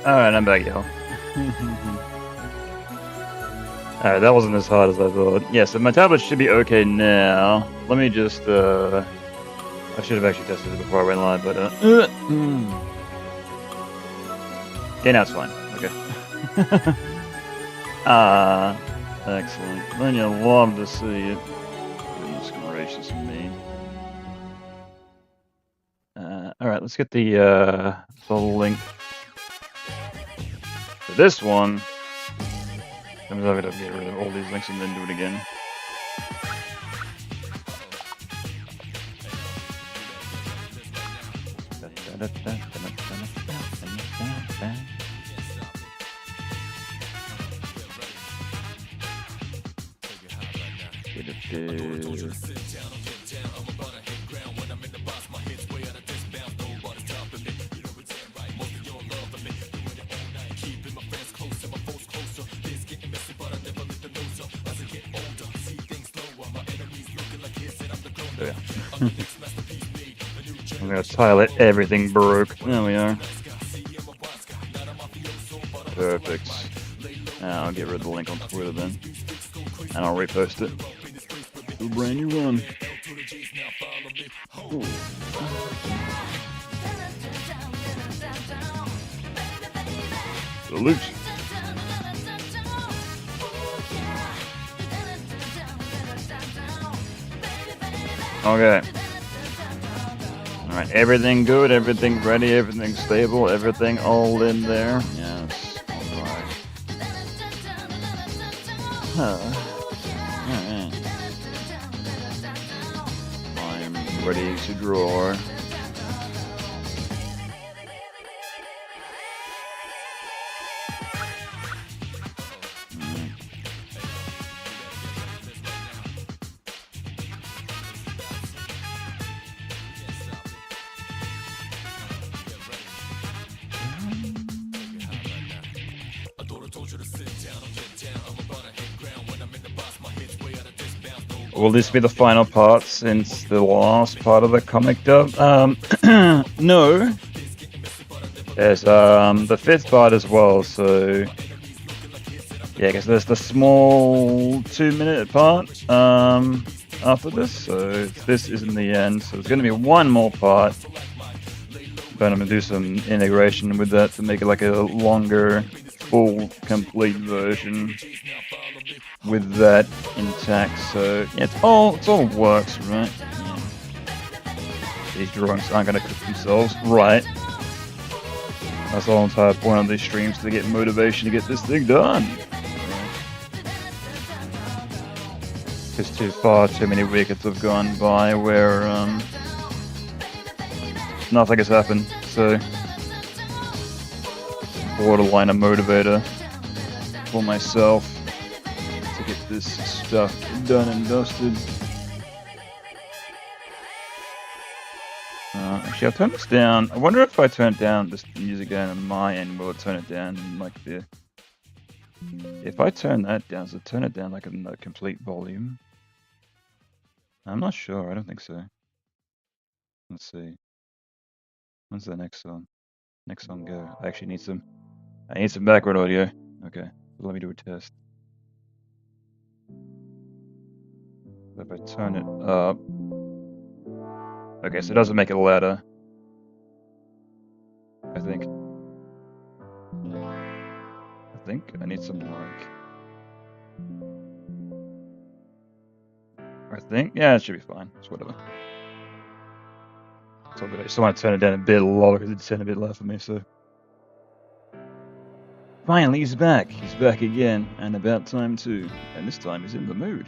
Alright, I'm back, y'all. Alright, that wasn't as hard as I thought. Yeah, so my tablet should be okay now. Let me just, I should have actually tested it before I went live, but, yeah, now it's fine. Okay. Excellent. Then you'll love to see it. Goodness gracious me. Alright, let's get the link for this one. I'm gonna get rid of all these links and then do it again. I'm gonna tile it. Everything broke. There we are. Perfect. I'll get rid of the link on Twitter then, and I'll repost it. Do a brand new one. Ooh. Salute. Okay. Alright, everything good, everything ready, everything stable, everything all in there. Yes. Alright. Alright. I'm ready to draw. Will this be the final part since the last part of the comic dub? No. There's the fifth part as well, so yeah, I guess there's the small 2-minute part after this, so this isn't the end, so there's gonna be one more part, but I'm gonna do some integration with that to make it like a longer, full, complete version with that intact. So yeah, it's all works, right? Yeah. These drawings aren't gonna cook themselves, right? That's the whole entire point of these streams, to get motivation to get this thing done. Because too many weekends have gone by where nothing has happened. So borderline a motivator for myself to get this stuff done and dusted. Actually, I'll turn this down. I wonder if I turn down this music down on my end, will it turn it down like the... If I turn that down, so turn it down like a complete volume? I'm not sure, I don't think so. Let's see. When's the next song? Next song go? I actually need some... I need some background audio. Okay, let me do a test. If I turn it up... Okay, so it doesn't make it louder. I think I need some like... yeah, it should be fine. It's whatever. It's all good. I just want to turn it down a bit lower because it's a bit loud for me, so... Finally, he's back. He's back again, and about time too. And this time he's in the mood.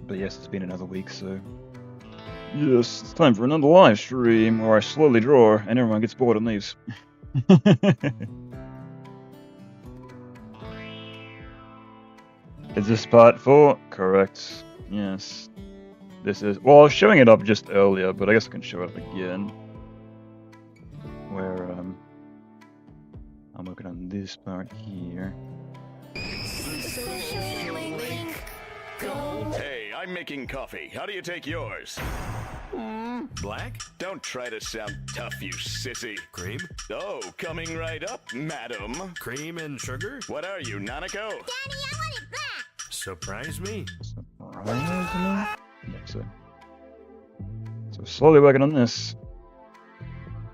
But yes, it's been another week, so... Yes, it's time for another live stream where I slowly draw and everyone gets bored and leaves. Is this part 4? Correct. Yes. This is... Well, I was showing it up just earlier, but I guess I can show it up again. Where, I'm working on this part here. Hey, I'm making coffee. How do you take yours? medium? Black? Don't try to sound tough, you sissy. Cream? Oh, coming right up, madam. Cream and sugar? What are you, Nanako? Daddy, I want it black. Surprise me. Surprise me? So slowly working on this.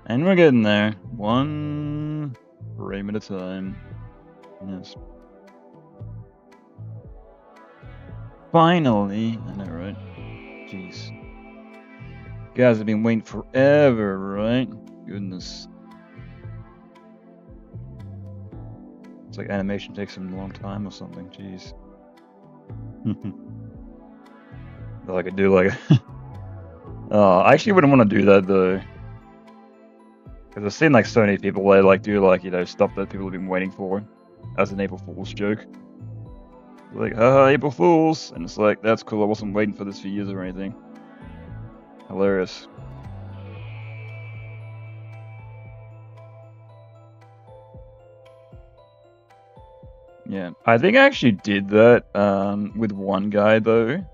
And we're getting there. One frame at a time. Yes. Finally! I know, right? Jeez. You guys have been waiting forever, right? Goodness. It's like animation takes them a long time or something, jeez. But I could do like... I actually wouldn't want to do that though. Because I've seen like so many people where like do like, you know, stuff that people have been waiting for as an April Fool's joke. Like, haha, April Fools! And it's like, that's cool, I wasn't waiting for this for years or anything. Hilarious. Yeah, I think I actually did that with one guy though.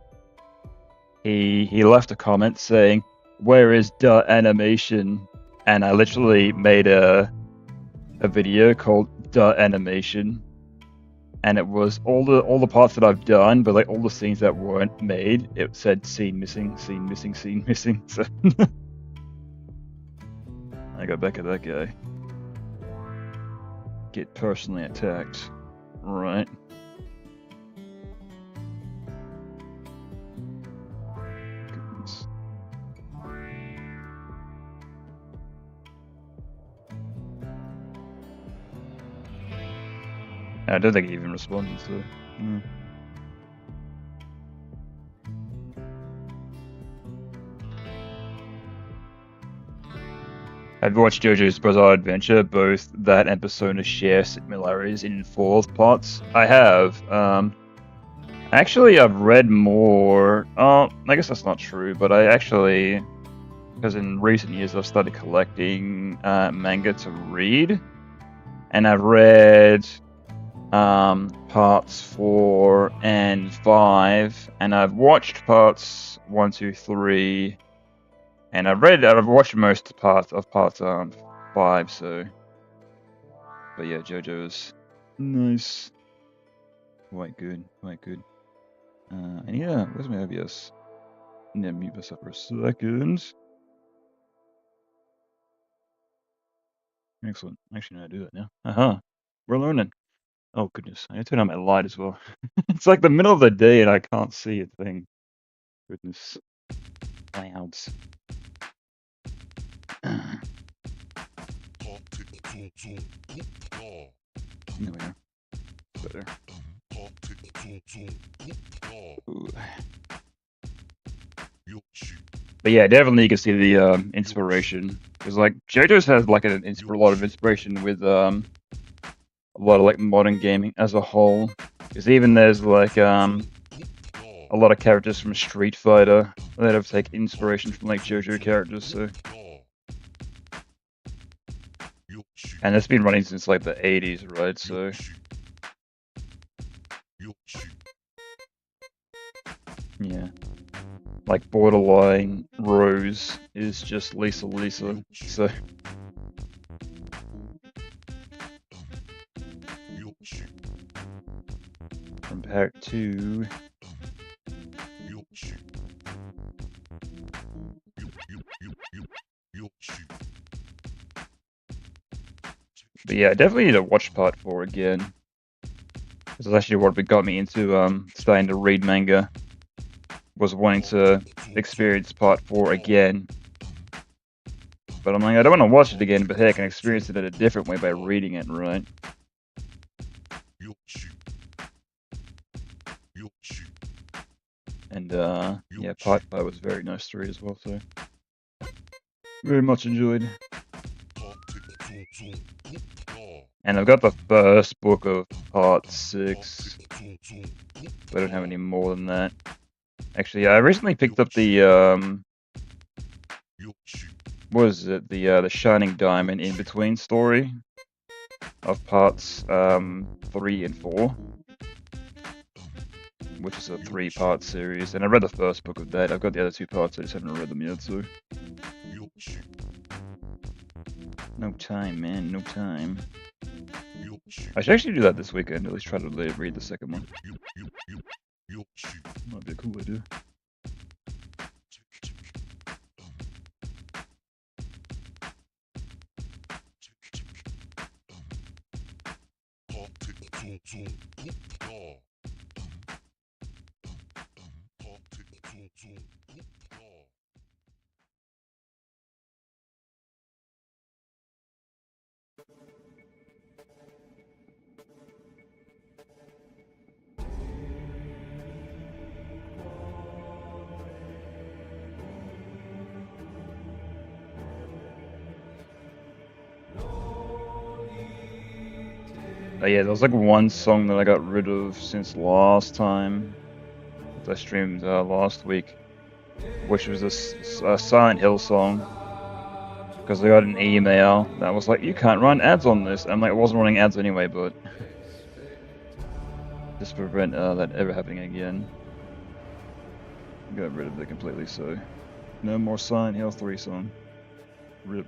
He left a comment saying, "Where is the animation?" And I literally made a video called "The Animation," and it was all the parts that I've done, but like all the scenes that weren't made. It said scene missing, scene missing, scene missing. So I got back at that guy. Get personally attacked, right? Goodness. I don't think he even responded, so... I've watched JoJo's Bizarre Adventure. Both that and Persona share similarities in 4 parts. I have. Actually, I've read more. I guess that's not true, but I actually... Because in recent years I've started collecting manga to read. And I've read... parts 4 and 5, and I've watched parts 1, 2, 3, and I've watched most parts of part 5. So, but yeah, JoJo's nice, quite good, quite good. And yeah, where's my OBS? I'm gonna mute myself for a second. Excellent. Actually, know how to do that now. We're learning. Oh goodness, I need to turn on my light as well. It's like the middle of the day and I can't see a thing. Goodness. Clouds. There we go. Better. Ooh. But yeah, definitely you can see the inspiration. Because like JoJo's has like a lot of inspiration with a lot of like modern gaming as a whole, because even there's like a lot of characters from Street Fighter that have taken inspiration from like JoJo characters. So, and it's been running since like the 80s, right? So, yeah, like Borderline Rose is just Lisa. So. From part 2. But yeah, I definitely need to watch part 4 again. This is actually what got me into starting to read manga. Was wanting to experience part 4 again. But I'm like, I don't want to watch it again, but hey, I can experience it in a different way by reading it, right? And yeah, part 5 was very nice to read as well, so very much enjoyed. And I've got the first book of part 6, but I don't have any more than that. Actually, I recently picked up the what is it? The Shining Diamond in between story of parts 3 and 4. Which is a 3-part series, and I read the first book of that. I've got the other 2 parts, I just haven't read them yet, so No time, man. No time. I should actually do that this weekend. At least try to read the second one. Might be a cool idea. Oh yeah, there was like one song that I got rid of since last time that I streamed last week, which was a Silent Hill song. Because I got an email that was like, you can't run ads on this. I'm like, I wasn't running ads anyway, but just to prevent that ever happening again, got rid of it completely. So no more Silent Hill 3 song. RIP.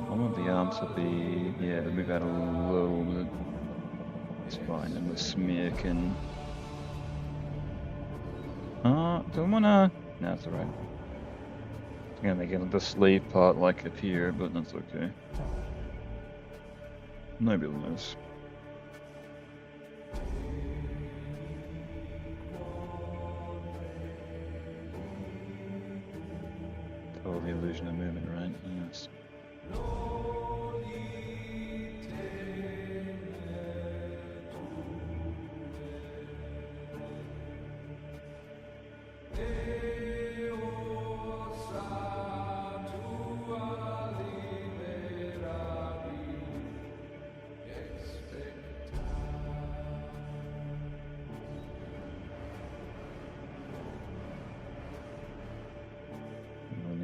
I want the arm to be, yeah, to move out a little bit. It's fine, and the smear can... don't wanna... No, it's alright. I'm gonna make it the sleeve part like up here, but that's okay. Maybe less. Oh, the illusion of movement, right? Yes.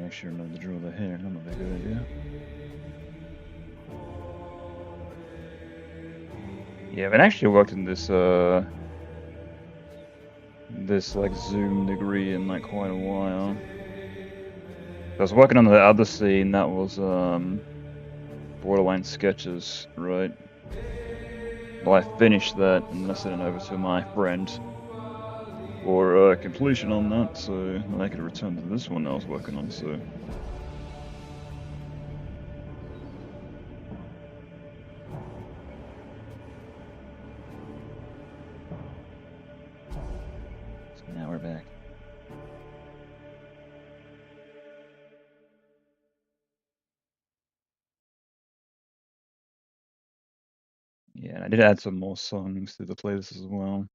I sure know to draw the hair, that might be a good idea. Yeah, I haven't actually worked in this this like zoom degree in like quite a while. I was working on the other scene that was Borderline Sketches, right? Well, I finished that and I sent it over to my friend for completion on that, so then I could return to this one I was working on, so... So now we're back. Yeah, and I did add some more songs to the playlist as well.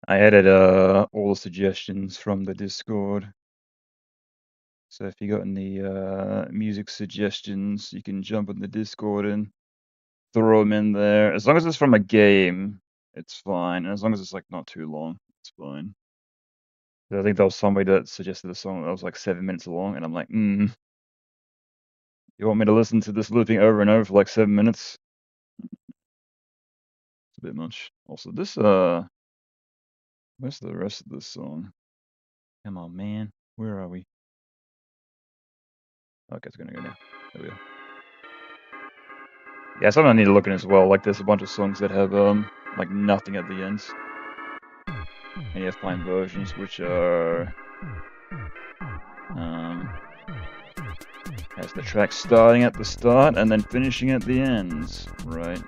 I added all the suggestions from the Discord. So if you got any music suggestions, you can jump in the Discord and throw them in there. As long as it's from a game, it's fine. And as long as it's like not too long, it's fine. I think there was somebody that suggested a song that was like 7 minutes long, and I'm like, you want me to listen to this looping over and over for like 7 minutes? It's a bit much. Also, this where's the rest of this song? Come on, man. Where are we? Okay, it's gonna go now. There we go. Yeah, something I need to look in as well. Like, there's a bunch of songs that have like nothing at the ends, and you have fine versions which are has the track starting at the start and then finishing at the ends, right?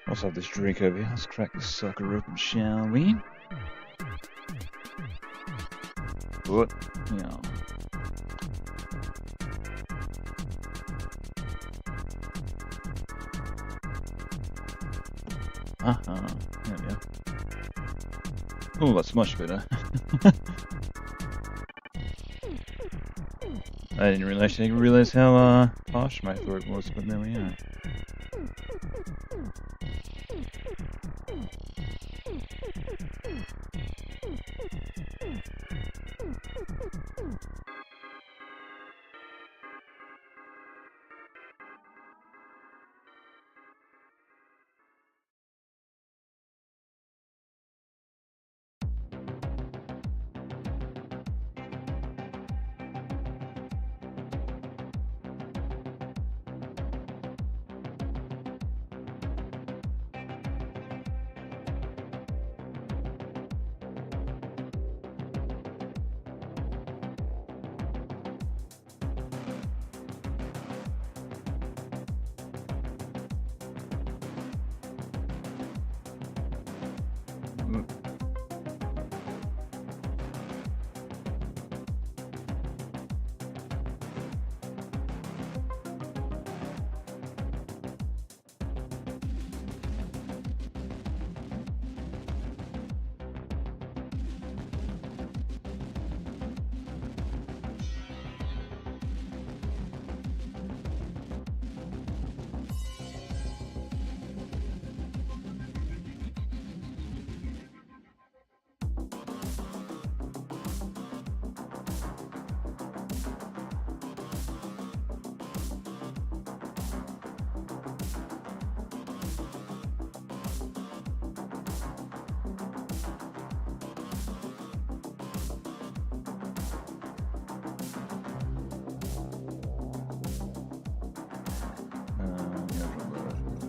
Let's have this drink over here. Let's crack this sucker open, shall we? What? Yeah. There we go. Oh, that's much better. I didn't realize how harsh my throat was, but there we are.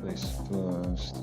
Place first.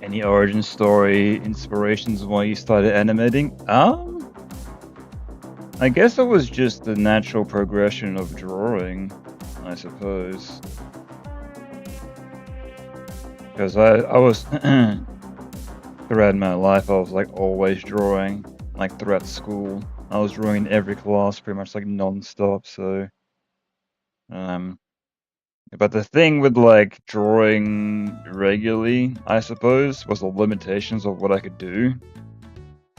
Any origin story, inspirations why you started animating? I guess it was just the natural progression of drawing, I suppose. Because I was throughout my life I was like always drawing, like throughout school. I was drawing in every class pretty much like non-stop, so but the thing with like drawing regularly, I suppose, was the limitations of what I could do.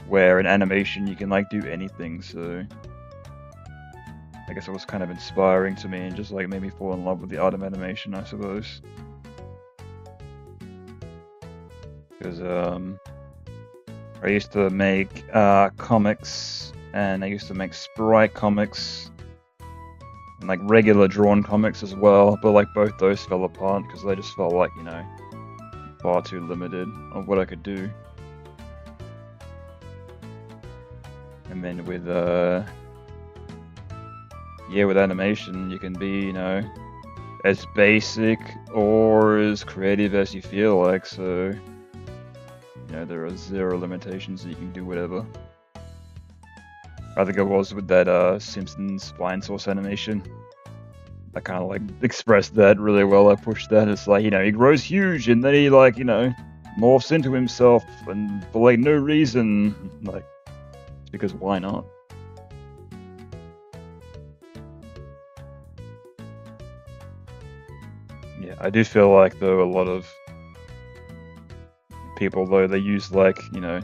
Where in animation you can like do anything, so I guess it was kind of inspiring to me and just like made me fall in love with the art of animation, I suppose. Because I used to make comics, and I used to make sprite comics, and like regular drawn comics as well, but like both those fell apart because they just felt like, you know, far too limited of what I could do. And then with yeah, with animation you can be, you know, as basic or as creative as you feel like, so you know, there are zero limitations that you can do whatever. I think it was with that Simpsons spine source animation. I kind of like expressed that really well. I pushed that. It's like, you know, he grows huge and then he like, you know, morphs into himself and for like no reason. Like, because why not? Yeah, I do feel like though a lot of people though, they use like, you know,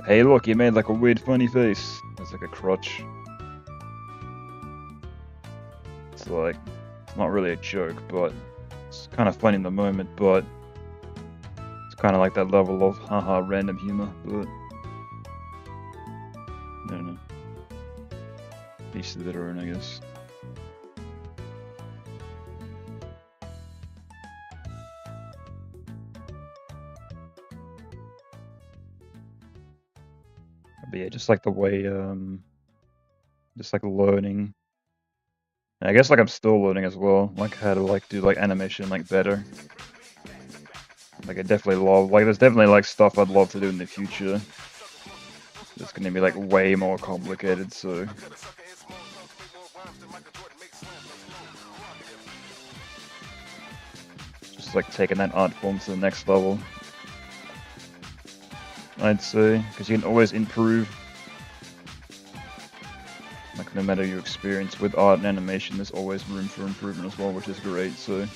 hey look, you made like a weird funny face as like a crutch. It's like, it's not really a joke, but it's kind of funny in the moment, but it's kind of like that level of haha random humor, but I don't know. Each to their own, I guess. But yeah, just like the way, just like learning. And I guess like I'm still learning as well, like how to like do like animation like better. Like I definitely love, like there's definitely like stuff I'd love to do in the future. It's gonna be like way more complicated, so. Just like taking that art form to the next level. I'd say, because you can always improve. Like no matter your experience with art and animation, there's always room for improvement as well, which is great, so.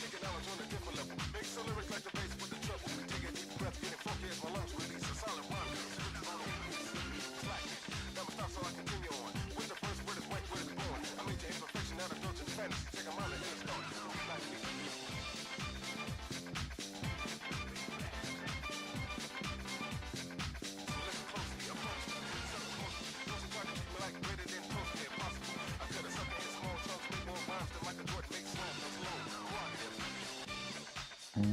Yeah.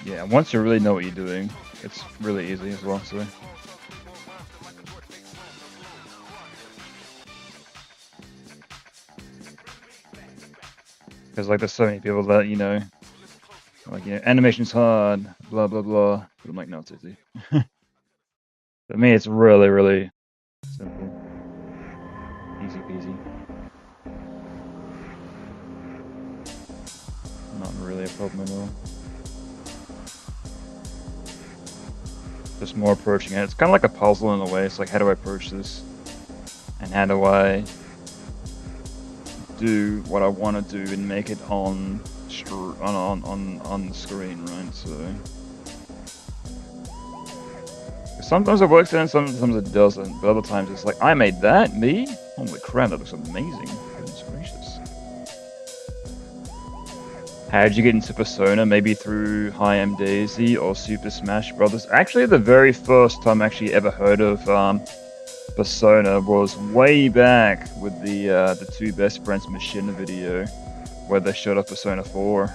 Yeah, once you really know what you're doing, it's really easy as well, so. Because like there's so many people that, you know, like, you know, animation's hard, blah blah blah. But I'm like, no, it's easy. For me, it's really, really simple. Easy peasy. Not really a problem at all. Just more approaching it. It's kind of like a puzzle in a way. It's like, how do I approach this? And how do I do what I want to do and make it on the screen, right? So sometimes it works and sometimes it doesn't. But other times it's like, I made that, me? Holy crap, that looks amazing. Goodness gracious. How did you get into Persona? Maybe through Hi I'm Daisy or Super Smash Brothers? Actually, the very first time I actually ever heard of Persona was way back with the Two Best Friends Machina video, where they showed off Persona 4.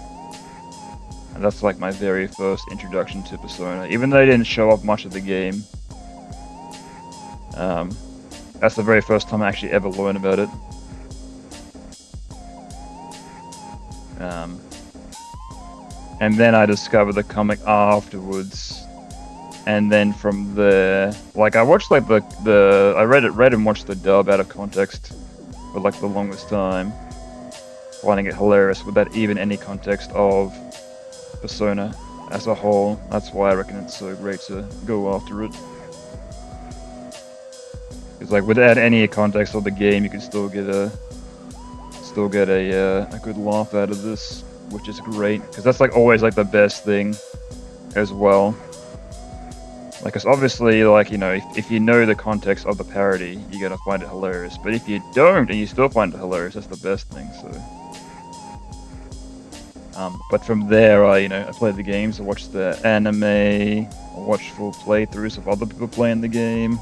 And that's like my very first introduction to Persona, even though they didn't show off much of the game. That's the very first time I actually ever learned about it. And then I discovered the comic afterwards, and then from there, like I watched like I read and watched the dub out of context for like the longest time, finding it hilarious without even any context of Persona as a whole. That's why I reckon it's so great to go after it. Because like without any context of the game, you can still get a good laugh out of this, which is great. Because that's like always like the best thing, as well. Like, cause obviously, like, you know, if you know the context of the parody, you're gonna find it hilarious. But if you don't and you still find it hilarious, that's the best thing. So, but from there, I played the games, I watched the anime, I watched full playthroughs of other people playing the game.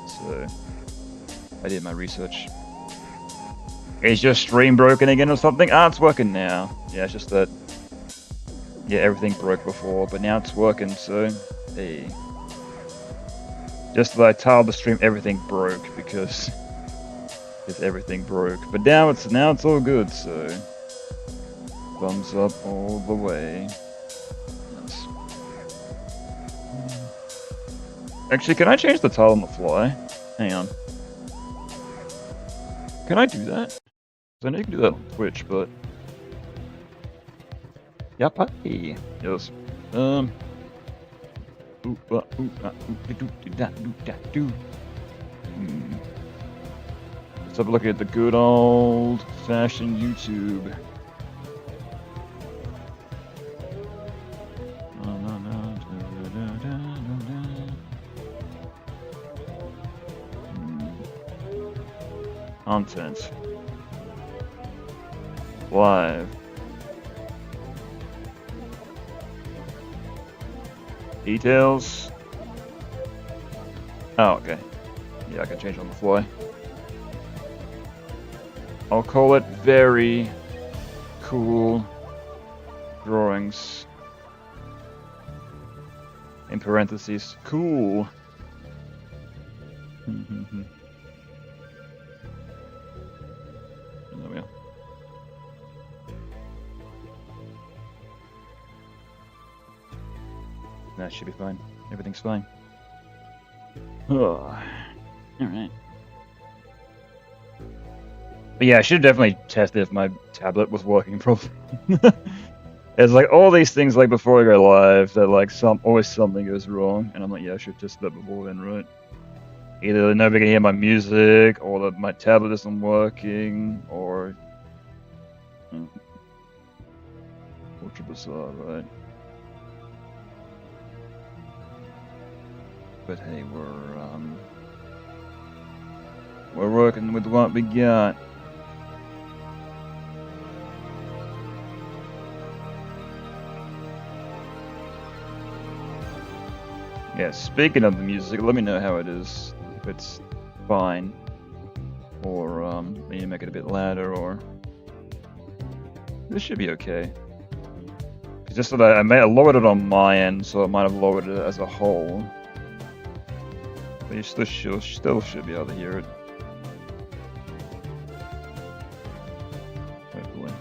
So, I did my research. Is your stream broken again or something? Ah, it's working now. Yeah, it's just that. Yeah, everything broke before, but now it's working. So, hey. Just that I tiled the stream, everything broke because everything broke. But now it's all good. So, thumbs up all the way. Nice. Actually, can I change the tile on the fly? Hang on. Can I do that? I know you can do that on Twitch, but... Yep, hey. Yes. Let's have a look at the good old-fashioned YouTube. Content. Live. Details. Oh, okay. Yeah, I can change on the fly. I'll call it very cool drawings. In parentheses, cool. There we are. That should be fine. Everything's fine. Oh, alright. But yeah, I should definitely test if my tablet was working properly. There's like all these things like before I go live that like always something goes wrong, and I'm like, yeah, I should test that before then, right? Either nobody can hear my music, or that my tablet isn't working, or ultra bizarre, right? But hey, we're working with what we got. Yeah, speaking of the music, let me know how it is. If it's fine, or maybe make it a bit louder, or this should be okay. It's just that I may have lowered it on my end, so I might have lowered it as a whole. But you still should be able to hear it. Hopefully.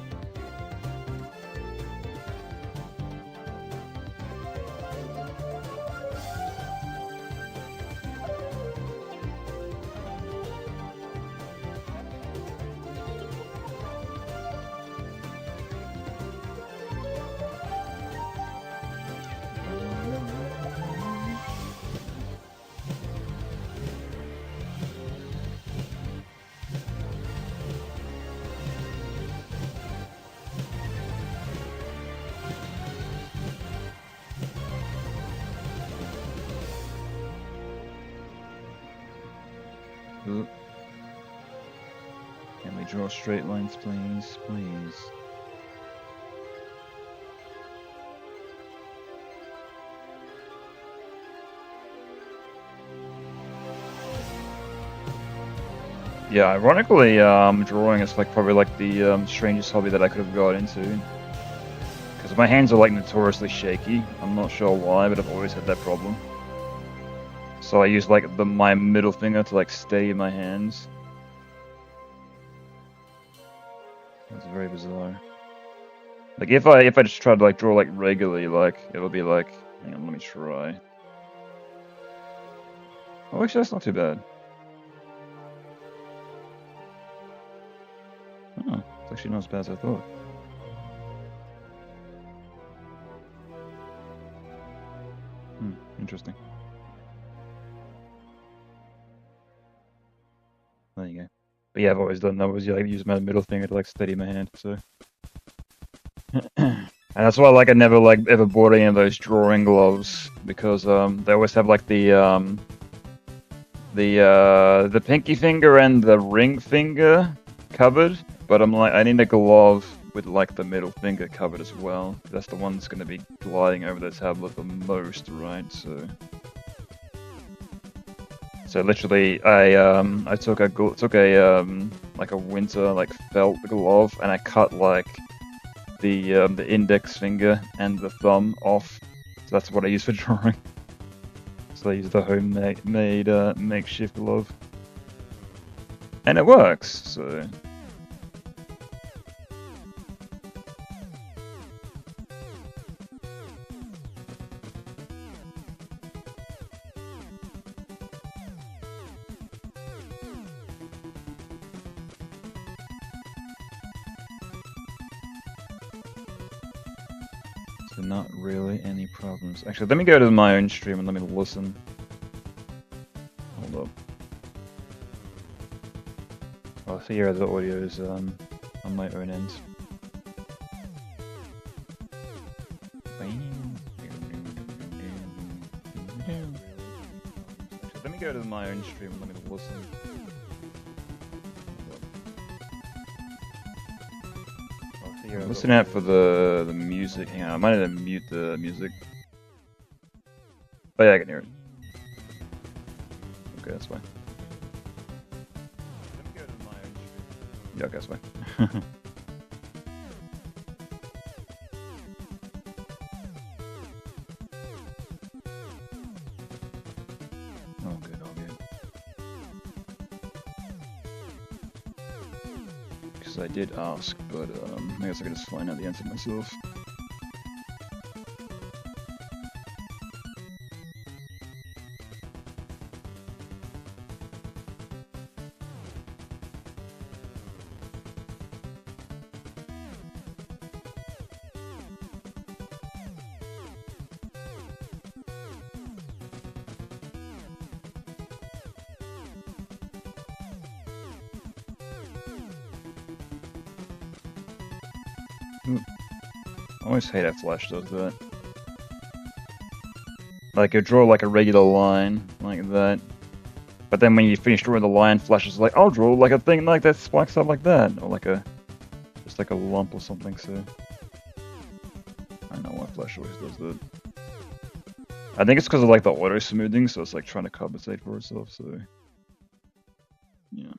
draw straight lines, please, please. Yeah, ironically, drawing is like probably like the strangest hobby that I could have got into. Because my hands are like notoriously shaky. I'm not sure why, but I've always had that problem. So I use like my middle finger to like steady my hands. That's very bizarre. Like if I just try to like draw like regularly, like it'll be like, hang on, let me try. Oh, actually that's not too bad. Oh, it's actually not as bad as I thought. Interesting. There you go. But yeah, I've always done that. I use my middle finger to like steady my hand. So, and that's why like I never like ever bought any of those drawing gloves because they always have like the pinky finger and the ring finger covered. But I'm like, I need a glove with like the middle finger covered as well. That's the one that's going to be gliding over the tablet the most, right? So literally, I took a like a winter like felt glove and I cut like the index finger and the thumb off. So that's what I use for drawing. So I use the homemade makeshift glove, and it works. So. Not really any problems. Actually, let me go to my own stream and let me listen. Hold up. Oh, so here the audio is on my own end. Actually, let me go to my own stream and let me listen. Listen out for the music. Hang on, I might have to mute the music. Oh yeah, I can hear it. Okay, that's fine. Let me go to my own stream. Yeah, okay, that's fine. Oh good, all good. Because I did ask, but I guess I can just find out the answer myself. I always hate how Flash does that. Like, you draw like a regular line, like that. But then when you finish drawing the line, Flash is like, I'll draw like a thing like that spikes up like that. Or like just like a lump or something, so. I don't know why Flash always does that. I think it's because of like the auto smoothing, so it's like trying to compensate for itself, so. Yeah.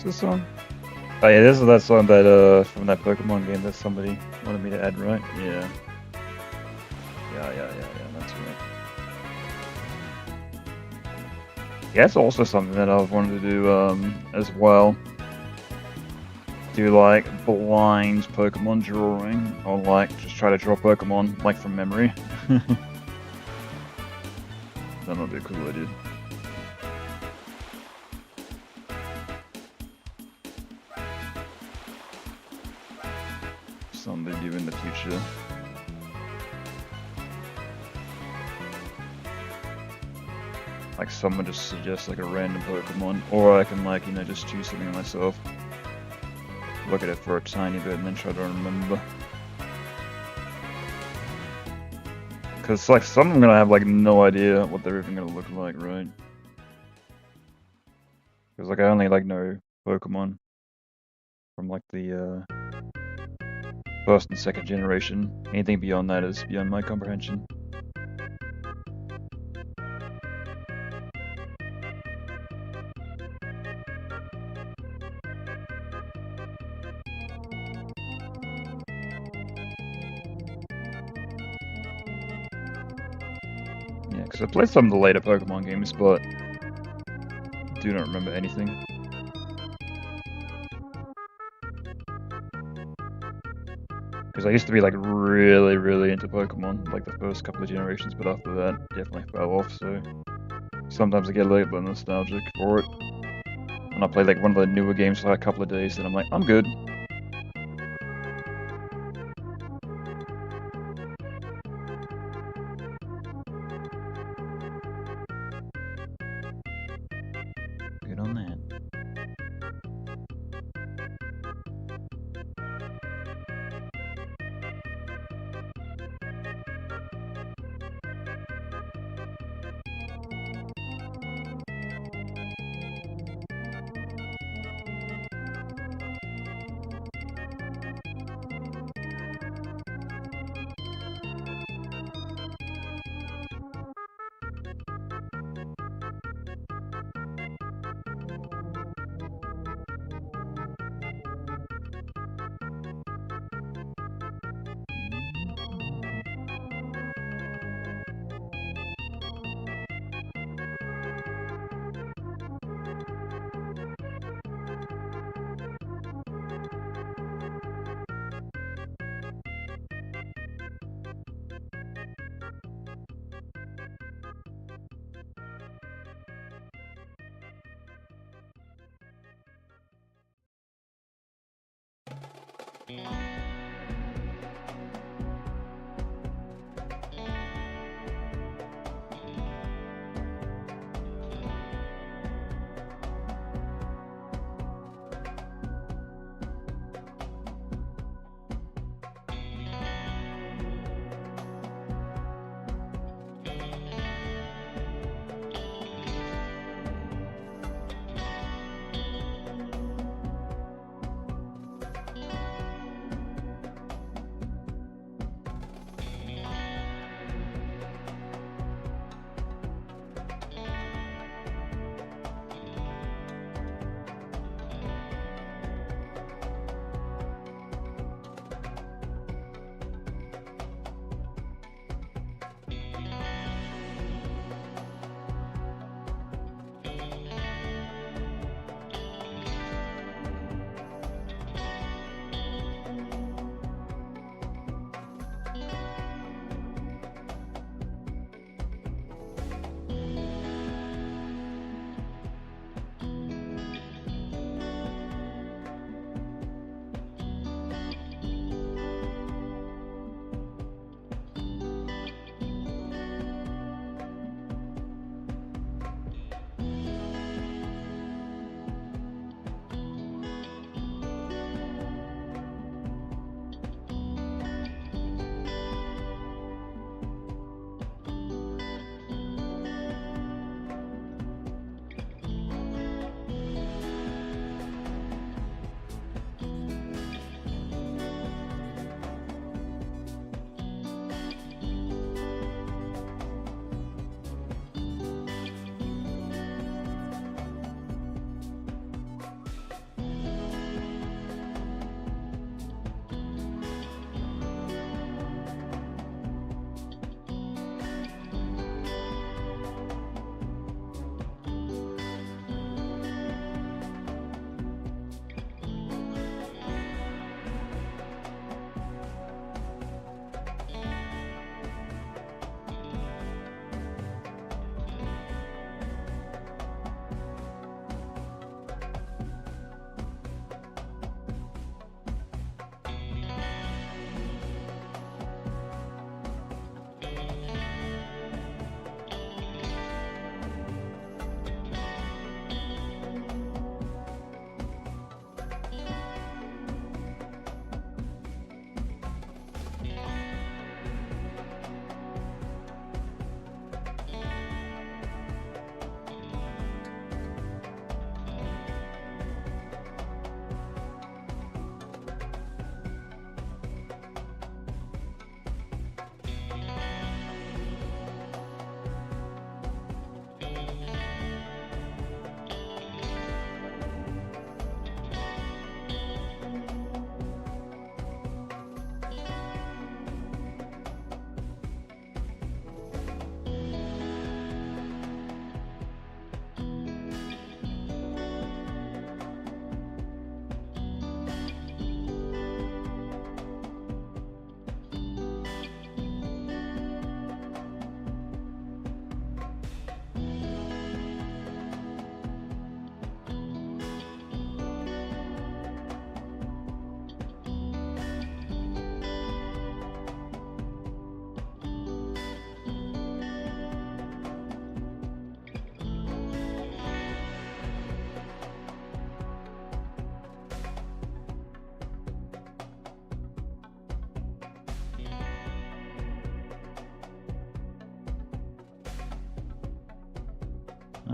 What's this song? Oh yeah, this is that song that from that Pokemon game that somebody wanted me to add, right? Yeah. Yeah, that's right. Yeah, it's also something that I've wanted to do as well. Do like blind Pokemon drawing, or like just try to draw Pokemon like from memory. That might be a cool idea. Something to do in the future. Like someone just suggests like a random Pokemon, or I can like, you know, just choose something myself. Look at it for a tiny bit and then try to remember. Cause like some I'm gonna have like no idea what they're even gonna look like, right? Cause like I only like know Pokemon from like the first and second generation. Anything beyond that is beyond my comprehension. Yeah, because I played some of the later Pokemon games, but do not remember anything. Because I used to be like really into Pokemon, like the first couple of generations, but after that, definitely fell off, so sometimes I get a little bit nostalgic for it. And I play like one of the newer games for like a couple of days, and I'm like, I'm good. Good on that.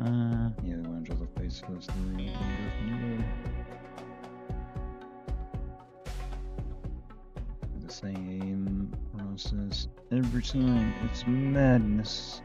Yeah, we want to draw the face first, then we can go from there. The same process every time. It's madness.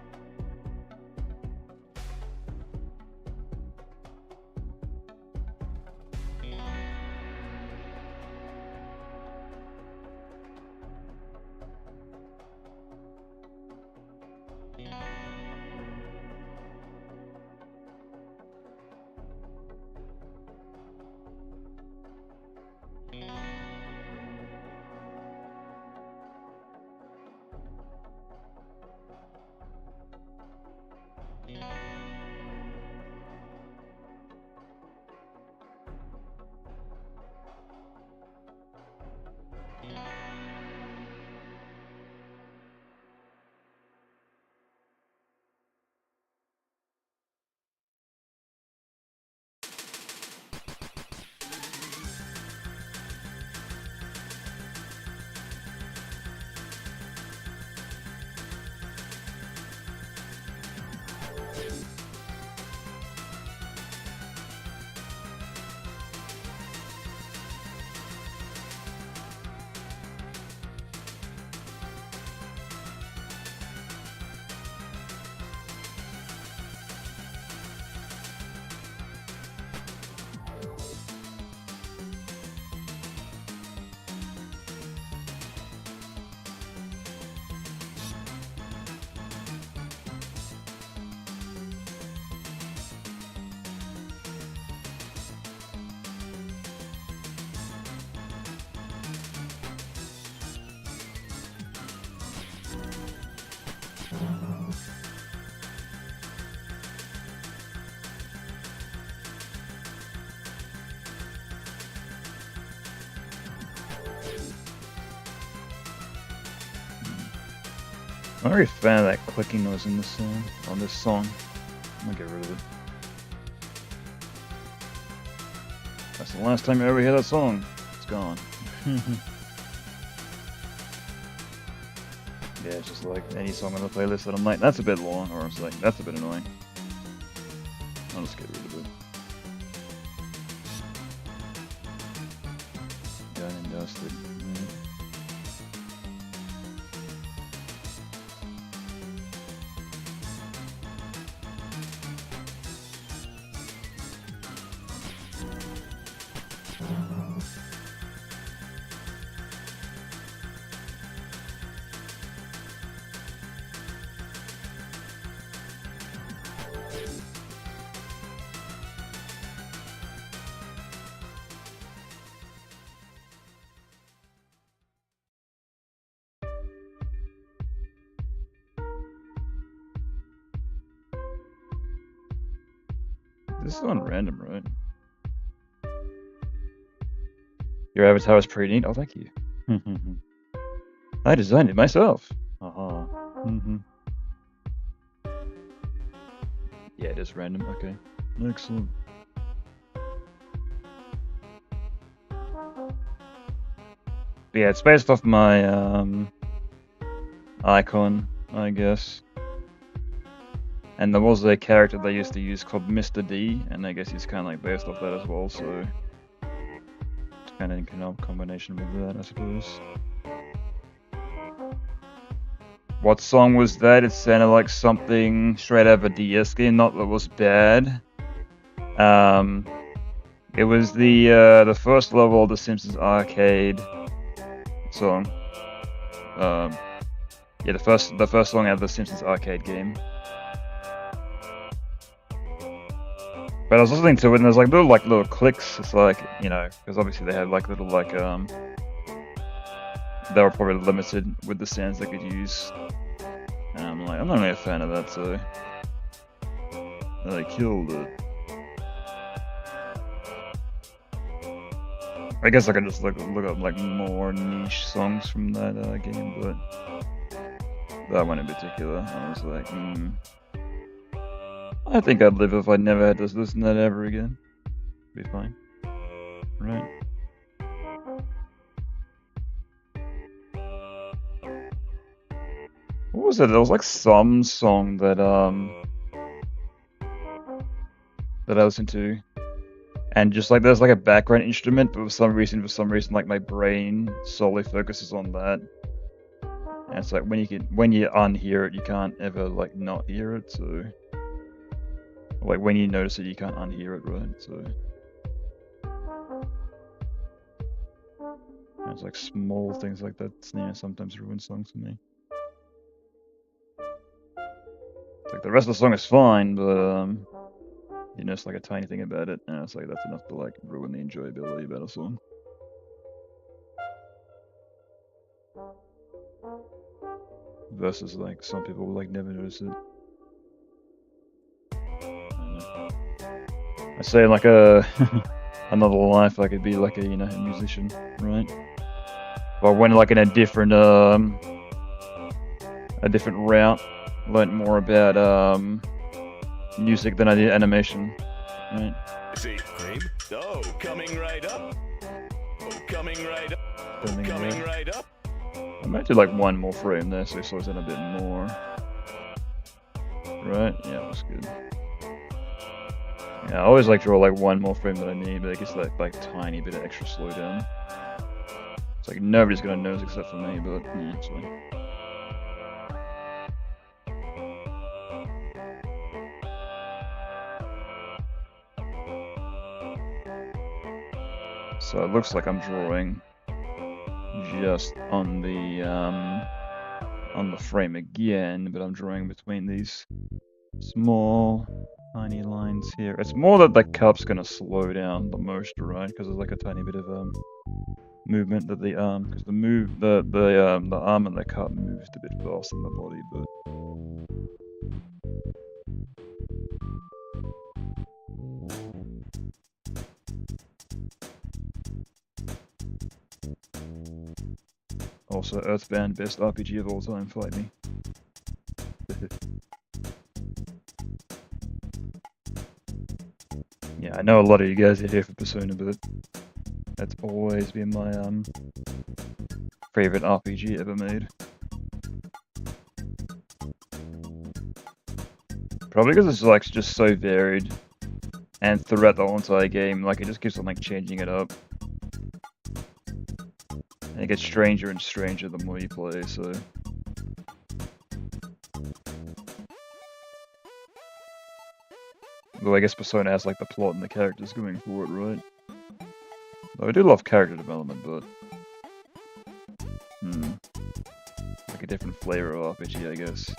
I'm not really a fan of that clicking noise in this song. On this song, I'm gonna get rid of it. That's the last time you ever hear that song. It's gone. Yeah, it's just like any song on the playlist that I'm like, that's a bit long, or it's like, that's a bit annoying. I'll just get rid of it. Done and dusted. This is on random, right? Your avatar is pretty neat. Oh, thank you. I designed it myself. Uh-huh. Yeah, it is random. Okay. Excellent. But yeah, it's based off my icon, I guess. And there was a character they used to use called Mr. D, and I guess he's kind of like based off that as well, so it's kind of in combination with that, I suppose. What song was that? It sounded like something straight out of a DS game, not that it was bad. It was the first level of the Simpsons arcade song. Yeah, the first song out of the Simpsons arcade game. But I was listening to it, and there's like little clicks. It's like, you know, because obviously they had like little they were probably limited with the sounds they could use. And I'm like, I'm not really a fan of that, so they killed it. I guess I could just look up like more niche songs from that game, but that one in particular, I was like, I think I'd live if I never had to listen to that ever again. Be fine. Right. What was it? There was like some song that that I listen to, and just like there's like a background instrument, but for some reason, like my brain solely focuses on that. And it's like when you unhear it, you can't ever like not hear it. So like when you notice it, you can't unhear it, right? So it's like small things like that, sometimes ruin songs for me. It's like the rest of the song is fine, but you know, it's like a tiny thing about it, and it's like that's enough to like ruin the enjoyability about a song. Versus like some people will like never notice it. I say like a another life I could be like a a musician, right? But when like in a different route, learned more about music than I did animation, right? See, Cream? oh, coming right up. Oh, coming right up. Coming Coming right- right up. I might do like one more frame there, so it slows down a bit more. Right? Yeah, that's good. Yeah, I always like draw like one more frame that I need, but it gets that like tiny bit of extra slowdown. It's like nobody's gonna notice except for me, but yeah, it's fine. So it looks like I'm drawing just on the frame again, but I'm drawing between these small tiny lines here. It's more that the cup's gonna slow down the most, right? Because there's like a tiny bit of movement that the arm, because the arm and the cup moves a bit faster than the body, but also Earthbound, best RPG of all time, fight me. Yeah, I know a lot of you guys are here for Persona, but that's always been my favorite RPG ever made. Probably because it's like just so varied, and throughout the whole entire game, like it just keeps on like changing it up, and it gets stranger and stranger the more you play. So, well, I guess Persona has like the plot and the characters going forward, right? Though I do love character development, but like a different flavor of RPG, I guess.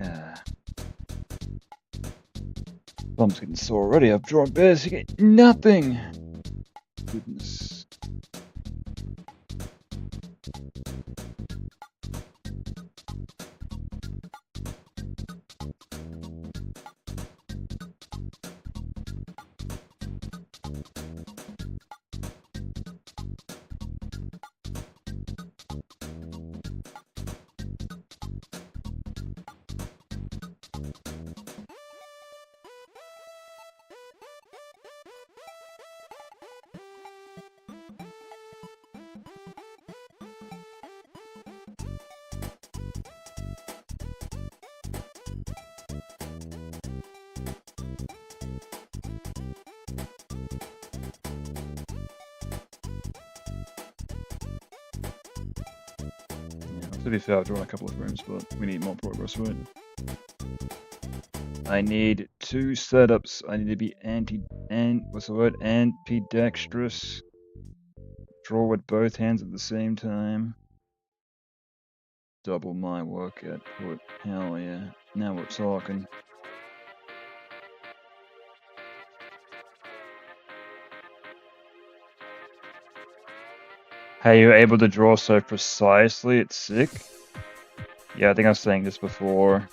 Ah. Thumb's getting sore already. I've drawn basically nothing. Goodness. To be fair, I've drawn a couple of frames, but we need more progress, right? I need 2 setups. I need to be ambidextrous. Draw with both hands at the same time. Double my work output. Hell yeah. Now we're talking. how you're able to draw so precisely, it's sick. Yeah, I think I was saying this before.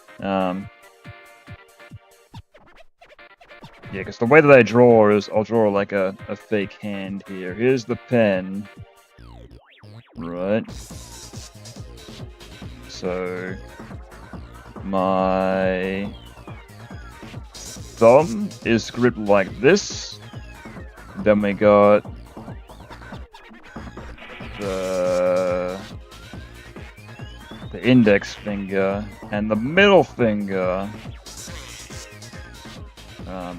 Yeah, because the way that I draw is I'll draw like a fake hand here. Here's the pen. Right. So my thumb is gripped like this. Then we got the index finger and the middle finger.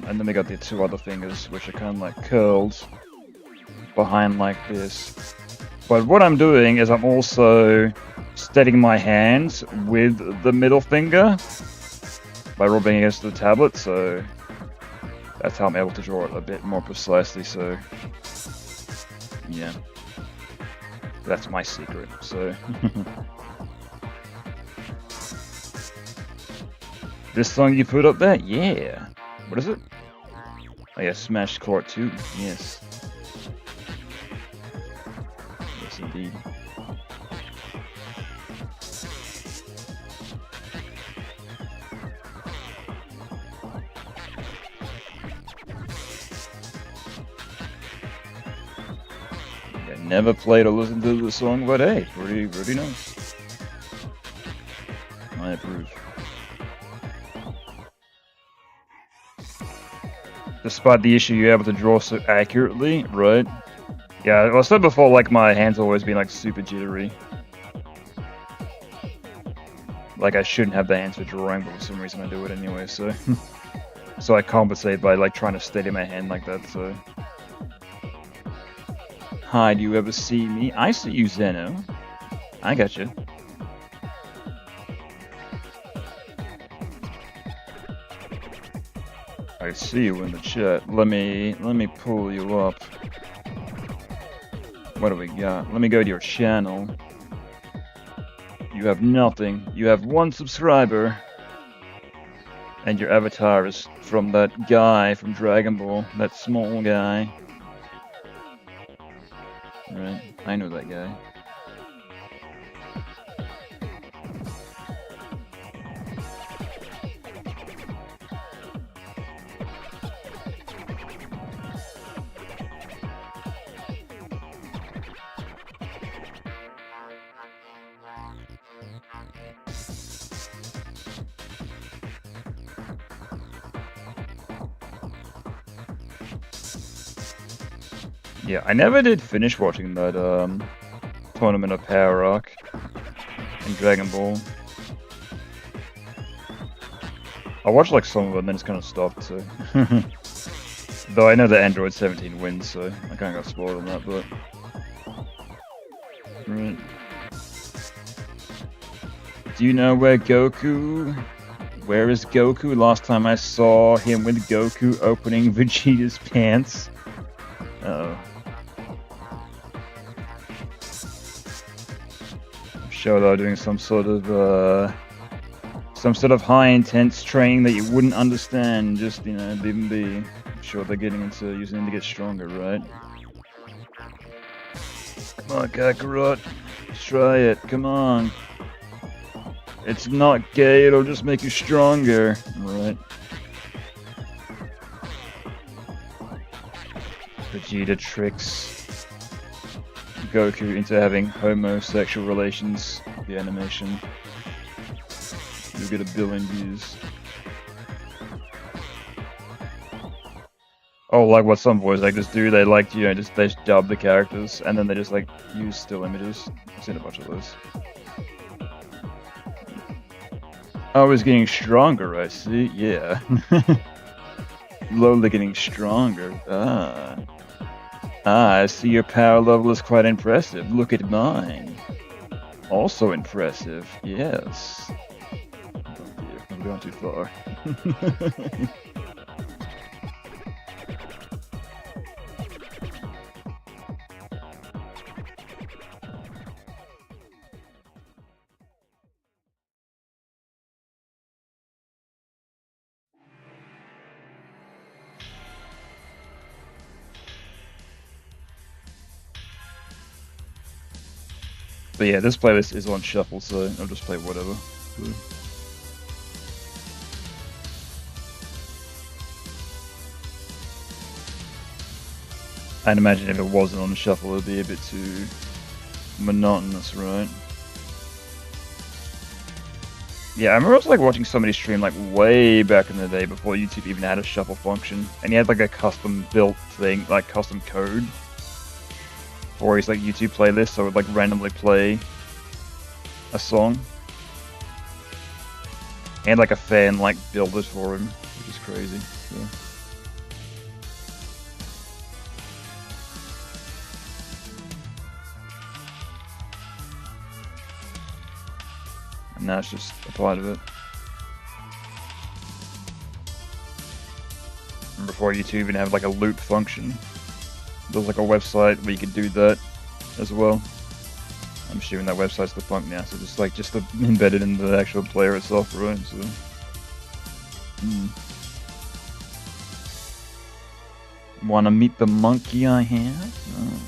And then we got the two other fingers, which are kind of like curled behind like this. But what I'm doing is I'm also steadying my hands with the middle finger by rubbing against the tablet, so that's how I'm able to draw it a bit more precisely, so yeah. That's my secret, so... This song you put up there? Yeah! What is it? Oh yeah, Smash Court 2, yes. Yes, indeed. I never played or listened to the song, but hey, pretty nice. I approve. Despite the issue you're able to draw so accurately, right? Yeah, well, I said before, like, my hands always been, like, super jittery. Like, I shouldn't have the hands for drawing, but for some reason I do it anyway, so... So I compensate by, like, trying to steady my hand like that, so... Hi, do you ever see me? I see you, Zeno. I got you. I see you in the chat. Let me pull you up. What do we got? Let me go to your channel. You have nothing. You have one subscriber. And your avatar is from that guy from Dragon Ball. That small guy. Right, I know that guy. Yeah, I never did finish watching that Tournament of Power arc in Dragon Ball. I watched like some of it and then it's kind of stopped, so... Though I know that Android 17 wins, so I kind of got spoiled on that, but... Right. Do you know where Goku... Where is Goku? Last time I saw him with Goku opening Vegeta's pants. Uh-oh. I'm sure they're doing some sort of high intense training that you wouldn't understand, just, you know, leave them be. I'm sure they're getting into using them to get stronger, right? Come on, Kakarot. Let's try it. Come on. It's not gay, it'll just make you stronger. Right. Vegeta tricks Goku into having homosexual relations. The animation. You'll get 1 billion views. Oh, like what some voice actors do, they like, you know, they just dub the characters, and then they just like use still images. I've seen a bunch of those. Oh, it's getting stronger, I see, yeah. Slowly getting stronger, I see your power level is quite impressive, look at mine. Also impressive, yes. Oh dear, I'm going too far. But yeah, this playlist is on shuffle, so I'll just play whatever. So. I'd imagine if it wasn't on shuffle, it'd be a bit too monotonous, right? Yeah, I remember I was like watching somebody stream like way back in the day before YouTube even had a shuffle function, and he had like a custom built thing, like custom code for his like YouTube playlist, so it would like randomly play a song. And like a fan like build it for him, which is crazy. So. And now it's just a part of it. And before YouTube even have like a loop function, there's like a website where you could do that as well. I'm assuming that website's defunct now, so just embedded in the actual player itself, right? So. Wanna meet the monkey I have? Oh.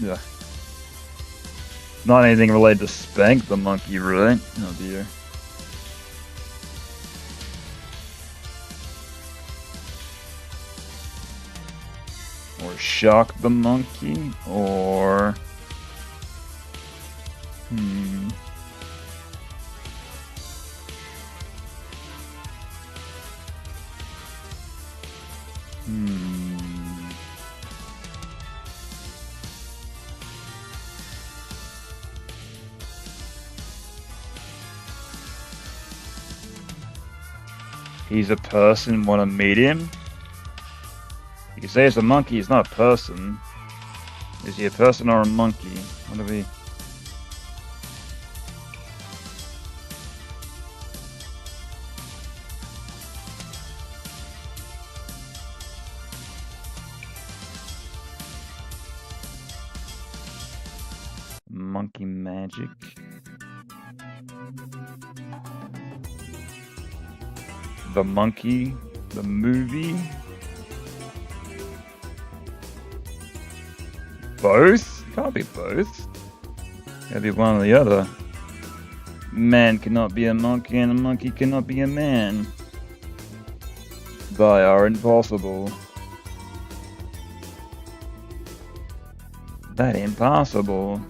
Yeah. Not anything related to spank the monkey, right? Oh dear. Or shock the monkey, or... He's a person, wanna meet him? You can say it's a monkey, he's not a person. Is he a person or a monkey? What do we... Monkey magic. The Monkey, the movie. Both? Can't be both. Gotta be one or the other. Man cannot be a monkey and a monkey cannot be a man. They are impossible. That impossible.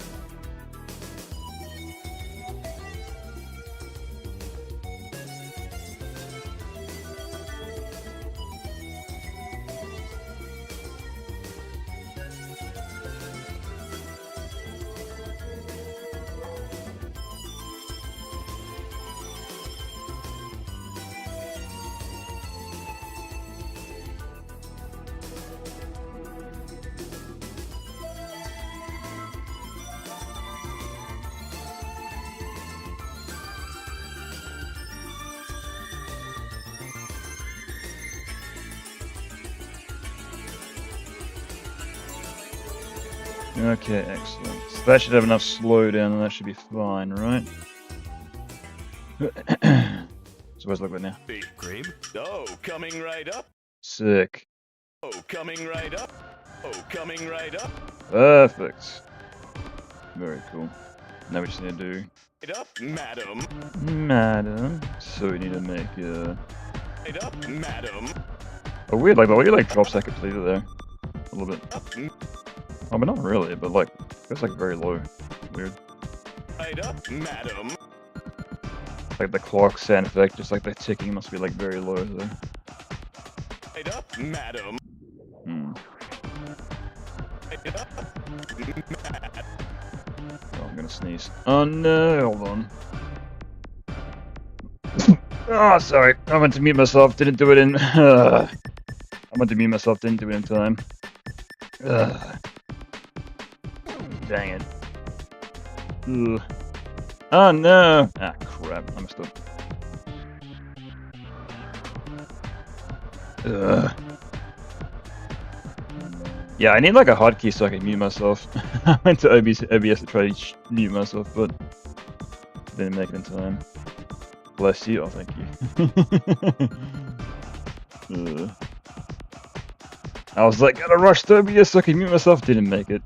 Okay, excellent. So that should have enough slowdown and that should be fine, right? So where's look at now? Big Grabe. Oh, coming right up. Sick. Oh, coming right up. Oh, coming right up. Perfect. Very cool. Now we just need to do... Right up, madam. Madam. So we need to make Right up, madam. a weird, like, the way you like drop that completely there. A little bit. Up, I mean, not really, but like, it's like very low. Weird. right up, madam. Like the clock sound effect, just like the ticking must be like very low there. Right up, madam. Right up, madam. Oh, I'm gonna sneeze. Oh no, hold on. Oh, sorry. I meant to mute myself, didn't do it in... I meant to mute myself, didn't do it in time. Dang it. Ugh. Oh no! Ah, crap. I messed up. Yeah, I need like a hotkey so I can mute myself. I went to OBS to try to mute myself, but didn't make it in time. Bless you. Oh, thank you. I was like, gotta rush to OBS so I can mute myself. Didn't make it.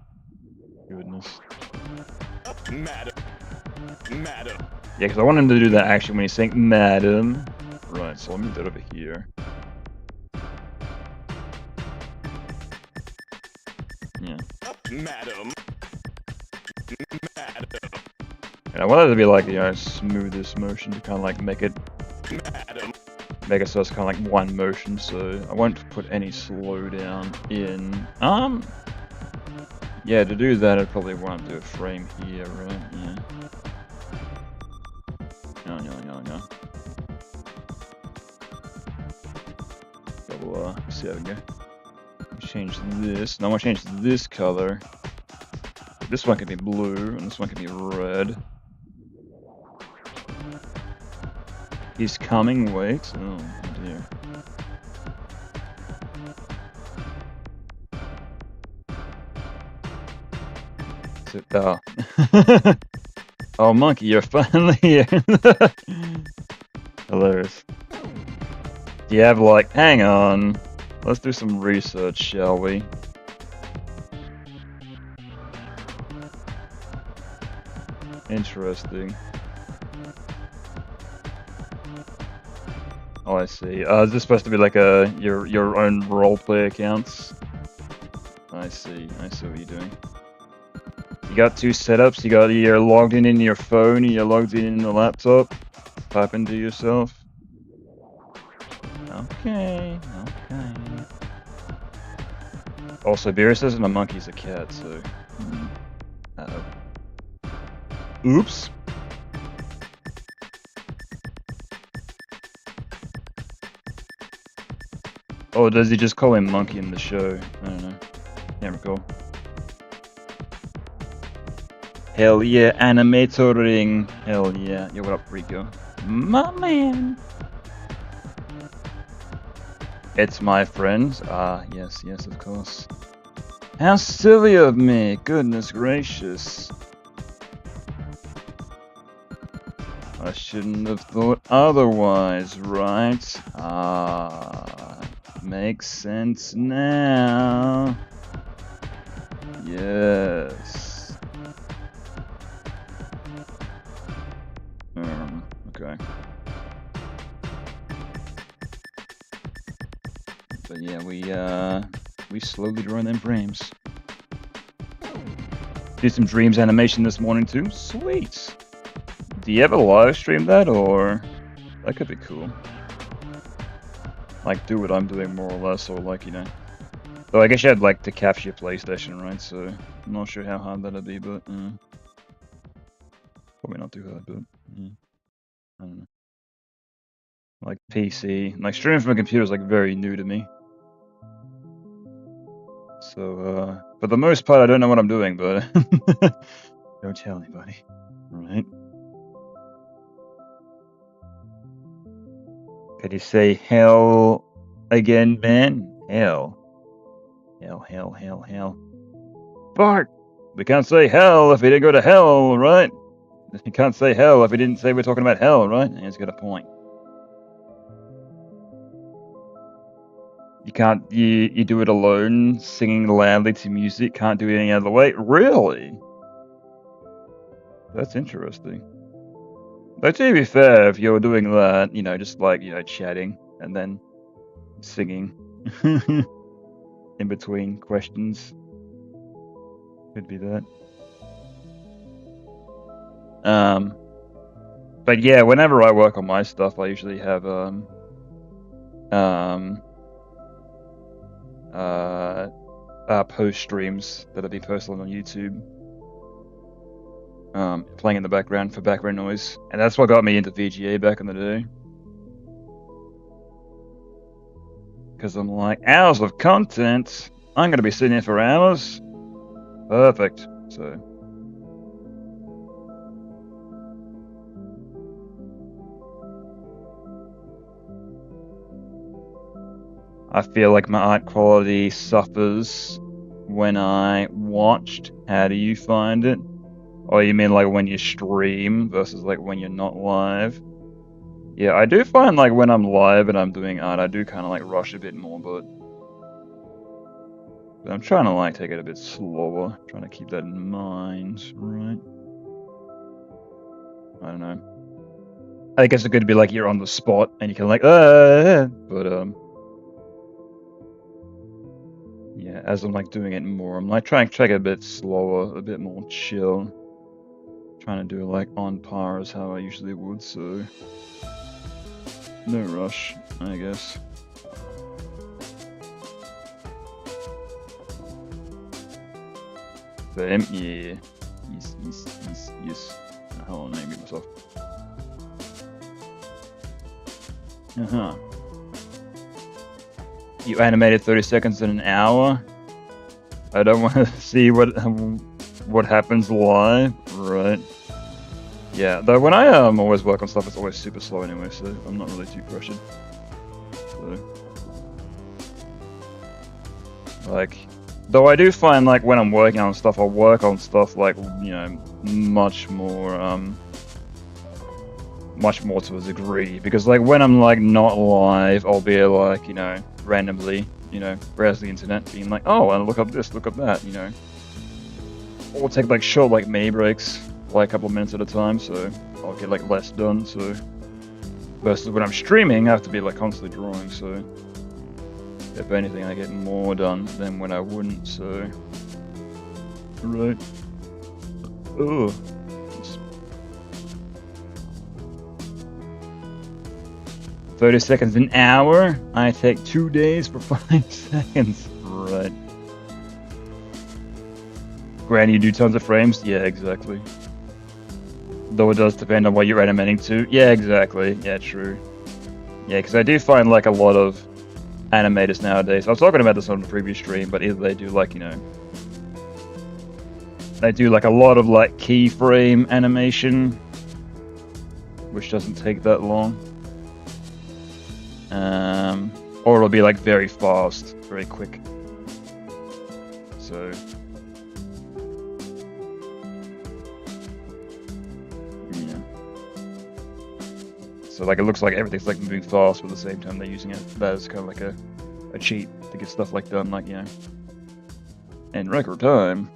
Madam. Madam. Yeah, because I want him to do that action when he's saying madam. Right, so I'll move that over here. Yeah. Madam. Madam. And I want it to be like, you know, smoothest motion to kind of like make it Madam. so it's kind of like one motion, so I won't put any slowdown in. Yeah, to do that, I'd probably want to do a frame here, right? Yeah. No. So, see how we go. Change this. Now I want to change this color. This one can be blue, and this one can be red. He's coming, wait. Oh, dear. Oh. Oh, monkey, you're finally here. Hilarious. Do you have, like, hang on. Let's do some research, shall we? Interesting. Oh, I see. Is this supposed to be like your own roleplay accounts? I see what you're doing. You got two setups. You're logged in your phone, and you're logged in the laptop. Typing to yourself. Okay. Also, Beerus says my monkey's a cat, so. Uh-oh. Oops. Oh, does he just call him monkey in the show? I don't know. Can't recall. Hell yeah, animatoring. Hell yeah. Yo, what up, Rico? My man. It's my friend. Ah, yes, of course. How silly of me. Goodness gracious. I shouldn't have thought otherwise, right? Ah, makes sense now. Yes. Okay. But yeah, we slowly draw them frames. Did some dreams animation this morning too. Sweet. Do you ever live stream that, or that could be cool? Like do what I'm doing more or less, or like, you know. Though I guess you had like to capture your PlayStation, right? So I'm not sure how hard that'd be, but probably not too hard, but I don't know. Like PC, like streaming from a computer is like very new to me. So for the most part, I don't know what I'm doing, but don't tell anybody, right? Could you say hell again, man? Hell. Bart! We can't say hell if he didn't go to hell, right? You can't say hell if he didn't say we're talking about hell, right? He's got a point. You can't, you do it alone, singing loudly to music, can't do it any other way? Really? That's interesting. But to be fair, if you're doing that, you know, just like, you know, chatting and then singing in between questions, could be that. But yeah, whenever I work on my stuff, I usually have post streams that'll be posted on YouTube, playing in the background for background noise, and that's what got me into VGA back in the day. Because I'm like, hours of content. I'm gonna be sitting here for hours. Perfect. So. I feel like my art quality suffers when I watched. How do you find it? Oh, you mean like when you stream versus like when you're not live? Yeah, I do find like when I'm live and I'm doing art, I do kind of like rush a bit more, but I'm trying to like take it a bit slower, trying to keep that in mind, right? I don't know. I guess it could be like you're on the spot and you can like, but yeah, as I'm like doing it more, I'm like trying to check it a bit slower, a bit more chill. Trying to do it like on par as how I usually would, so no rush, I guess. Same, yeah. Yes. Hold on, let me mute myself. You animated 30 seconds in an hour? I don't want to see what happens live, right? Yeah, though when I always work on stuff, it's always super slow anyway, so I'm not really too pressured. So, like, though I do find like when I'm working on stuff, I'll work on stuff like, you know, much more to a degree, because like when I'm like not live, I'll be like, you know, randomly, you know, browse the internet, being like, oh, and look up this, look up that, you know, or take like short like mini breaks, like a couple of minutes at a time, so I'll get like less done. So versus when I'm streaming, I have to be like constantly drawing, so if anything, I get more done than when I wouldn't. So right. Oh. 30 seconds an hour. I take 2 days for 5 seconds. Right. Granny, you do tons of frames? Yeah, exactly. Though it does depend on what you're animating to. Yeah, exactly. Yeah, true. Yeah, because I do find like a lot of animators nowadays. I was talking about this on the previous stream, but either they do like, you know, they do like a lot of like keyframe animation, which doesn't take that long. Or it'll be like very fast, very quick. So yeah. So like it looks like everything's like moving fast, but at the same time they're using it. That is kind of like a cheat to get stuff like done, like, you know, in record time.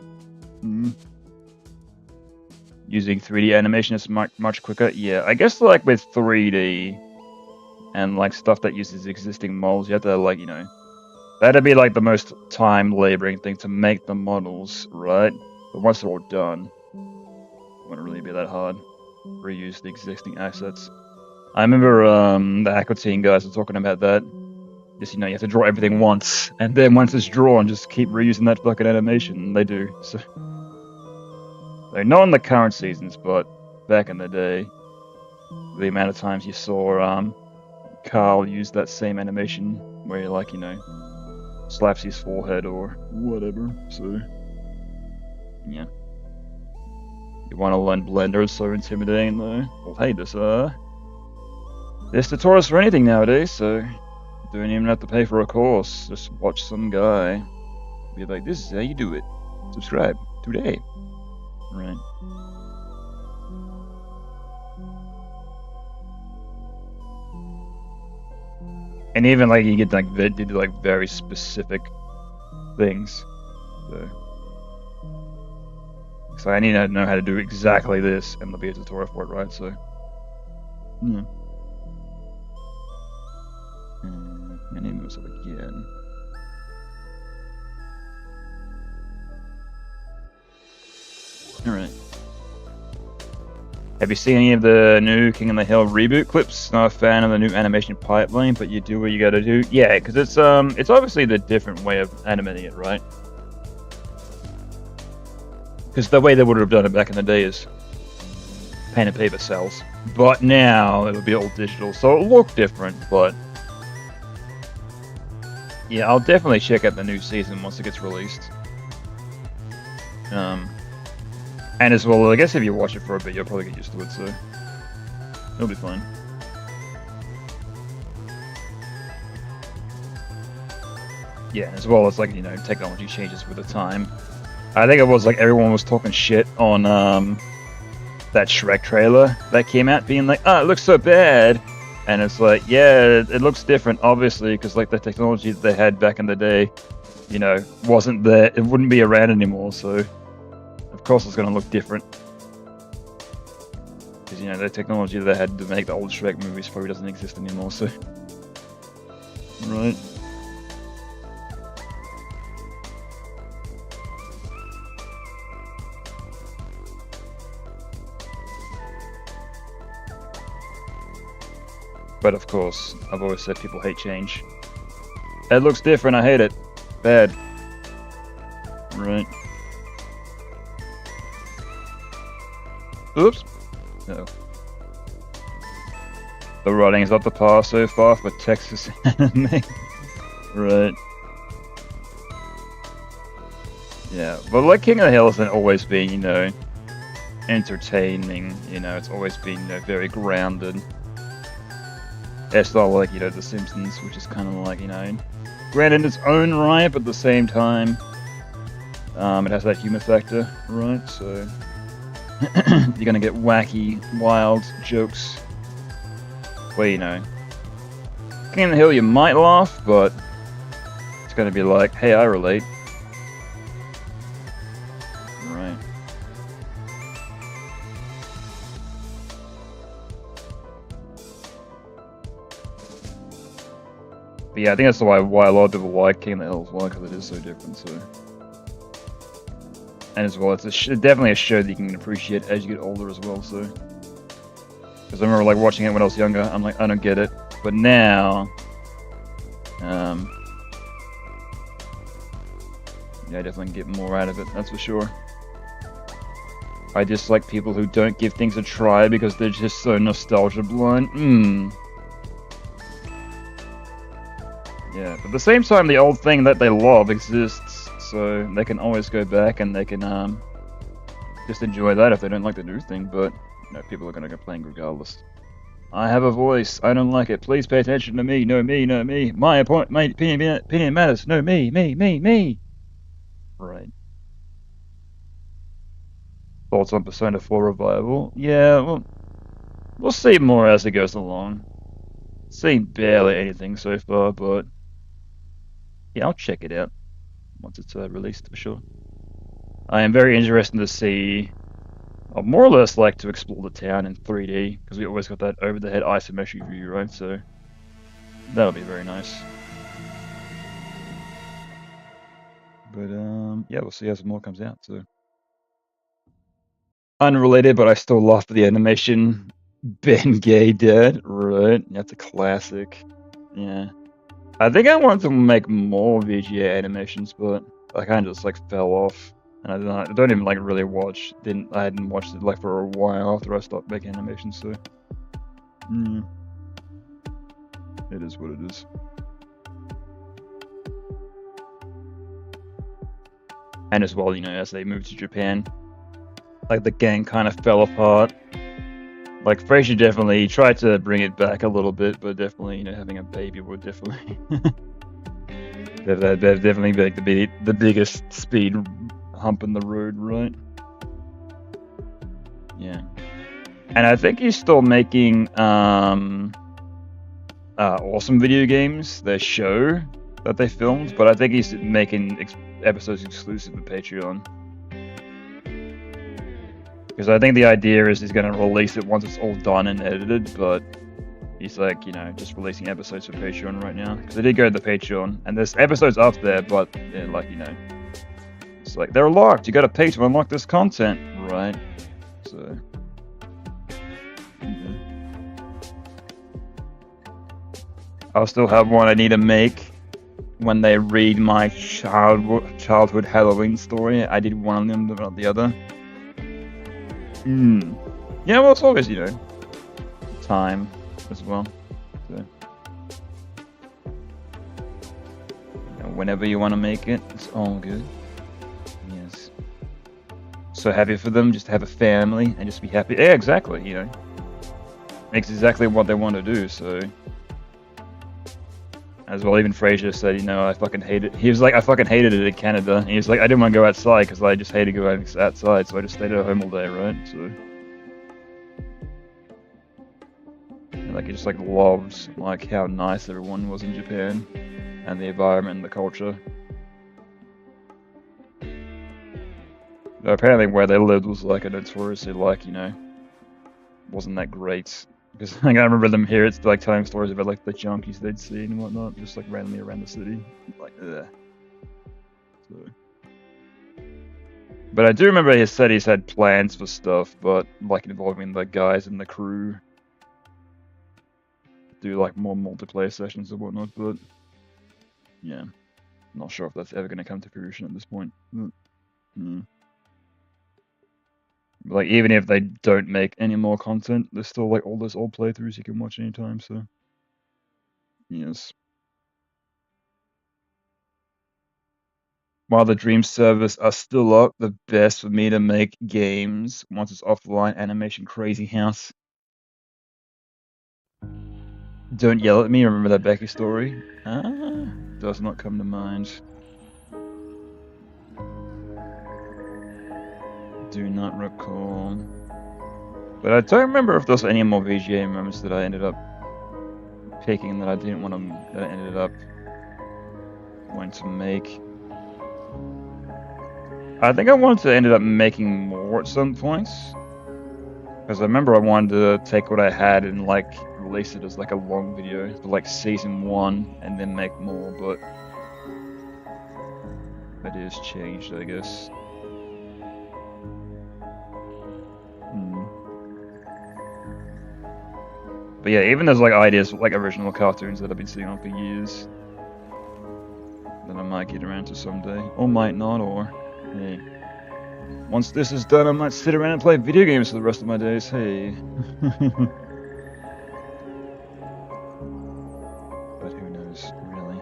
Using 3D animation is much quicker. Yeah, I guess like with 3D and like stuff that uses existing models, you have to like, you know, that'd be like the most time laboring thing to make the models, right? But once they're all done, it wouldn't really be that hard. Reuse the existing assets. I remember the Aqua Team guys were talking about that. Just, you know, you have to draw everything once, and then once it's drawn, just keep reusing that fucking animation. And they do. So, like, not in the current seasons, but back in the day, the amount of times you saw Carl use that same animation where he, like, you know, slaps his forehead or whatever. So, yeah. You want to learn Blender? It's so intimidating, though. Well, hey, there's tutorials for anything nowadays, so you don't even have to pay for a course. Just watch some guy be like, "This is how you do it. Subscribe today." Right. And even like you get like they do like very specific things. So I need to know how to do exactly this, and there'll be a tutorial for it, right? So yeah. My name moves up again. Alright. Have you seen any of the new King of the Hill reboot clips? Not a fan of the new animation pipeline, but you do what you gotta do. Yeah, because it's obviously the different way of animating it, right? Because the way they would have done it back in the day is pen and paper cells. But now it'll be all digital, so it'll look different, but yeah, I'll definitely check out the new season once it gets released. And as well, I guess if you watch it for a bit, you'll probably get used to it, so it'll be fine. Yeah, as well as like, you know, technology changes with the time. I think it was like everyone was talking shit on that Shrek trailer that came out, being like, "Oh, it looks so bad," and it's like, yeah, it looks different, obviously, because like the technology that they had back in the day, you know, wasn't there. It wouldn't be around anymore, so of course it's going to look different. Because, you know, the technology that they had to make the old Shrek movies probably doesn't exist anymore, so... Right. But of course, I've always said people hate change. It looks different, I hate it. Bad. Right. Oops. No. The writing is up the par so far for Texas anime. Right. Yeah, but like King of the Hill hasn't always been, you know, entertaining. You know, it's always been, you know, very grounded. It's not like, you know, The Simpsons, which is kind of like, you know, grounded in its own right, but at the same time, it has that humor factor, right? So you're gonna get wacky, wild jokes. Where, you know, King of the Hill, you might laugh, but it's gonna be like, hey, I relate. Right. But yeah, I think that's why a lot of people like King of the Hill as well, because it is so different. So, and as well, it's definitely a show that you can appreciate as you get older as well. So, because I remember like watching it when I was younger, I'm like, I don't get it, but now, yeah, I definitely get more out of it. That's for sure. I dislike people who don't give things a try because they're just so nostalgia blind. Yeah, but at the same time, the old thing that they love exists, so they can always go back and they can just enjoy that if they don't like the new thing. But you know, people are gonna complain regardless. I have a voice. I don't like it. Please pay attention to me. No, me. No, me. My opinion matters. No, me. Right. Thoughts on Persona 4 revival? Yeah, well, we'll see more as it goes along. Seen barely anything so far, but yeah, I'll check it out once it's released for sure. I am very interested to see, I'd more or less like to explore the town in 3D, because we always got that over-the-head isometric view, right? So that'll be very nice. But yeah, we'll see as more comes out. So unrelated, but I still laugh at the animation. Ben Gay dead, right? That's a classic. Yeah. I think I wanted to make more VGA animations, but I kind of just like fell off, and I don't even like really watch. I hadn't watched it like for a while after I stopped making animations. So, it is what it is. And as well, you know, as they moved to Japan, like the gang kind of fell apart. Like Frasier definitely tried to bring it back a little bit, but definitely, you know, having a baby would definitely they've definitely like the biggest speed hump in the road, right? Yeah, and I think he's still making awesome video games. Their show that they filmed, but I think he's making episodes exclusive to Patreon. Because I think the idea is he's going to release it once it's all done and edited, but he's like, you know, just releasing episodes for Patreon right now. Because I did go to the Patreon, and there's episodes up there, but they're like, you know, it's like, they're locked, you got to pay to unlock this content, right? So, yeah. I'll still have one I need to make when they read my childhood Halloween story. I did one of them, but not the other. Yeah, well, it's always, you know, time as well. So, you know, whenever you want to make it, it's all good. Yes. So happy for them just to have a family and just be happy. Yeah, exactly, you know. Makes exactly what they want to do, so. As well, even Frasier said, you know, I fucking hate it. He was like, I fucking hated it in Canada. And he was like, I didn't want to go outside because I just hated going outside, so I just stayed at home all day, right? So, and like, he just like loves like how nice everyone was in Japan, and the environment and the culture. But apparently, where they lived was like a notoriously like, you know, wasn't that great. Because like, I remember them here, it's like telling stories about like the junkies they'd see and whatnot, just like randomly around the city. Like, ugh. So. But I do remember he said he's had plans for stuff, but like involving the guys in the crew. Do like more multiplayer sessions and whatnot, but yeah. Not sure if that's ever going to come to fruition at this point. Like, even if they don't make any more content, there's still like all those old playthroughs you can watch anytime, so. Yes. While the Dream servers are still up, the best for me to make games once it's offline, animation crazy house. Don't yell at me, remember that Becky story? Does not come to mind. Do not recall. But I don't remember if there's any more VGA moments that I ended up picking that I didn't want to, that I ended up wanting to make. I think I wanted to ended up making more at some points. Because I remember I wanted to take what I had and like release it as like a long video for like season 1 and then make more, but it has changed, I guess. But yeah, even there's like ideas like original cartoons that I've been seeing on for years that I might get around to someday, or might not, or hey, once this is done I might sit around and play video games for the rest of my days, hey. But who knows, really.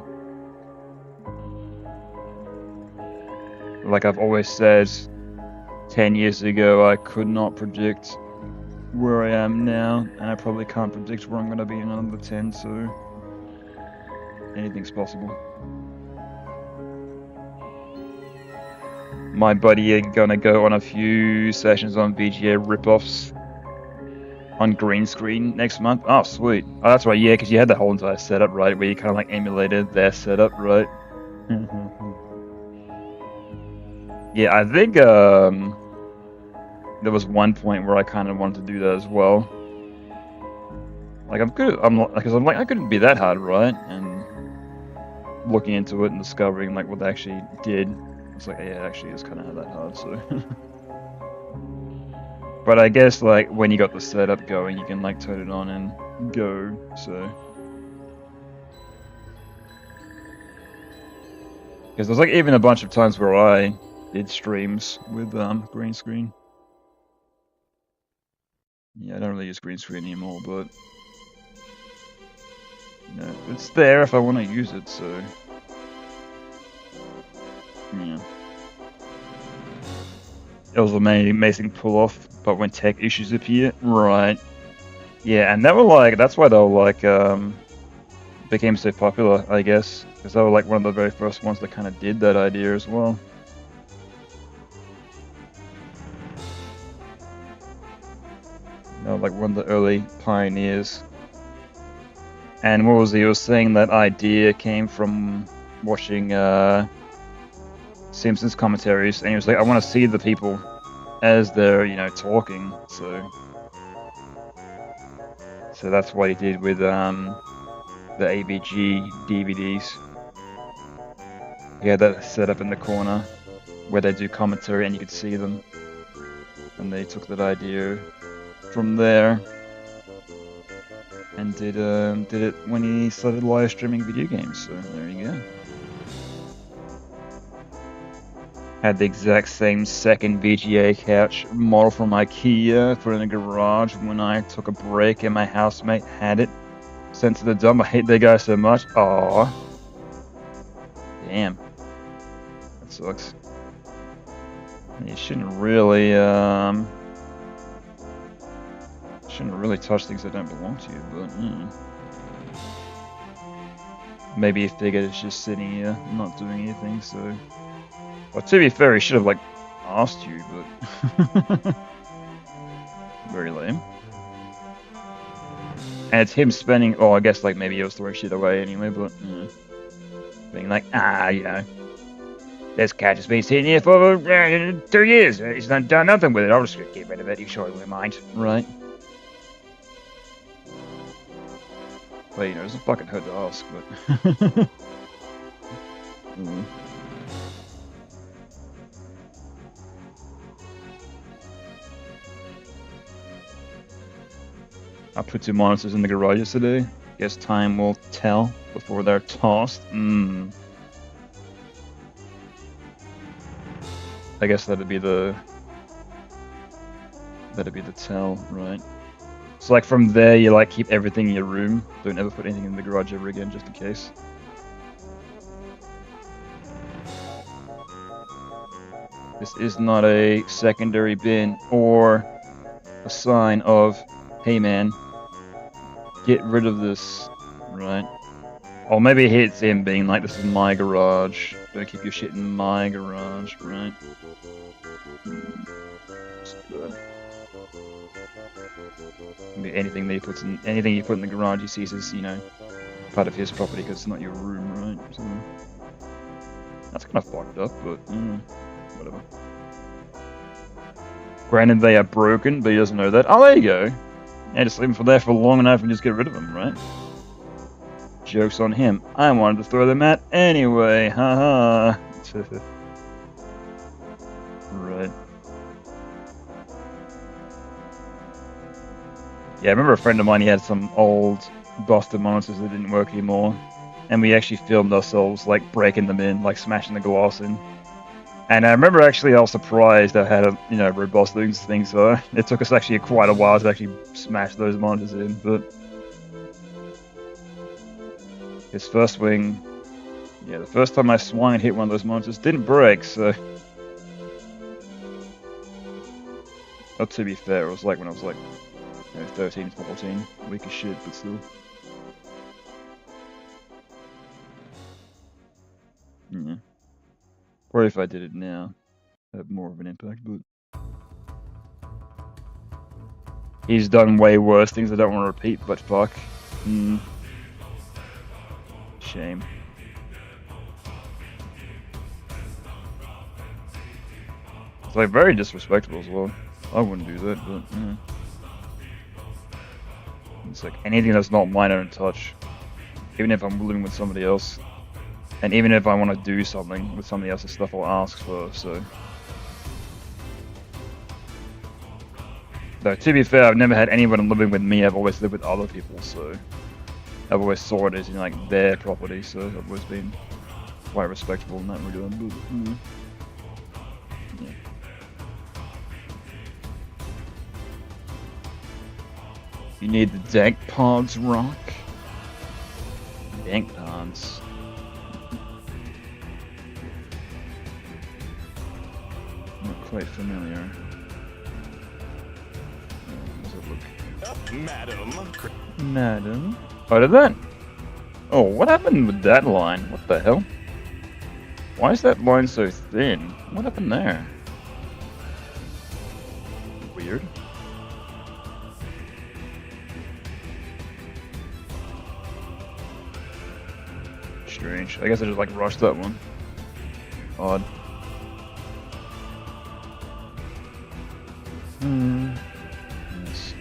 Like I've always said, 10 years ago I could not predict where I am now, and I probably can't predict where I'm going to be in another 10, so anything's possible. My buddy are going to go on a few sessions on VGA rip-offs on green screen next month. Oh, sweet. Oh, that's right, yeah, because you had the whole entire setup, right, where you kind of like emulated their setup, right? Yeah, I think there was one point where I kind of wanted to do that as well. Like because I'm like, I couldn't be that hard, right? And looking into it and discovering like what they actually did, it's like, yeah, it actually is kind of that hard. So, but I guess like when you got the setup going, you can like turn it on and go. So, because there's like even a bunch of times where I did streams with green screen. Yeah, I don't really use green screen anymore, but you know, it's there if I want to use it, so yeah. It was an amazing pull-off, but when tech issues appear, right. Yeah, and that's why they were like, became so popular, I guess, because they were like one of the very first ones that kind of did that idea as well. Like one of the early pioneers. And what was he was saying that idea came from watching Simpsons commentaries, and he was like, I want to see the people as they're, you know, talking, so that's what he did with the ABG DVDs. He had that set up in the corner where they do commentary and you could see them, and they took that idea from there and did it when he started live streaming video games, so there you go. Had the exact same second VGA couch model from IKEA, put in a garage when I took a break and my housemate had it. Sent to the dump. I hate that guy so much. Aww. Damn. That sucks. You shouldn't really touch things that don't belong to you, but maybe he figured it's just sitting here, not doing anything, so. Well, to be fair, he should have, like, asked you, but... Very lame. And it's him spending... Oh, I guess, like, maybe he was throwing shit away anyway, but... being like, you know... This cat has been sitting here for 2 years. He's not done nothing with it. I'll just get rid of it. You sure won't mind. Right. But, you know, it doesn't fucking hurt to ask, but... Mm. I put 2 monsters in the garage yesterday. Guess time will tell before they're tossed. I guess that'd be the tell, right? So like from there, you like keep everything in your room. Don't ever put anything in the garage ever again, just in case. This is not a secondary bin or a sign of, hey man, get rid of this, right? Or maybe it's him being like, this is my garage. Don't keep your shit in my garage, right? Maybe anything that he puts in, anything you put in the garage, he sees as, you know, part of his property because it's not your room, right? So that's kind of fucked up, but whatever. Granted, they are broken, but he doesn't know that. Oh, there you go. Yeah, just leave them for there for long enough and just get rid of them, right? Joke's on him. I wanted to throw them out anyway, haha. Right. Yeah, I remember a friend of mine, he had some old busted monitors that didn't work anymore. And we actually filmed ourselves, like, breaking them in, like, smashing the glass in. And I remember actually I was surprised at how, you know, robust these things are. It took us actually quite a while to actually smash those monitors in, but... his first swing... yeah, the first time I swung and hit one of those monitors didn't break, so... But to be fair, it was like when I was like, you know, 13, 14, weak as shit, but still. Yeah. Probably if I did it now, it'd have more of an impact, but... he's done way worse things I don't want to repeat, but fuck. Shame. It's like very disrespectful as well. I wouldn't do that, but yeah. It's like anything that's not mine I don't touch. Even if I'm living with somebody else. And even if I want to do something with somebody else's stuff, I'll ask first, so... Though, to be fair, I've never had anyone living with me, I've always lived with other people, so... I've always saw it as, you know, like, their property, so I've always been quite respectful in that regard, but... yeah. You need the dank pods, Rock? Dank pods. Not quite familiar. How's it look? Madam? Oh, did that? Oh, what happened with that line? What the hell? Why is that line so thin? What happened there? Weird. Strange. I guess I just like rushed that one. Odd. Yes.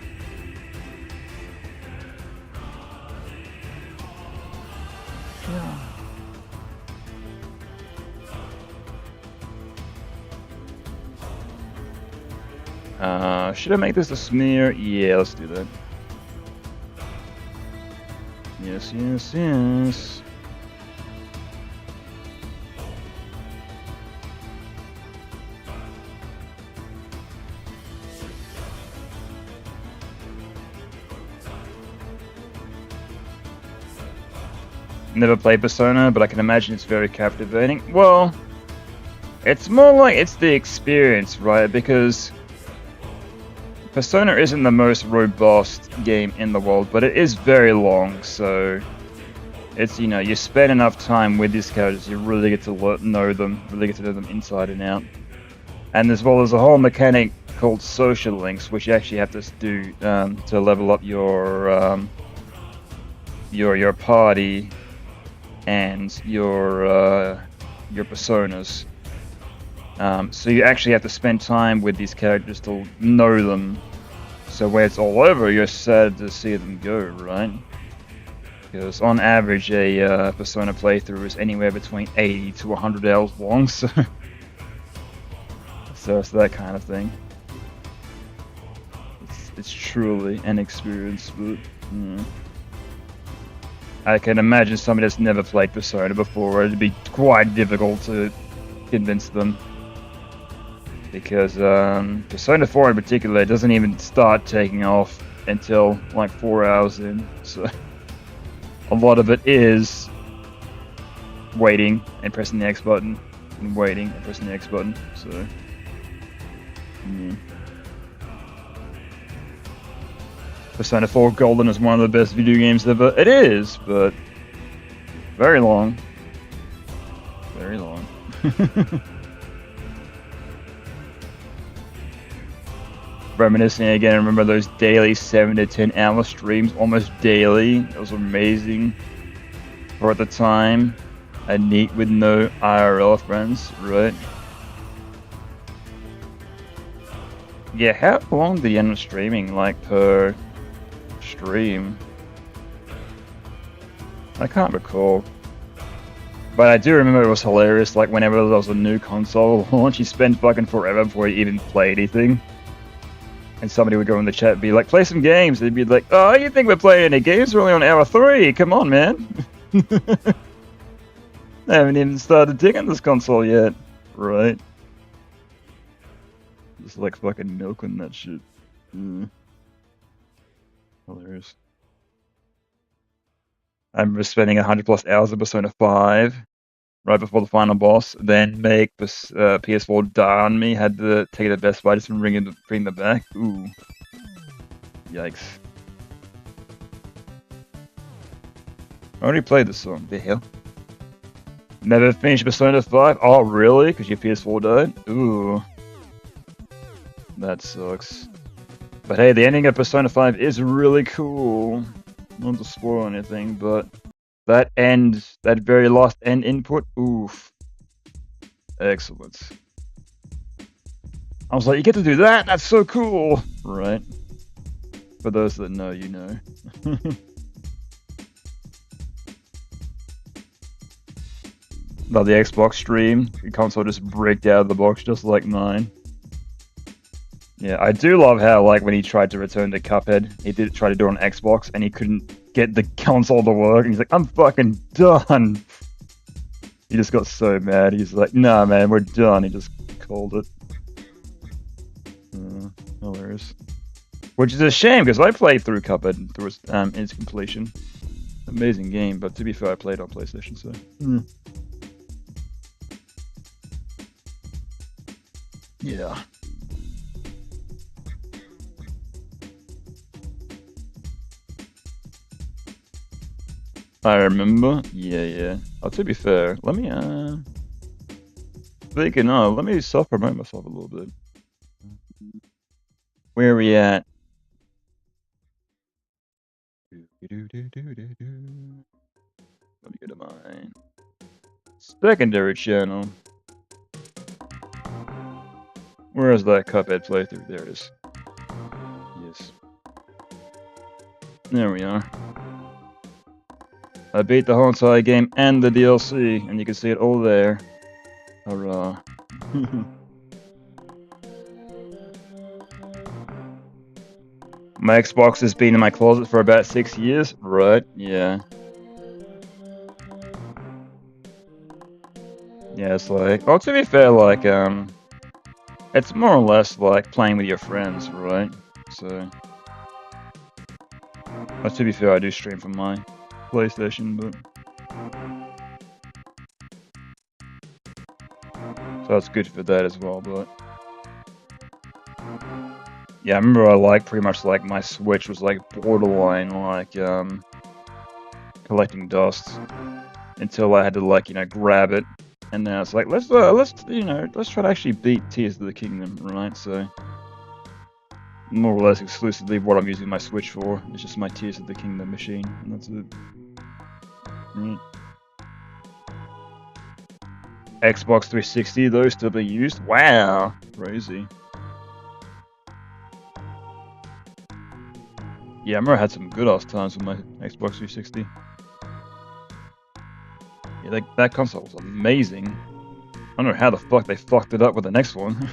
Should I make this a smear? Yeah, let's do that. Yes, yes, yes. Never played Persona, but I can imagine it's very captivating. Well, it's more like it's the experience, right? Because Persona isn't the most robust game in the world, but it is very long, so it's, you know, you spend enough time with these characters, you really get to know them, really get to know them inside and out. And as well, there's a whole mechanic called social links, which you actually have to do to level up your party and your personas. So you actually have to spend time with these characters to know them. So when it's all over, you're sad to see them go, right? Because on average, a Persona playthrough is anywhere between 80 to 100 hours long, so it's that kind of thing. It's truly an experience, but I can imagine somebody that's never played Persona before, it'd be quite difficult to convince them. Because Persona 4 in particular doesn't even start taking off until like 4 hours in, so a lot of it is waiting and pressing the X button, and waiting and pressing the X button, so Persona 4 Golden is one of the best video games ever. It is, but very long. Very long. Reminiscing again, I remember those daily 7 to 10 hour streams, almost daily. It was amazing. For at the time, a neat with no IRL friends, right? Yeah, how long did you end up streaming, like, per stream? I can't recall. But I do remember it was hilarious, like, whenever there was a new console launch, you spent fucking forever before you even play anything. And somebody would go in the chat and be like, play some games. They'd be like, oh, you think we're playing any games? We're only on hour 3. Come on, man. I haven't even started digging this console yet. Right. Just like fucking milking that shit. Hilarious. I remember spending 100+ hours of Persona 5 right before the final boss, then make PS4 die on me, had to take it to Best Buy just to bring them back. Ooh. Yikes. I already played this song, the hell? Never finished Persona 5? Oh, really? Because your PS4 died? Ooh. That sucks. But hey, the ending of Persona 5 is really cool. Not to spoil anything, but that very last end input, oof. Excellent. I was like, you get to do that? That's so cool! Right. For those that know, you know. Now the Xbox stream, the console just bricked out of the box just like mine. Yeah, I do love how, like, when he tried to return to Cuphead, he did try to do it on Xbox, and he couldn't get the console to work, and he's like, I'm fucking done! He just got so mad, he's like, nah man, we're done, he just called it. Hilarious. Which is a shame, because I played through Cuphead through its completion. Amazing game, but to be fair, I played on PlayStation, so... Yeah. I remember. Yeah. Oh, to be fair, let me speaking of, let me self-promote myself a little bit. Where are we at? Let me go to my secondary channel. Where is that Cuphead playthrough? There it is. Yes. There we are. I beat the whole entire game and the DLC, and you can see it all there. Hurrah. My Xbox has been in my closet for about 6 years. Right, yeah. Yeah, it's like... Well, to be fair, like, it's more or less like playing with your friends, right? So... But to be fair, I do stream from my PlayStation, but... So that's good for that as well, but... Yeah, I remember I pretty much my Switch was like borderline collecting dust until I had to grab it, and now it's like let's try to actually beat Tears of the Kingdom, right? So more or less exclusively what I'm using my Switch for is just my Tears of the Kingdom machine, and that's it. Right. Xbox 360 though still being used. Wow, crazy. Yeah, I remember I had some good ass times with my Xbox 360. Yeah, like, that console was amazing. I don't know how the fuck they fucked it up with the next one.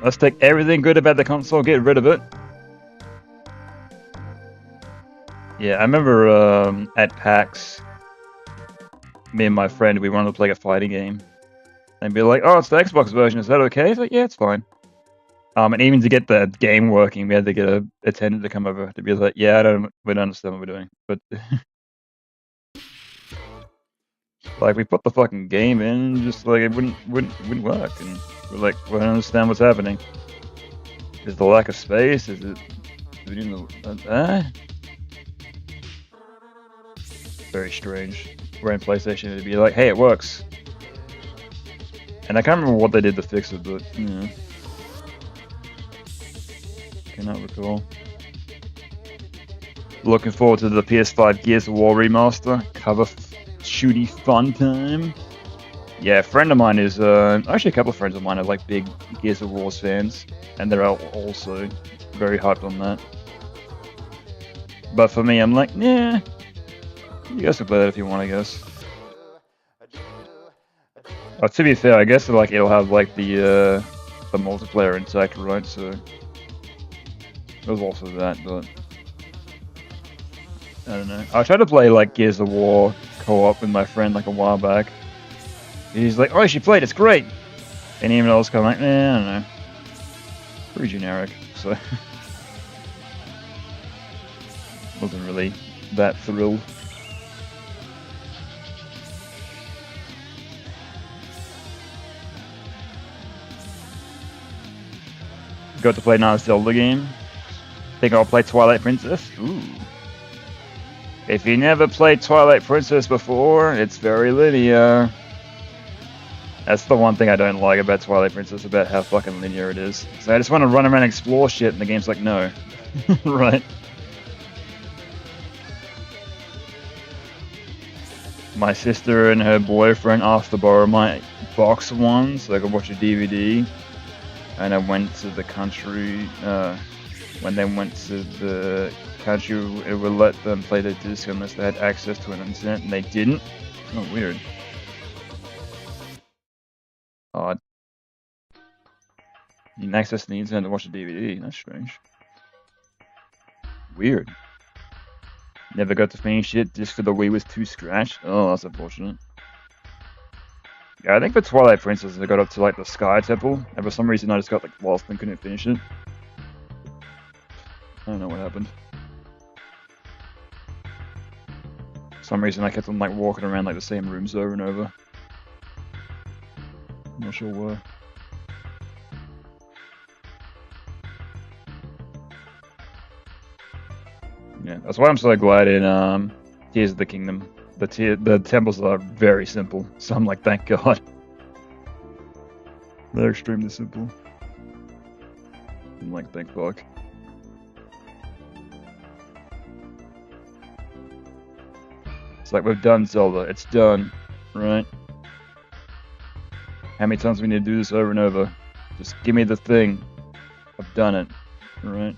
Let's take everything good about the console, get rid of it. Yeah, I remember at PAX, me and my friend, we wanted to play a fighting game. And be like, oh, it's the Xbox version, is that okay? It's like, yeah, it's fine. And even to get the game working, we had to get a attendant to come over to be like, yeah, we don't understand what we're doing. But like, we put the fucking game in, just like it wouldn't work, and we're like, we don't understand what's happening. Is the lack of space? Is it? Very strange. We're in PlayStation, it'd be like, hey, it works. And I can't remember what they did to fix it, but yeah. Cannot recall. Looking forward to the PS5 Gears of War remaster. Cover shooty fun time. Yeah, a friend of mine is actually a couple of friends of mine are like big Gears of War fans, and they're also very hyped on that. But for me, I'm like, yeah, you guys can play that if you want, I guess. To be fair, I guess like it'll have like the multiplayer intact, right? So there's also that, but I don't know. I tried to play like Gears of War co-op with my friend like a while back. He's like, oh, you should play it, it's great! And even I was kind of like, I don't know. Pretty generic, so wasn't really that thrilled. Got to play another Zelda game. Think I'll play Twilight Princess? Ooh. If you never played Twilight Princess before, it's very linear. That's the one thing I don't like about Twilight Princess, about how fucking linear it is. So I just want to run around and explore shit, and the game's like, no. Right. My sister and her boyfriend asked to borrow my box one so I could watch a DVD. And I went to the country, when they went to the country, it would let them play the disc unless they had access to an internet, and they didn't. Oh, weird. Odd. You can access the internet to watch a DVD, that's strange. Weird. Never got to finish it just for the Wii was too scratched. Oh, that's unfortunate. Yeah, I think for Twilight Princess I got up to like the Sky Temple, and for some reason I just got like lost and couldn't finish it. I don't know what happened. For some reason I kept on like walking around like the same rooms over and over. I'm not sure why. Yeah, that's why I'm so glad in Tears of the Kingdom. The temples are very simple, so I'm like, thank God. They're extremely simple. I'm like, thank fuck. It's like, we've done Zelda, it's done, right? How many times do we need to do this over and over? Just give me the thing. I've done it, right?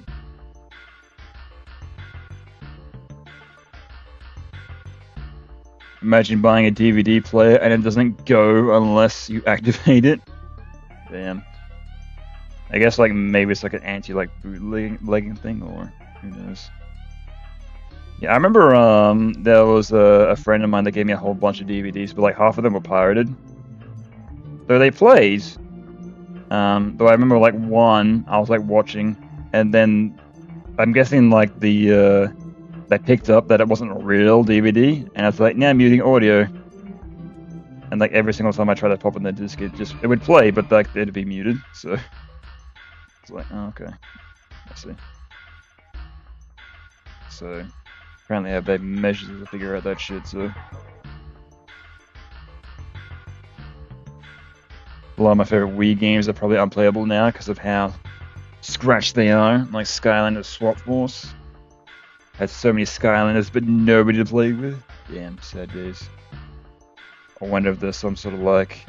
Imagine buying a DVD player and it doesn't go unless you activate it. Damn. I guess like maybe it's like an anti bootlegging thing, or who knows. Yeah, I remember there was a friend of mine that gave me a whole bunch of DVDs, but like half of them were pirated. So they played. But I remember like one I was like watching, and then I'm guessing like the they picked up that it wasn't a real DVD, and I was like, nah, I'm using audio. And like every single time I tried to pop in the disc, it would play, but like it'd be muted. So it's like, oh, okay, I see. So apparently, I have bad measures to figure out that shit. So a lot of my favorite Wii games are probably unplayable now because of how scratched they are. Like Skylanders Swap Force has so many Skylanders, but nobody to play with. Damn, sad days. I wonder if there's some sort of like,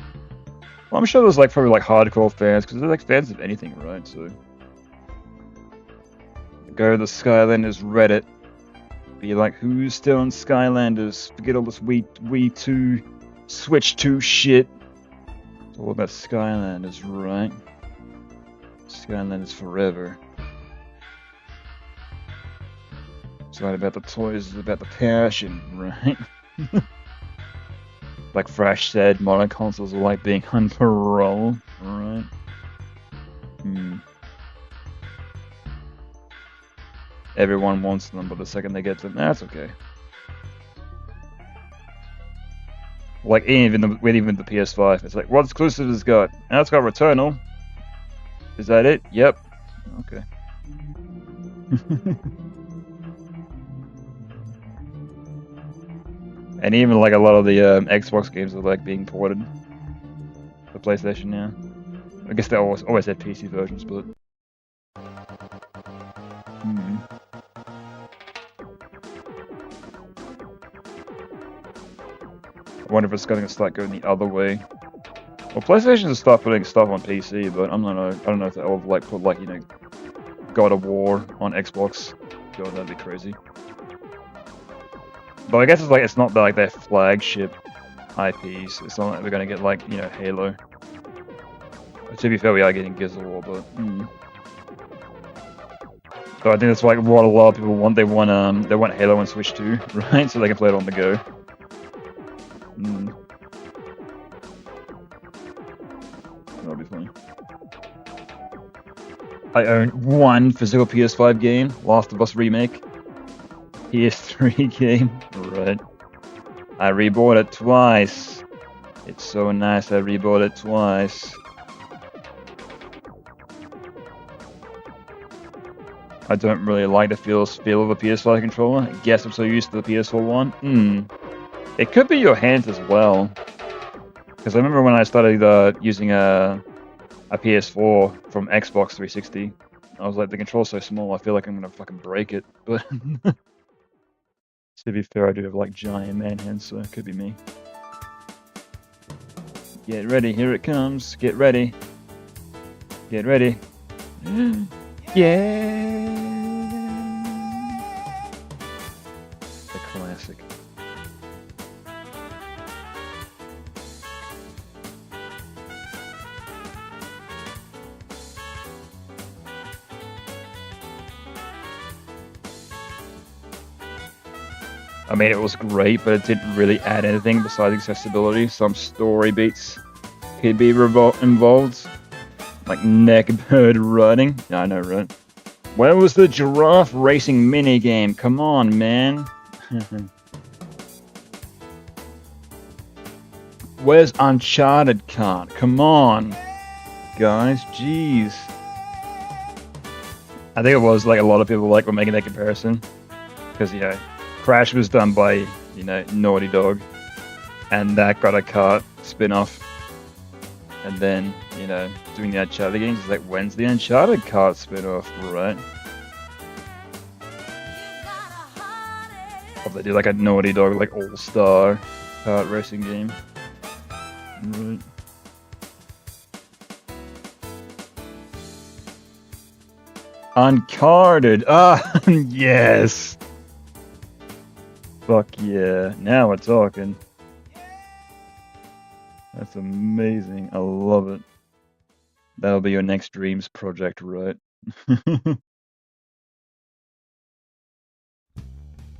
well, I'm sure there's like probably like hardcore fans, because they're like fans of anything, right? So go to the Skylanders Reddit Be like, who's still on Skylanders? Forget all this Wii 2, Switch 2 shit. It's all about Skylanders, right? Skylanders forever. It's not about the toys, it's about the passion, right? Like Fresh said, modern consoles are like being on parole, right? Everyone wants them, but the second they get them, that's okay. Like even the PS5, it's like, what exclusive has it got? Now it's got Returnal. Is that it? Yep. Okay. And even like a lot of the Xbox games are like being ported for PlayStation now. I guess they always had PC versions, but. I wonder if it's going to start going the other way. Well, PlayStation will start putting stuff on PC, but I don't know if they'll like put like, you know, God of War on Xbox. God, that'd be crazy. But I guess it's like it's not like their flagship IPs. It's not like we're going to get like, you know, Halo. But to be fair, we are getting Gears of War, but. So I think that's like what a lot of people want. They want Halo on Switch 2, right? So they can play it on the go. That'll be funny. I own one physical PS5 game, Last of Us Remake. PS3 game, right. I rebought it twice. It's so nice I rebought it twice. I don't really like the feel of a PS5 controller. I guess I'm so used to the PS4 one. It could be your hands as well. Because I remember when I started using a PS4 from Xbox 360, I was like, the control's so small, I feel like I'm gonna fucking break it. But to be fair, I do have like giant man hands, so it could be me. Get ready, here it comes. Get ready. Get ready. Yeah. The classic. I mean, it was great, but it didn't really add anything besides accessibility. Some story beats could be involved, like neckbird riding. Yeah, I know, right? Where was the giraffe racing minigame? Come on, man. Where's Uncharted card? Come on, guys. Jeez. I think it was like a lot of people were making that comparison because Crash was done by, Naughty Dog, and that got a kart spin-off. And then, doing the Uncharted games, it's like, when's the Uncharted kart spin-off, right? Or they do like a Naughty Dog, like all-star kart racing game. Right. Uncarded! Ah, yes! Fuck yeah, now we're talking. That's amazing, I love it. That'll be your next dreams project, right?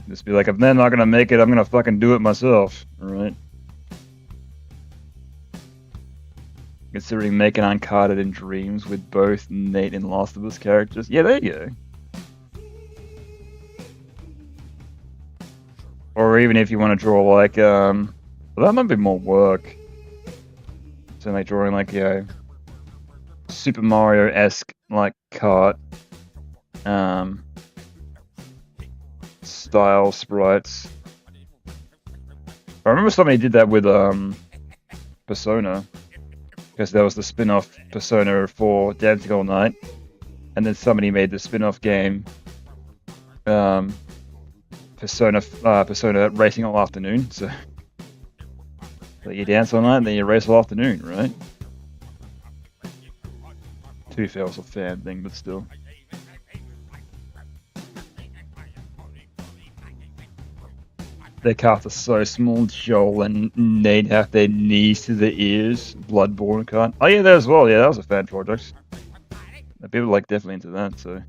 Just be like, if they're not gonna make it, I'm gonna fucking do it myself, right? Considering making Uncarded in Dreams with both Nate and Last of Us characters. Yeah, there you go. Or even if you want to draw like, well, that might be more work. So like drawing like, Super Mario-esque like kart style sprites. I remember somebody did that with Persona, because there was the spin-off Persona for Dancing All Night, and then somebody made the spin-off game Persona Racing All Afternoon. So you dance all night, and then you race all afternoon, right? To be fair, it was a fan thing, but still. their calves are so small, Joel and Nate have their knees to their ears. Bloodborne card. Oh yeah, that as well. Yeah, that was a fan project. People like definitely into that. So.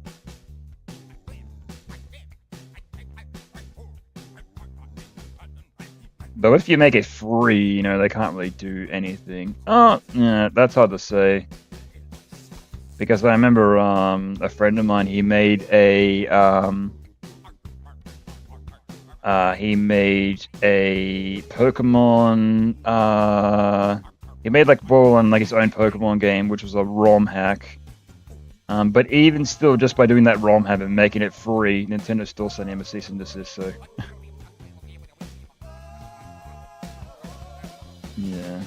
But if you make it free, you know, they can't really do anything. Oh, yeah, that's hard to say. Because I remember a friend of mine, he made a Pokemon he made like like his own Pokemon game, which was a ROM hack. But even still, just by doing that ROM hack and making it free, Nintendo still sent him a cease and desist, so yeah.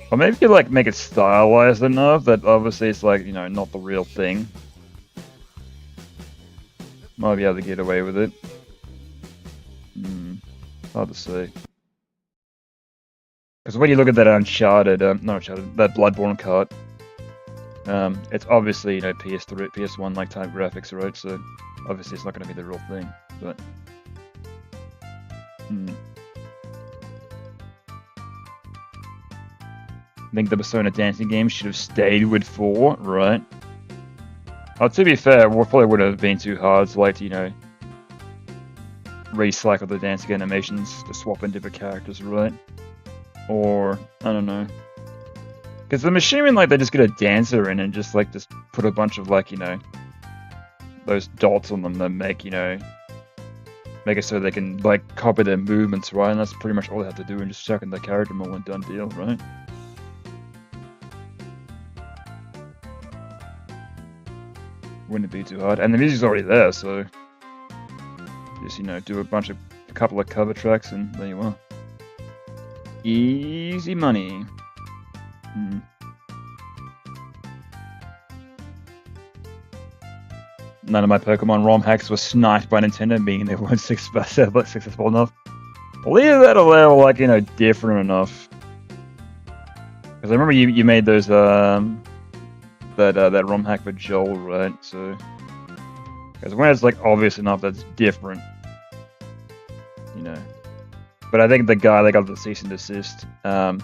Or maybe you like make it stylized enough that obviously it's like, you know, not the real thing. Might be able to get away with it. Hard to say. Because when you look at that Uncharted, not Uncharted, that Bloodborne card, it's obviously, you know, PS3, PS1 like type graphics, right? So obviously it's not going to be the real thing, but. I think the Persona dancing game should have stayed with 4, right? Oh, to be fair, it probably would have been too hard to, like, you know, recycle the dancing animations to swap in different characters, right? Or, I don't know. Because I'm assuming, like, they just get a dancer in and just put a bunch of, like, you know, those dots on them that make, you know, make it so they can, like, copy their movements, right? And that's pretty much all they have to do and just chuck in the character more and done deal, right? Wouldn't it be too hard? And the music's already there, so just, you know, do a couple of cover tracks and there you are. Easy money. None of my Pokemon ROM hacks were sniped by Nintendo, meaning they weren't successful enough. Leave that a little, like, you know, different enough. Because I remember you made those that ROM hack for Joel, right? So, because when it's like obvious enough, that's different, you know. But I think the guy that got the cease and desist, I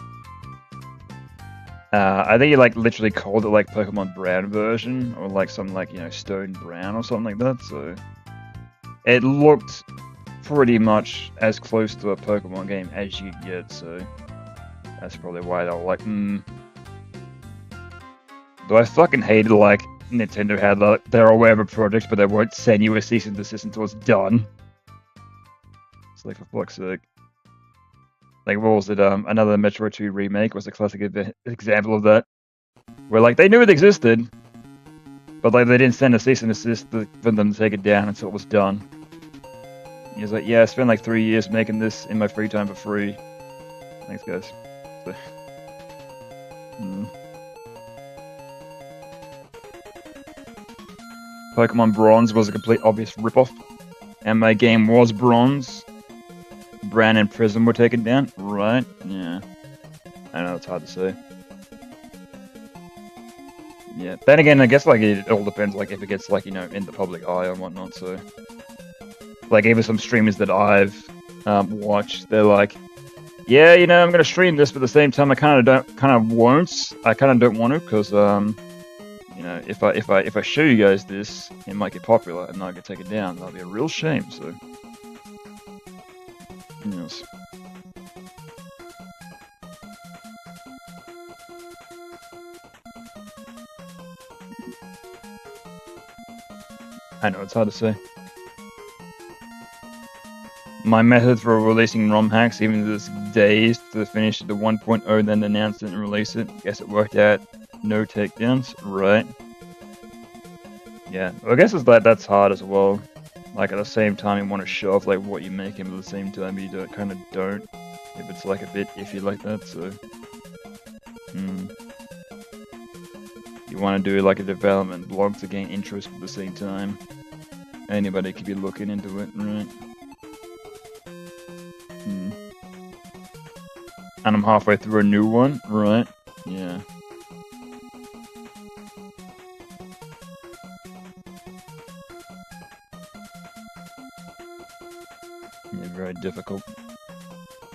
think he like literally called it like Pokemon Brown version, or like some like, you know, Stone Brown or something like that. So it looked pretty much as close to a Pokemon game as you could get. So that's probably why they were like, Though I fucking hated, like, Nintendo had, like, they're aware of a project, but they won't send you a cease and desist until it's done. It's like, for fuck's sake. Like, what was it, another Metro 2 remake was a classic example of that. Where, like, they knew it existed, but, like, they didn't send a cease and desist for them to take it down until it was done. He was like, yeah, I spent, like, 3 years making this in my free time for free. Thanks, guys. So, Pokemon Bronze was a complete obvious ripoff, and my game was Bronze. Bran and Prism were taken down, right? Yeah. I know, it's hard to say. Yeah, then again, I guess, like, it all depends, like, if it gets, like, you know, in the public eye and whatnot, so... Like, even some streamers that I've watched, they're like, yeah, you know, I'm gonna stream this, but at the same time, I kind of won't, because, you know, if I show you guys this, it might get popular and not get taken down. That'll be a real shame. So, yes. I know it's hard to say. My method for releasing ROM hacks, even to this day, to finish the 1.0, then announce it and release it. Guess it worked out. No takedowns, right? Yeah, well, I guess it's like that's hard as well. Like at the same time, you want to show off like what you're making, but at the same time, you kind of don't. If it's like a bit iffy like that, so you want to do like a development blog to gain interest at the same time. Anybody could be looking into it, right? And I'm halfway through a new one, right? Yeah. Yeah, very difficult.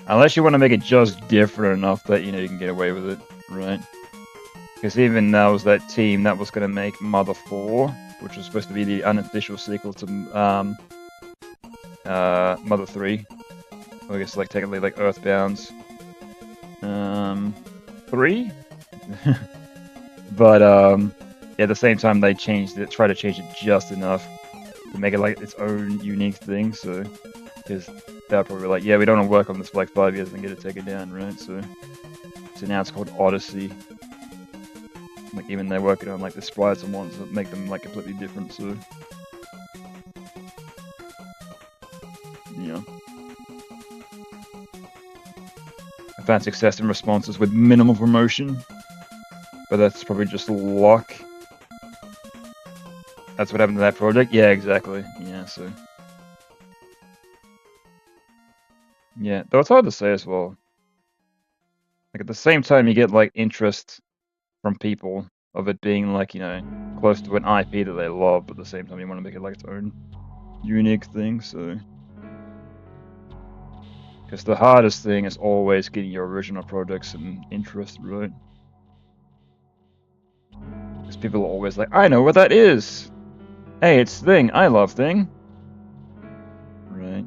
Unless you want to make it just different enough that, you know, you can get away with it, right? Because even that was that team that was going to make Mother 4, which was supposed to be the unofficial sequel to Mother 3. Or I guess, like, technically, like, Earthbound's 3? But, yeah, at the same time, they changed it, tried to change it just enough to make it, like, its own unique thing, so... Because they're probably like, yeah, we don't want to work on this for, like, 5 years and get it taken down, right? So now it's called Odyssey. Like, even they're working on, like, the sprites and ones that make them, like, completely different, so... Yeah. I found success in responses with minimal promotion. But that's probably just luck. That's what happened to that project? Yeah, exactly. Yeah, so... Yeah, though it's hard to say as well. Like, at the same time, you get, like, interest from people of it being, like, you know, close to an IP that they love, but at the same time, you want to make it, like, its own unique thing, so... Because the hardest thing is always getting your original projects and interest, right? Because people are always like, I know what that is! Hey, it's Thing! I love Thing! Right.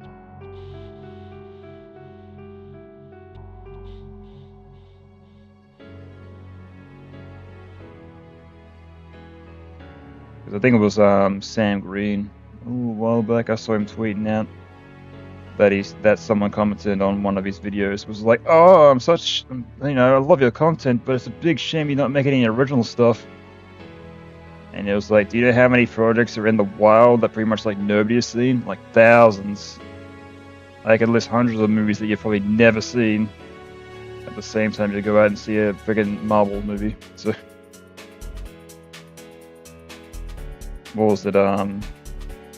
Because I think it was Sam Green. Ooh, a while back I saw him tweeting out that someone commented on one of his videos was like, oh, you know, I love your content, but it's a big shame you're not making any original stuff. And it was like, do you know how many projects are in the wild that pretty much like nobody has seen? Like thousands. I could list hundreds of movies that you've probably never seen. At the same time, you go out and see a friggin' Marvel movie. So, what was it?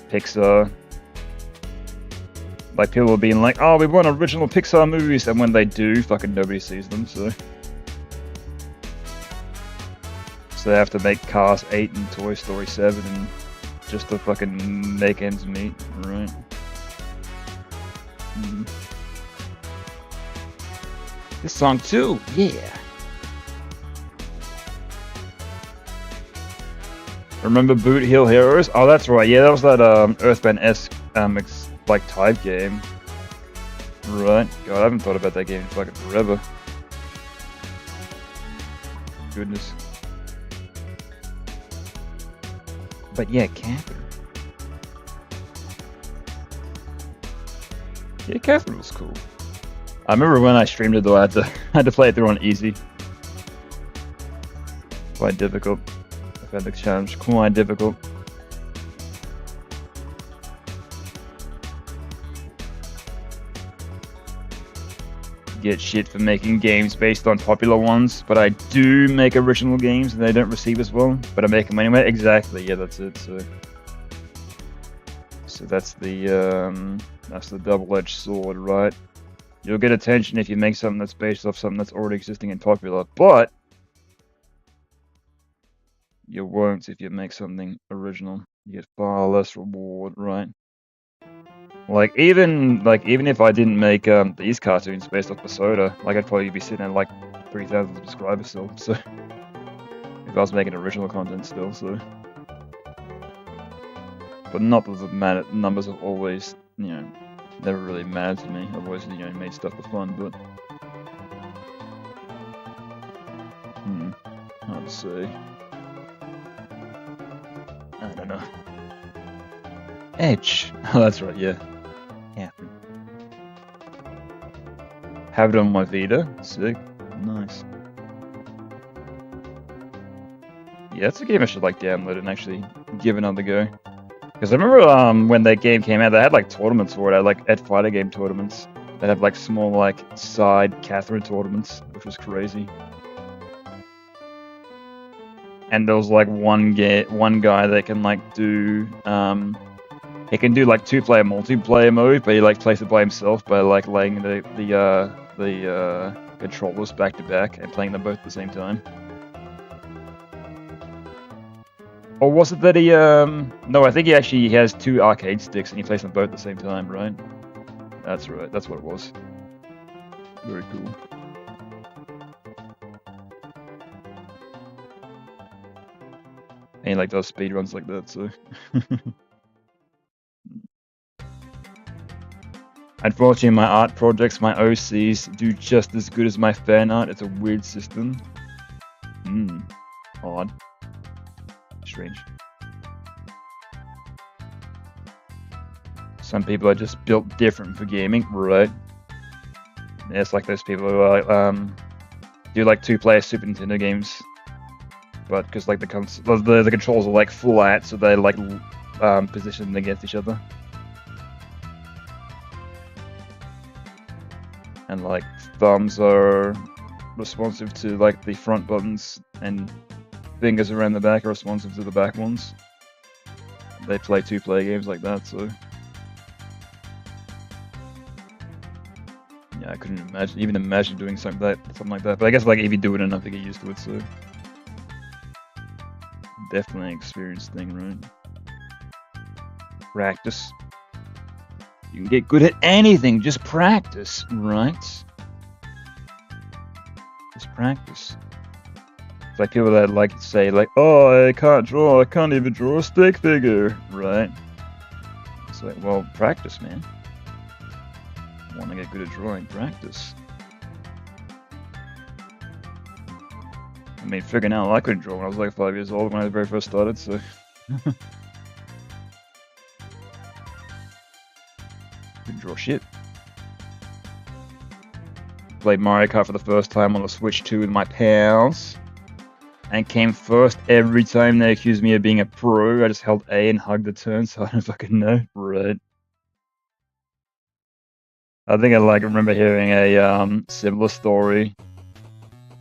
Pixar. Like, people are being like, oh, we want original Pixar movies, and when they do, fucking nobody sees them, so... So they have to make Cars 8 and Toy Story 7 and just to fucking make ends meet, right? This song too, yeah! Remember Boot Hill Heroes? Oh, that's right, yeah, that was that Earthbound-esque like type game. Right. God, I haven't thought about that game in fucking forever. Goodness. But yeah, Catherine. Yeah, Catherine was cool. I remember when I streamed it though, I had to play it through on easy. Quite difficult. I found the challenge quite difficult. Get shit for making games based on popular ones, but I do make original games and they don't receive as well, but I make them anyway. Exactly, yeah, that's it. So that's the double-edged sword, right? You'll get attention if you make something that's based off something that's already existing and popular, but you won't if you make something original. You get far less reward, right? Like even if I didn't make these cartoons based off Persona, like I'd probably be sitting at like 3,000 subscribers still. So if I was making original content still, so. But not that the numbers have always, you know, never really mattered to me. I've always, you know, made stuff for fun, but hard to say. I don't know. Edge. Oh, that's right. Yeah. Yeah. Have it on my Vita. Sick. Nice. Yeah, it's a game I should like download and actually give another go. Because I remember when that game came out, they had like tournaments for it. I like at fighter game tournaments. They have like small like side Catherine tournaments, which was crazy. And there was like one guy that can like do he can do like 2-player multiplayer mode, but he like plays it by himself by like laying the controllers back to back and playing them both at the same time. Or was it that he no, I think he actually has 2 arcade sticks and he plays them both at the same time, right? That's right. That's what it was. Very cool. And like those speed runs like that, so. Unfortunately, my art projects, my OCs, do just as good as my fan art. It's a weird system. Odd. Strange. Some people are just built different for gaming, right? Yeah, it's like those people who are, do like 2-player Super Nintendo games, but because like the controls are like flat, so they're like positioned against each other. And like thumbs are responsive to like the front buttons, and fingers around the back are responsive to the back ones. They play 2-player games like that, so yeah, I couldn't imagine doing something like that. But I guess like if you do it enough, you get used to it. So definitely an experience thing, right? Practice. You can get good at anything. Just practice, right? Just practice. It's like people that like say like, "Oh, I can't draw. I can't even draw a stick figure," right? It's like, well, practice, man. Want to get good at drawing? Practice. I mean, figuring out I couldn't draw when I was like 5 years old when I very first started, so. Couldn't draw shit. Played Mario Kart for the first time on the Switch 2 with my pals, and came first every time they accused me of being a pro. I just held A and hugged the turn, so I don't fucking know. Right. I think I like remember hearing a similar story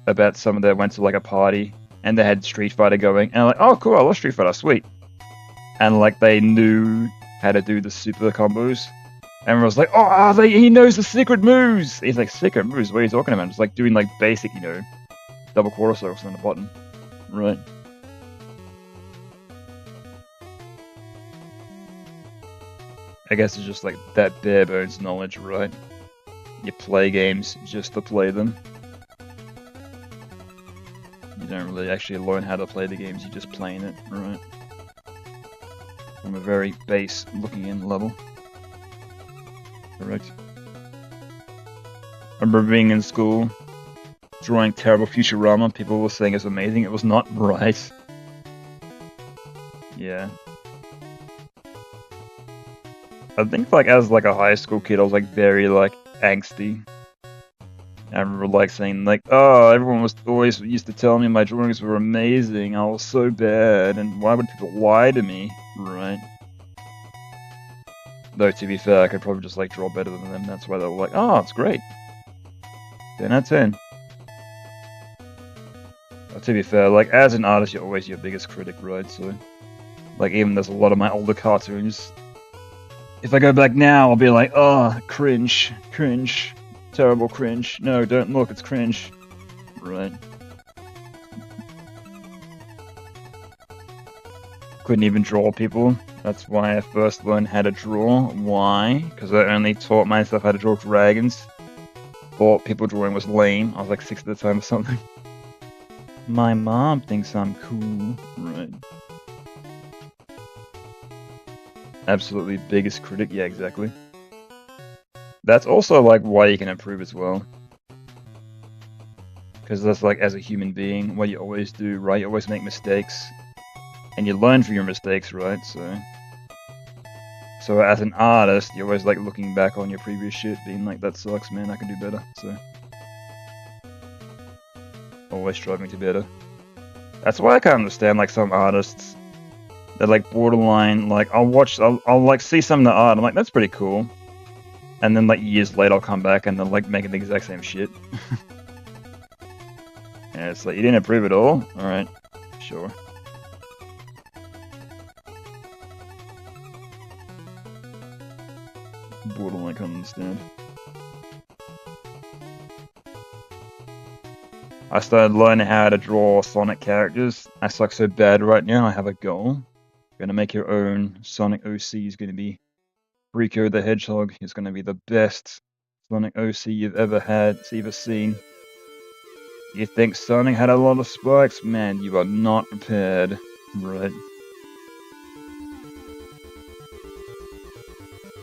about someone that went to like a party and they had Street Fighter going, and I'm like, oh cool, I love Street Fighter, sweet. And like they knew how to do the super combos. Everyone was like, oh, he knows the secret moves! He's like, secret moves? What are you talking about? Just like doing like basic, double quarter circles on the button. Right. I guess it's just like that bare bones knowledge, right? You play games just to play them. You don't really actually learn how to play the games, you're just playing it, right? From a very base looking in level. Correct. I remember being in school, drawing terrible Futurama. People were saying it's amazing. It was not right. Yeah. I think like as like a high school kid, I was like very like angsty. I remember like saying like, oh, everyone was always used to tell me my drawings were amazing. I was so bad, and why would people lie to me? Right. Though, to be fair, I could probably just, like, draw better than them. That's why they were like, oh, it's great. 10 out of 10. But to be fair, like, as an artist, you're always your biggest critic, right? So, like, even there's a lot of my older cartoons. If I go back now, I'll be like, oh, cringe, cringe, terrible cringe. No, don't look, it's cringe. Right. Couldn't even draw people. That's why I first learned how to draw. Why? Because I only taught myself how to draw dragons. Thought people drawing was lame. I was like 6 at the time or something. My mom thinks I'm cool. Right. Absolutely biggest critic. Yeah, exactly. That's also like why you can improve as well. Because that's like as a human being, what you always do, right? You always make mistakes. And you learn from your mistakes, right? So as an artist, you're always like looking back on your previous shit, being like, that sucks, man, I can do better. So always striving to better. That's why I can't understand like some artists that like borderline, like I'll like see some of the art, I'm like, that's pretty cool. And then like years later I'll come back and they're like making the exact same shit. Yeah, it's like, you didn't improve at all? Alright, sure. Borderline can't understand. I started learning how to draw Sonic characters. I suck so bad right now, I have a goal. Gonna make your own Sonic OC is gonna be Rico the Hedgehog is going to be the best Sonic OC you've ever seen. You think Sonic had a lot of spikes? Man, you are not prepared. Right.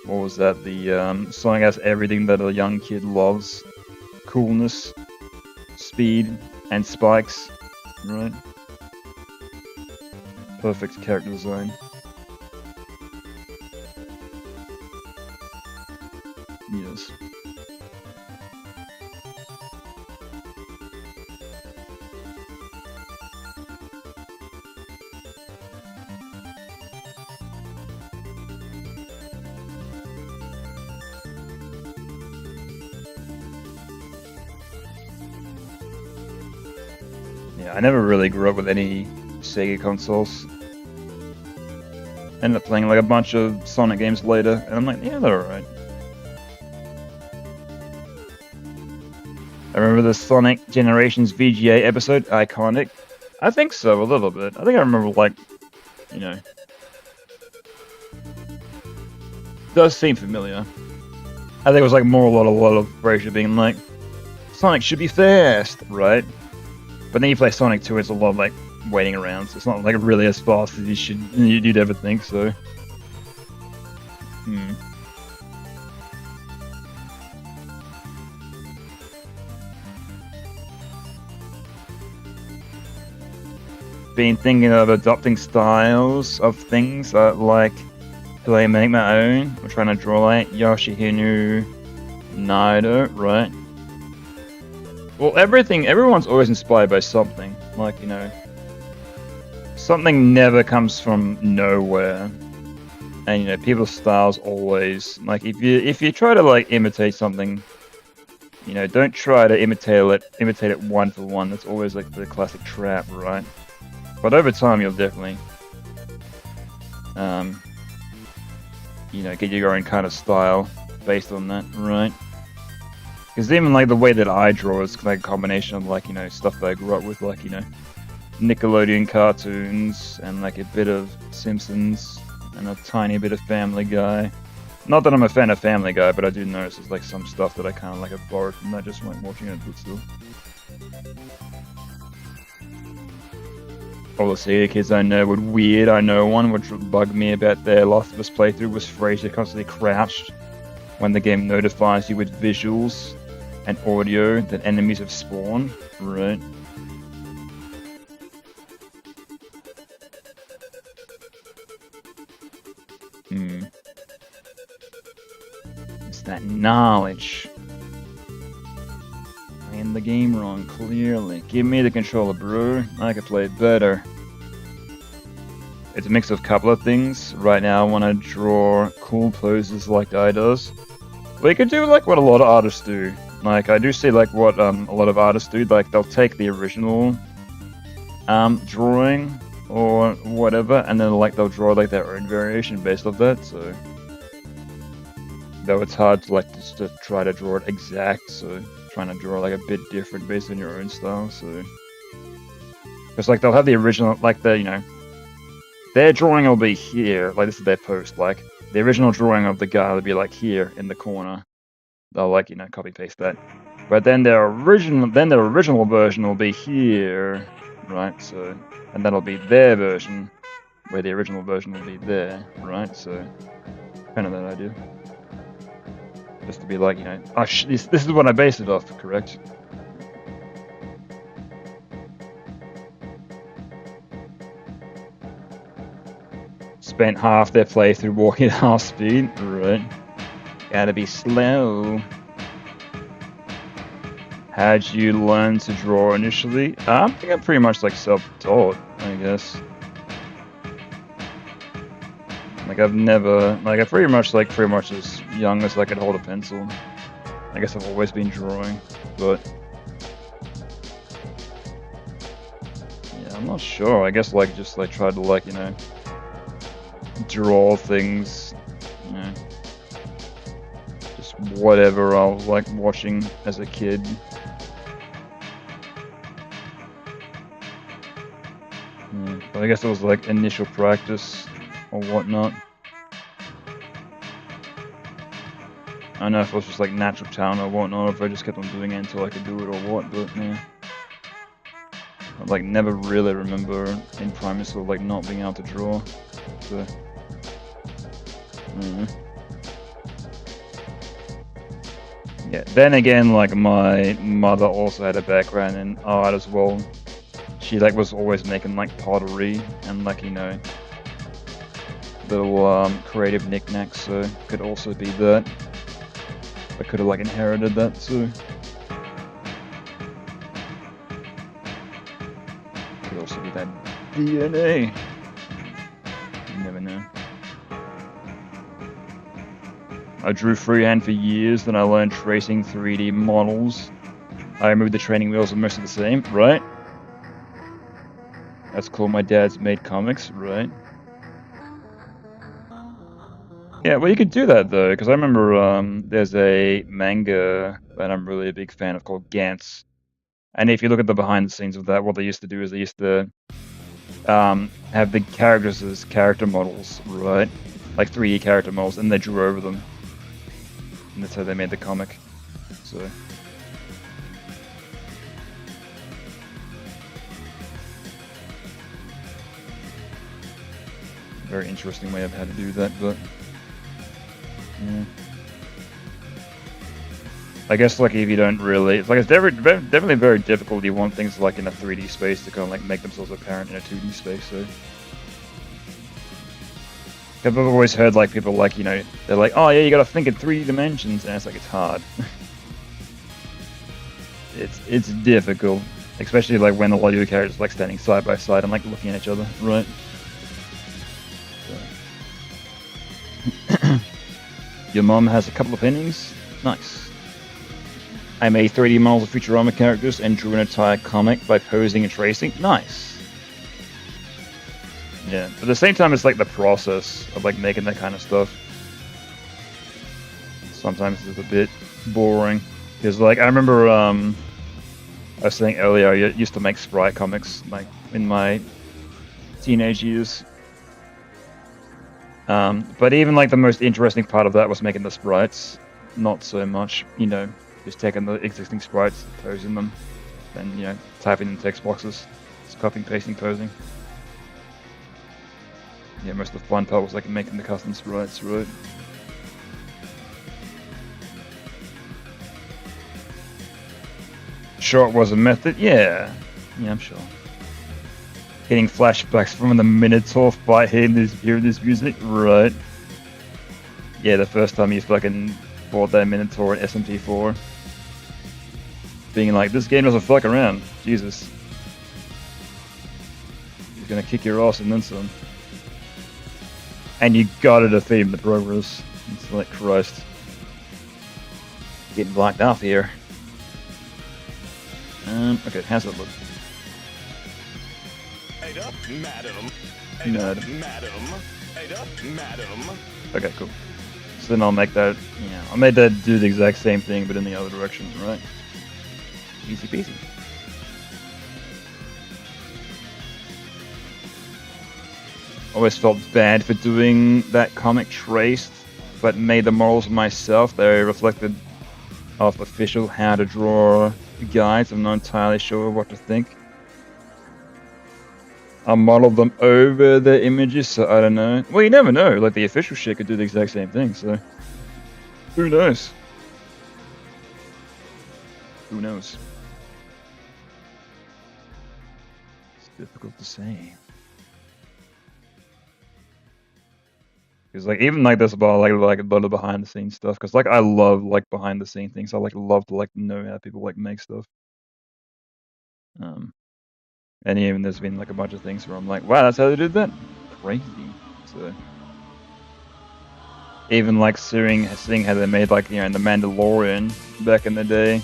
What was that? The Sonic has everything that a young kid loves. Coolness, speed, and spikes. Right. Perfect character design. Yes. Yeah, I never really grew up with any Sega consoles. Ended up playing like a bunch of Sonic games later, and I'm like, yeah, they're alright. I remember the Sonic Generations VGA episode, iconic. I think so, a little bit. I think I remember, like, you know, does seem familiar. I think it was like more a lot of Fraser being like, Sonic should be fast, right? But then you play Sonic 2, it's a lot of like waiting around, so it's not like really as fast as you'd ever think. So, Been thinking of adopting styles of things like, do I make my own? I'm trying to draw like Yoshihinu Naido, right? Well, everyone's always inspired by something. Like, you know, something never comes from nowhere. And, you know, people's styles always, like, if you try to, like, imitate something, you know, don't try to imitate it one for one. That's always, like, the classic trap, right? But over time, you'll definitely, you know, get your own kind of style based on that, right? Because even like the way that I draw is like a combination of like, you know, stuff that I grew up with, like, you know, Nickelodeon cartoons and like a bit of Simpsons and a tiny bit of Family Guy. Not that I'm a fan of Family Guy, but I do notice there's like some stuff that I kind of like have borrowed from that just like watching it, but still. All the Sega kids I know were weird. I know one which bugged me about their Last of Us playthrough was Fraser constantly crouched when the game notifies you with visuals and audio that enemies have spawned. Right. It's that knowledge. Playing the game wrong, clearly. Give me the controller, bro. I could play it better. It's a mix of a couple of things. Right now I want to draw cool poses like Guy does. We could do like what a lot of artists do. Like, I do see like what a lot of artists do. Like, they'll take the original drawing or whatever, and then like they'll draw like their own variation based off that. So, though it's hard to like just to try to draw it exact, so trying to draw like a bit different based on your own style. So, because like they'll have the original, like the, you know, their drawing will be here. Like, this is their post. Like, the original drawing of the guy will be like here in the corner. They'll like, you know, copy paste that. But then their original version will be here, right? So, and that'll be their version, where the original version will be there, right? So, kind of that idea. Just to be like, you know, oh, this is what I based it off, correct? Spent half their playthrough walking at half speed, right? Gotta be slow. How'd you learn to draw initially? I think I'm pretty much like self-taught, I guess. Like, I've never, like, I pretty much as young as I could hold a pencil. I guess I've always been drawing, but yeah, I'm not sure. I guess like just like tried to like, you know, draw things, you know, just whatever I was like watching as a kid. Yeah, but I guess it was like initial practice or whatnot. I don't know if it was just like natural talent or whatnot, or if I just kept on doing it until I could do it or what, but yeah. I like never really remember in primary school like not being able to draw. So yeah. Then again, like my mother also had a background in art as well. She like was always making like pottery and like, you know, little creative knickknacks, so could also be that. I could have like inherited that too. Could also be that DNA. You never know. I drew freehand for years, then I learned tracing 3D models. I removed the training wheels are mostly the same, right? That's cool, my dad's made comics, right? Yeah, well you could do that though, because I remember there's a manga that I'm really a big fan of called Gantz. And if you look at the behind the scenes of that, what they used to do is they used to have the characters as character models, right? Like 3D character models, and they drew over them. And that's how they made the comic. So very interesting way of how to do that, but yeah. I guess like if you don't really, it's like it's definitely very difficult. You want things like in a 3D space to kind of like make themselves apparent in a 2D space. So I've always heard like people like, you know, they're like, oh yeah, you gotta think in 3 dimensions, and it's like it's hard. it's difficult, especially like when a lot of your characters like standing side by side and like looking at each other, right? So. Your mom has a couple of paintings. Nice. I made 3D models of Futurama characters and drew an entire comic by posing and tracing. Nice. Yeah, but at the same time, it's like the process of like making that kind of stuff. Sometimes it's a bit boring. Because like, I remember, I was saying earlier, I used to make sprite comics like in my teenage years. But even like the most interesting part of that was making the sprites. Not so much, you know, just taking the existing sprites, posing them, and, you know, typing in text boxes, just copying, pasting, posing. Yeah, most of the fun part was like making the custom sprites, right? Sure, it was a method. Yeah, I'm sure. Getting flashbacks from the Minotaur fight, hearing this music, right? Yeah, the first time you fucking bought that Minotaur in SMP4. Being like, this game doesn't fuck around. Jesus. He's gonna kick your ass and then some. And you gotta defeat him in the progress. It's like, Christ. Getting blacked out here. Okay, how's that look? Right up, madam. Right up, madam. Okay, cool. So then I'll make that, I'll make that do the exact same thing, but in the other direction, right? Easy peasy. Always felt bad for doing that comic traced, but made the models myself. They reflected off official how to draw guides. I'm not entirely sure what to think. I modeled them over the images, so I don't know. Well, you never know. Like, the official shit could do the exact same thing, so who knows? Who knows? It's difficult to say. Because like even like this about like a lot of behind the scenes stuff. Because like I love like behind the scene things. I like love to like know how people like make stuff. And even there's been like a bunch of things where I'm like, wow, that's how they did that. Crazy. So even like seeing how they made like in the Mandalorian back in the day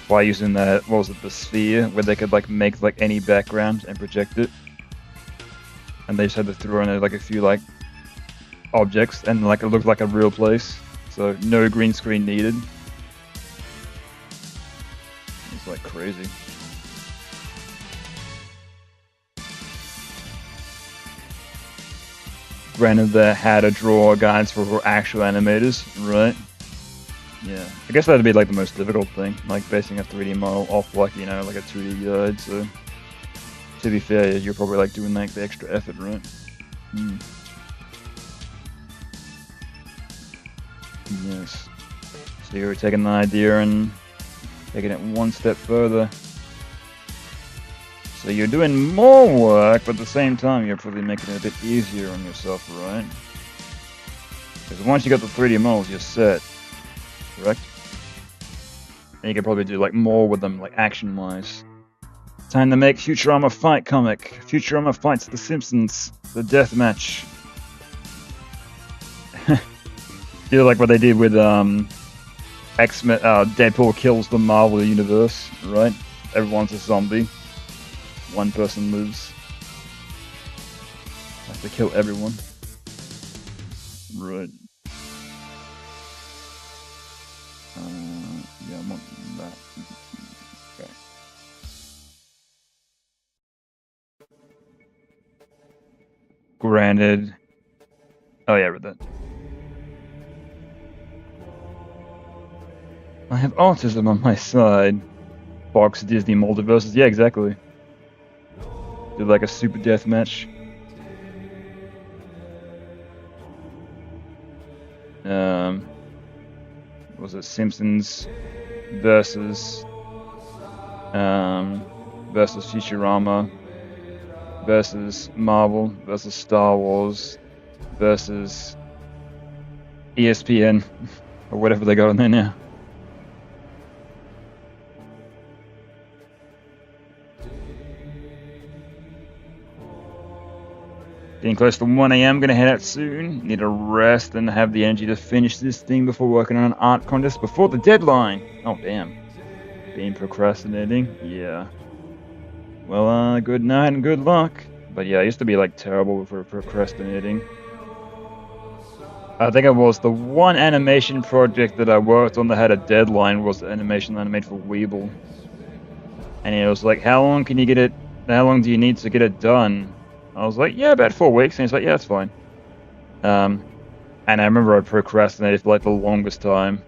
by using that, what was it, the sphere, where they could like make like any background and project it, and they just had to throw in like a few like objects and like it looked like a real place, so no green screen needed. It's like crazy. Granted, the how to draw guides for actual animators, right? Yeah, I guess that'd be like the most difficult thing, like basing a 3D model off like, you know, like a 2D guide, so to be fair, you're probably like doing like the extra effort, right? Yes. So you're taking the idea and taking it one step further. So you're doing more work, but at the same time, you're probably making it a bit easier on yourself, right? Because once you got the 3D models, you're set, correct? And you can probably do like more with them, like action-wise. Time to make Futurama Fight comic. Futurama fights The Simpsons. The death match. You know, like what they did with X-Men. Deadpool kills the Marvel universe, right? Everyone's a zombie. One person lives. Have to kill everyone. Right. Yeah, I want that. Okay. Granted. Oh yeah, I read that. I have autism on my side. Fox Disney multiverses. Yeah, exactly. Do like a super death match. Was it Simpsons versus versus Futurama versus Marvel versus Star Wars versus ESPN or whatever they got on there now. Getting close to 1 a.m. Gonna head out soon. Need to rest and have the energy to finish this thing before working on an art contest before the deadline. Oh damn. Been procrastinating? Yeah. Well, good night and good luck. But yeah, I used to be like terrible for procrastinating. I think it was the one animation project that I worked on that had a deadline was the animation that I made for Weeble. And it was like, how long can you get it? How long do you need to get it done? I was like, yeah, about 4 weeks. And he's like, yeah, that's fine. And I remember I procrastinated for like the longest time.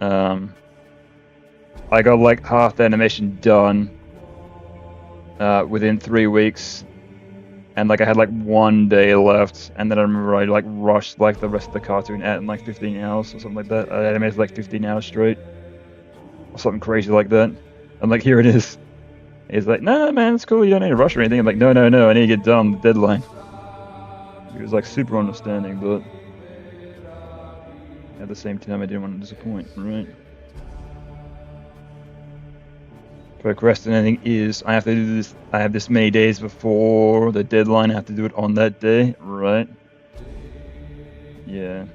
I got like half the animation done within 3 weeks. And like I had like 1 day left, and then I remember I like rushed like the rest of the cartoon out in like 15 hours or something like that. I animated like 15 hours straight, or something crazy like that. I'm like, here it is. He's like, no, man, it's cool. You don't need to rush or anything. I'm like, no, I need to get done. The deadline. He was like super understanding, but at the same time, I didn't want to disappoint, right? Procrastinating is I have to do this. I have this many days before the deadline. I have to do it on that day, right? Yeah.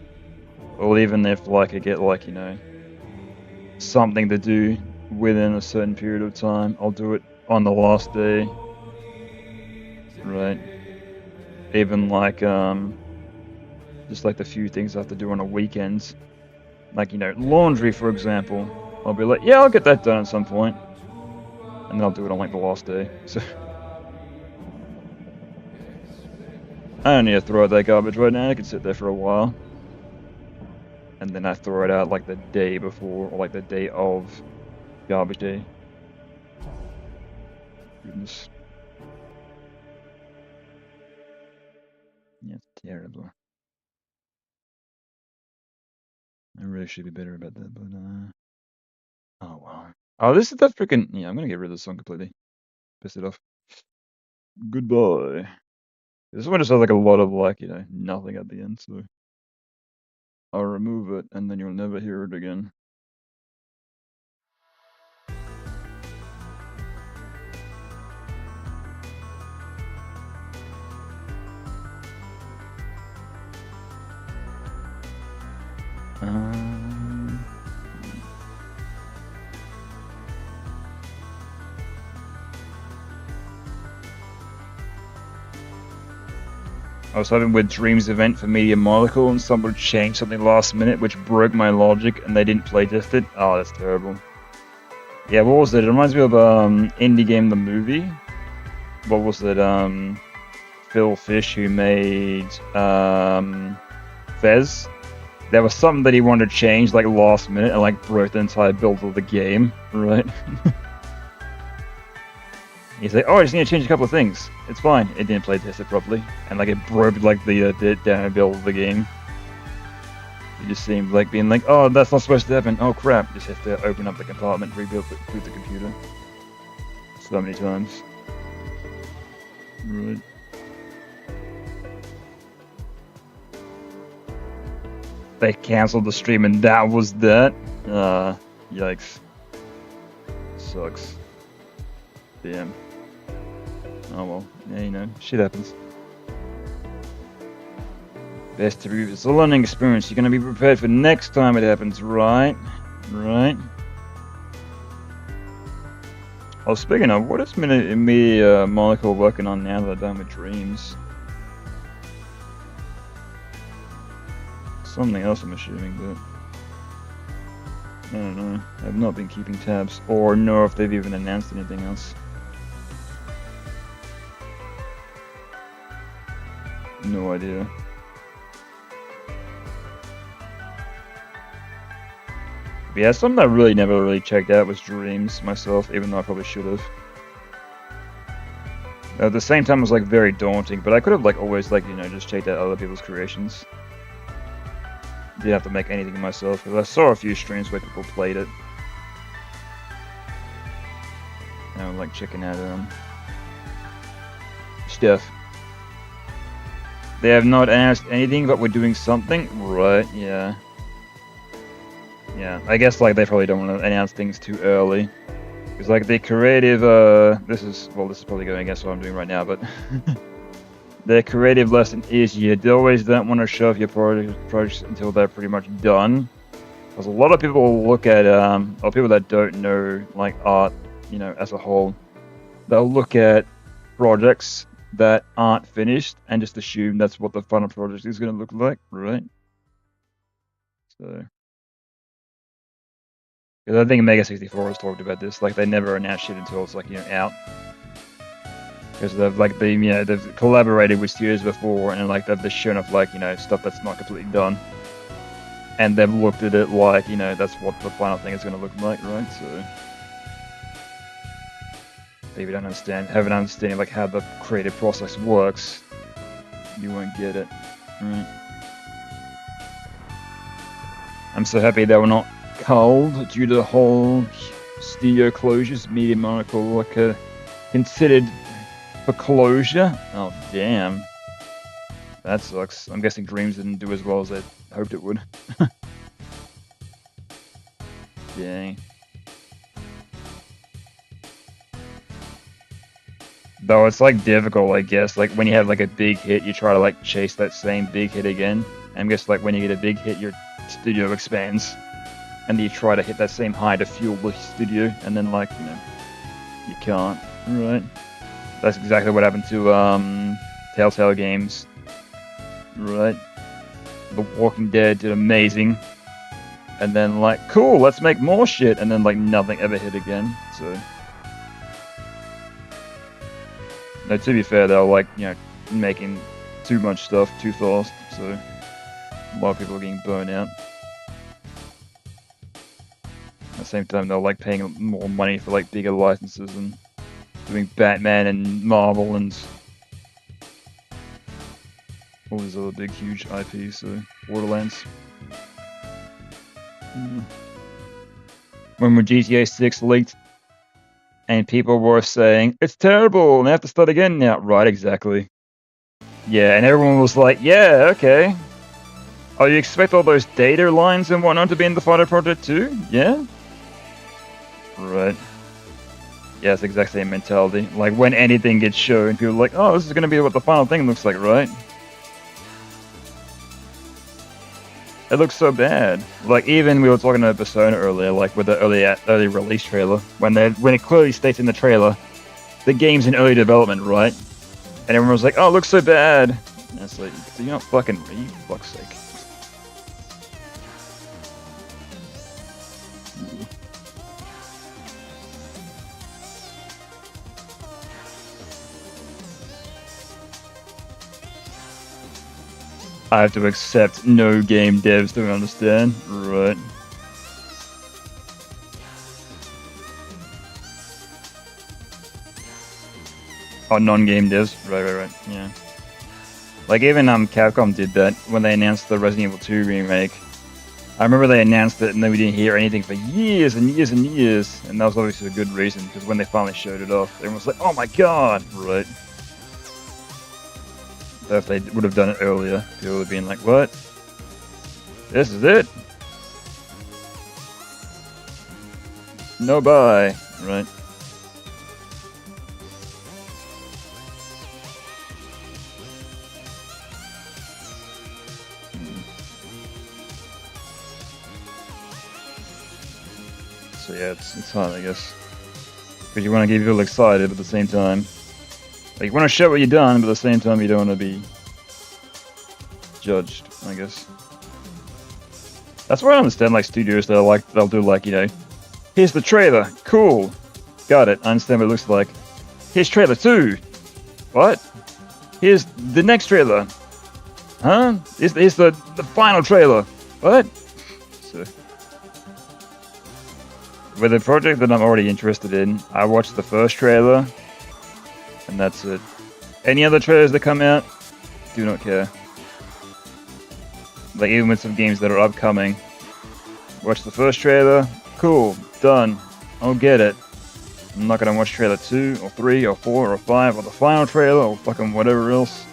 Or even if like I get like, you know, something to do within a certain period of time, I'll do it on the last day, right? Even like just like the few things I have to do on a weekend, like, you know, laundry for example. I'll be like, yeah, I'll get that done at some point. And then I'll do it on like the last day. So I don't need to throw out that garbage right now. I can sit there for a while. And then I throw it out like the day before, or like the day of garbage day. Goodness. Yeah, it's terrible. I really should be better about that, but oh well. Oh, this is that freaking. Yeah, I'm gonna get rid of this song completely. Piss it off. Goodbye. This one just has like a lot of like, you know, nothing at the end, so I'll remove it and then you'll never hear it again. I was having with Dreams event for Media Molecule and someone changed something last minute which broke my logic and they didn't playtest it. Oh, that's terrible. Yeah, what was it? It reminds me of Indie Game the Movie. What was it? Phil Fish who made Fez. there was something that he wanted to change, like, last minute, and, like, broke the entire build of the game, right? He's like, oh, I just need to change a couple of things. It's fine. It didn't play test it properly. And, like, it broke, like, the down build of the game. It just seemed like being like, oh, that's not supposed to happen. Oh, crap. Just have to open up the compartment, rebuild the computer. So many times. Right. They cancelled the stream and that was that? Yikes. Sucks. Damn. Oh well. Yeah, you know, shit happens. Best to review. It's a learning experience. You're gonna be prepared for next time it happens, right? Right. Oh, speaking of, what is Monica working on now that I'm done with Dreams? Something else, I'm assuming, but I don't know. I've not been keeping tabs, or know if they've even announced anything else. No idea. But yeah, something I really never really checked out was Dreams myself, even though I probably should have. At the same time, it was like very daunting, but I could have like always like, you know, just checked out other people's creations. Didn't have to make anything myself, because I saw a few streams where people played it. And I like checking out stuff. They have not announced anything, but we're doing something? Right, yeah. Yeah, I guess like they probably don't want to announce things too early. Because like the creative, this is probably going against what I'm doing right now, but their creative lesson is you always don't want to show off your projects until they're pretty much done. Because a lot of people will look at, or people that don't know like art, you know, as a whole, they'll look at projects that aren't finished and just assume that's what the final project is going to look like, right? So, because I think Mega 64 has talked about this, like they never announce shit until it's like, you know, out. Because they've like they've collaborated with studios before and like they've just shown off like, you know, stuff that's not completely done. And they've looked at it like, you know, that's what the final thing is going to look like, right? So if you don't have an understanding like how the creative process works, you won't get it. Right. I'm so happy they were not culled due to the whole studio closures. Media Monaco like considered for closure. Oh damn, that sucks. I'm guessing Dreams didn't do as well as I hoped it would. Dang. Though it's like difficult, I guess. Like when you have like a big hit, you try to like chase that same big hit again. And I guess like when you get a big hit, your studio expands, and you try to hit that same high to fuel the studio, and then like, you know, you can't. Right. That's exactly what happened to Telltale Games. Right. The Walking Dead did amazing. And then like, cool, let's make more shit, and then like nothing ever hit again. So no, to be fair, they're like, you know, making too much stuff too fast, so a lot of people are getting burnt out. At the same time, they're like paying more money for like bigger licenses and doing Batman and Marvel and all these other big, huge IPs, so Borderlands. When GTA 6 leaked, and people were saying, it's terrible, and they have to start again now. Right, exactly. Yeah, and everyone was like, yeah, okay. Oh, you expect all those data lines and whatnot to be in the final project too? Yeah? Right. Yeah, it's the exact same mentality. Like, when anything gets shown, people are like, oh, this is going to be what the final thing looks like, right? It looks so bad. Like, even we were talking about Persona earlier, like with the early release trailer, when it clearly states in the trailer, the game's in early development, right? And everyone was like, oh, it looks so bad. And it's like, do you not fucking read, for fuck's sake? I have to accept no game devs don't understand. Right. Oh, non-game devs. Right. Yeah. Like even Capcom did that when they announced the Resident Evil 2 remake. I remember they announced it and then we didn't hear anything for years and years and years, and that was obviously a good reason because when they finally showed it off, everyone was like, "Oh my god!" Right. So if they would have done it earlier, people would have been like, "What? This is it? No bye." Right. So yeah, it's hard, I guess, because you want to get people excited, but at the same time, like you want to show what you've done, but at the same time, you don't want to be judged, I guess. That's why I understand like studios. They'll do like, you know, here's the trailer, cool, got it. I understand what it looks like. Here's trailer 2. What? Here's the next trailer. Huh? Here's the final trailer. What? So. With a project that I'm already interested in, I watched the first trailer, and that's it. Any other trailers that come out, do not care. Like even with some games that are upcoming, watch the first trailer, cool, done, I'll get it. I'm not gonna watch trailer 2, or 3, or 4, or 5, or the final trailer, or fucking whatever else.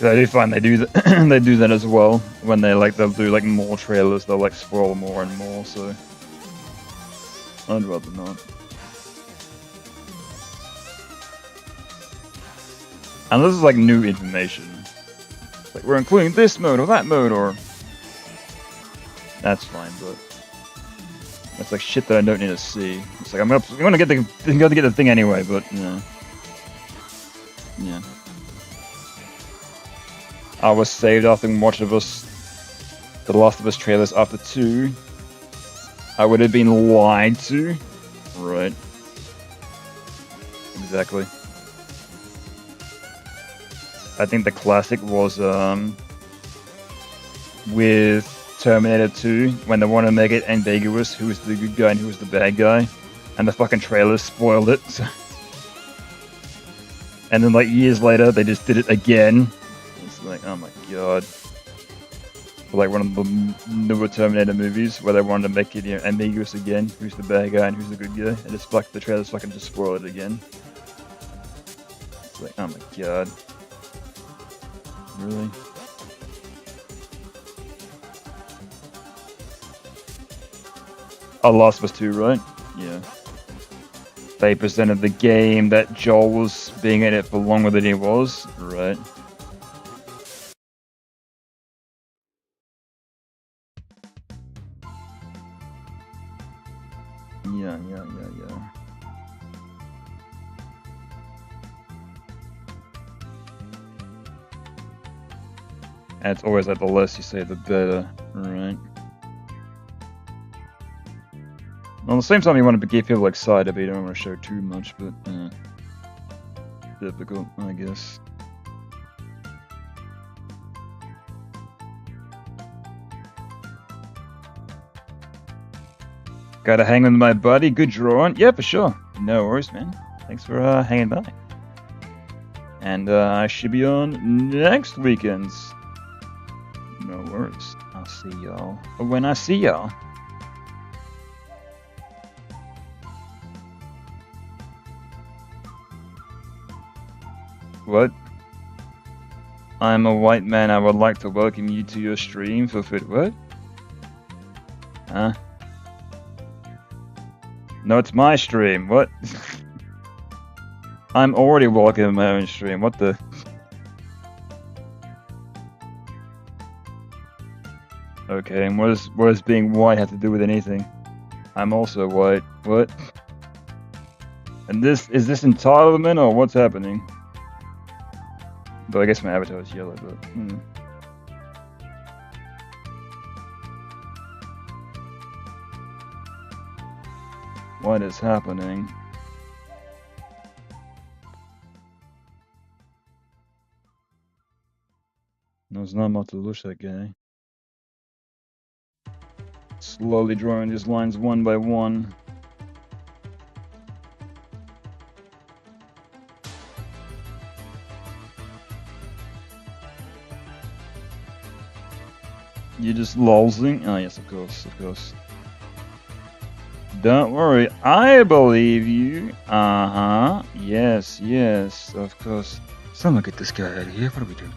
I do find they do that. They do that as well when they'll do like more trailers. They'll like spoil more and more. So I'd rather not. And this is like new information. Like we're including this mode or that mode or that's fine, but that's like shit that I don't need to see. It's like I'm gonna get the thing anyway, but yeah. I was saved after watching The Last of Us trailers after 2. I would have been lied to. Right. Exactly. I think the classic was with Terminator 2 when they wanted to make it ambiguous who was the good guy and who was the bad guy, and the fucking trailers spoiled it. So. And then like years later, they just did it again. Like, oh my god. For like one of the newer Terminator movies where they wanted to make it, you know, ambiguous again, who's the bad guy and who's the good guy, and just like the trailers fucking just spoil it again. It's like, oh my god. Really? Oh, Last of Us 2, right? Yeah. They presented the game that Joel was being in it for longer than he was, right? Yeah. And it's always like the less you say, the better, right? Well, at the same time, you want to get people excited, but you don't want to show too much, but difficult, I guess. Gotta hang with my buddy. Good drawing. Yeah, for sure. No worries, man. Thanks for hanging by. And I should be on next weekends. No worries. I'll see y'all when I see y'all. What? I'm a white man. I would like to welcome you to your stream for food. What? Huh? No, it's my stream. What? I'm already walking in my own stream. What the? Okay, and what does being white have to do with anything? I'm also white. What? And is this entitlement or what's happening? Though I guess my avatar is yellow, but What is happening? No znam o to luša, guy. Slowly drawing these lines one by one. You just lolzing? Oh yes, of course, of course. Don't worry, I believe you. Uh-huh. Yes, yes, of course. Someone get this guy out of here. What are we doing?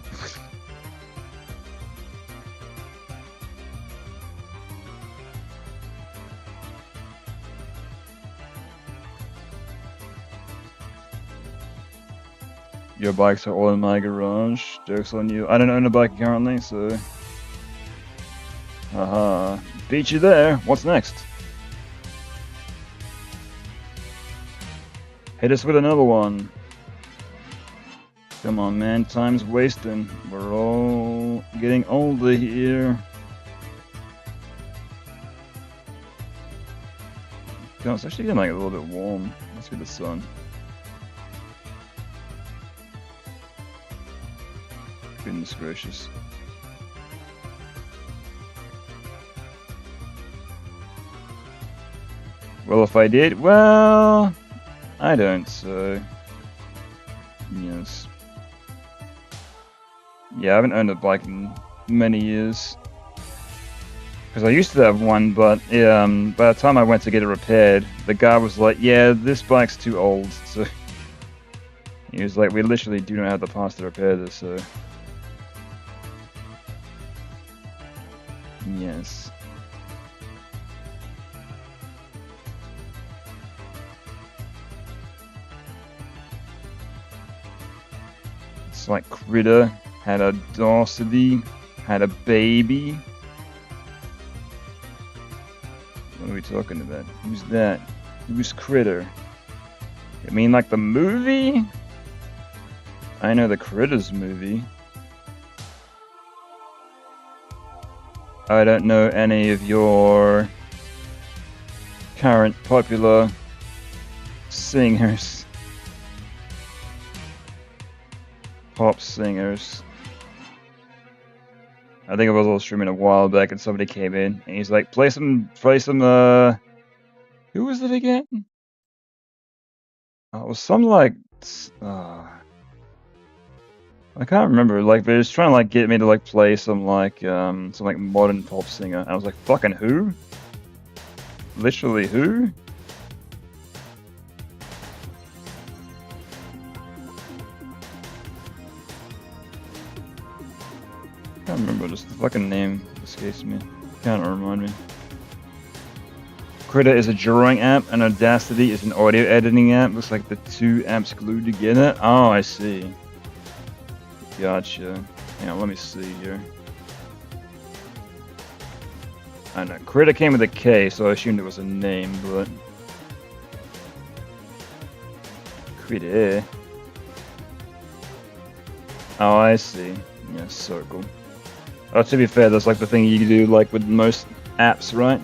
Your bikes are all in my garage. Joke's on you. I don't own a bike currently, so... Haha. Beat you there. What's next? Hit us with another one. Come on, man. Time's wasting. We're all getting older here. God, it's actually getting like a little bit warm. Must be the sun. Goodness gracious. Well, if I did, well, I don't, so yes. Yeah, I haven't owned a bike in many years. Because I used to have one, but by the time I went to get it repaired, the guy was like, yeah, this bike's too old, so he was like, we literally do not have the parts to repair this, so yes. It's like Critter had a Dorsity, had a baby. What are we talking about? Who's that? Who's Critter? You mean like the movie? I know the Critters movie. I don't know any of your current popular singers. Pop singers. I think I was all streaming a while back and somebody came in and he's like, play some, who was it again? It was some like, I can't remember, like, they're just trying to like get me to like play some like modern pop singer. And I was like, fucking who? Literally who? I can't remember, just the fucking name escapes me. Can't remind me. Critter is a drawing app and Audacity is an audio editing app. Looks like the two apps glued together. Oh, I see. Gotcha. Hang on, let me see here. I know. Critter came with a K, so I assumed it was a name, but... Critter. Oh, I see. Yeah, circle. Oh, to be fair, that's like the thing you do like with most apps, right?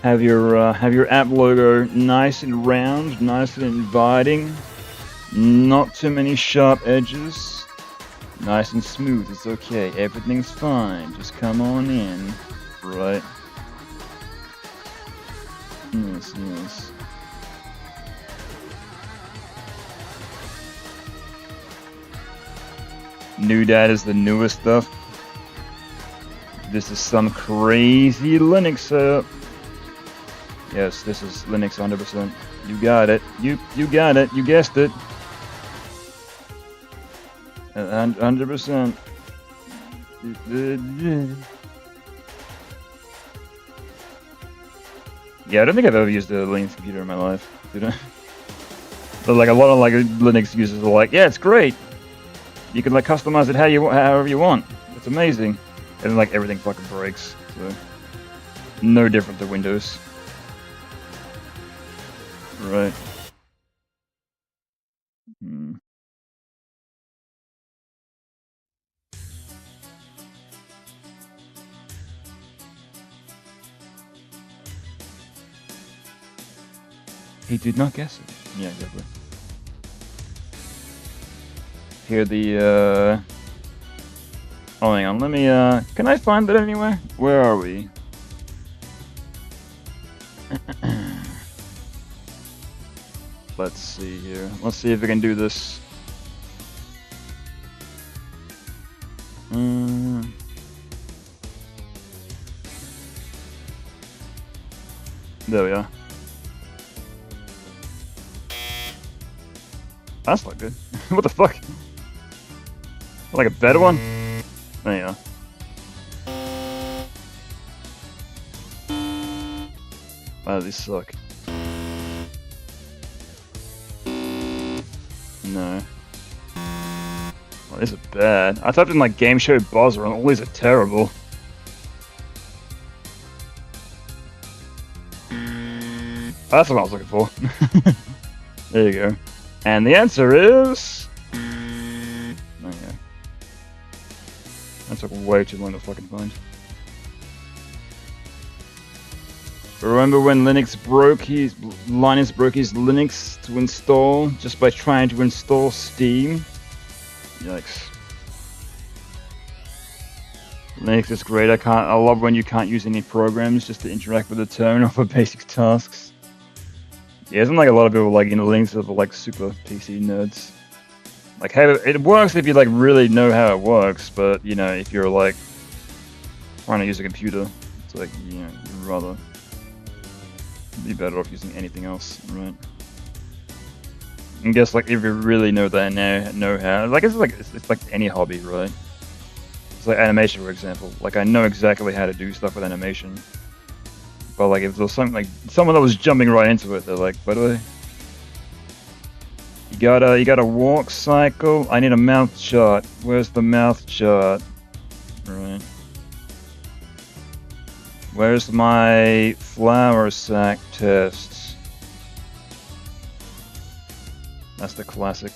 Have your app logo nice and round, nice and inviting. Not too many sharp edges. Nice and smooth, it's okay. Everything's fine. Just come on in. Right. Yes, yes. New data is the newest stuff. This is some crazy Linux setup. Yes, this is Linux 100%. You got it. You got it. You guessed it. 100%. Yeah, I don't think I've ever used a Linux computer in my life. Did I? But like a lot of like Linux users are like, yeah, it's great. You can like customize it however you want. It's amazing. And then like everything fucking breaks. So no different to Windows. Right. He did not guess it. Yeah, exactly. Here the Oh, hang on, let me, can I find that anywhere? Where are we? Let's see here. Let's see if we can do this. There we are. That's not good. What the fuck? Like a better one? There you are. Wow, these suck. No. Oh, these are bad. I typed in like game show buzzer and all these are terrible. That's what I was looking for. There you go. And the answer is... There you go. That took way too long to fucking find. Remember when Linus broke his Linux to install just by trying to install Steam? Yikes. Linux is great. I love when you can't use any programs just to interact with the terminal for basic tasks. Yeah, isn't like a lot of people like Linux are like super PC nerds. Like, hey, it works if you like really know how it works, but you know, if you're like trying to use a computer, it's like, you know, you'd rather be better off using anything else, right? I guess like if you really know that know how, like it's like any hobby, right? It's like animation, for example. Like I know exactly how to do stuff with animation, but like if there was something like someone that was jumping right into it, they're like, by the way, you got a walk cycle. I need a mouth chart. Where's the mouth chart? Right. Where's my flower sack tests? That's the classic.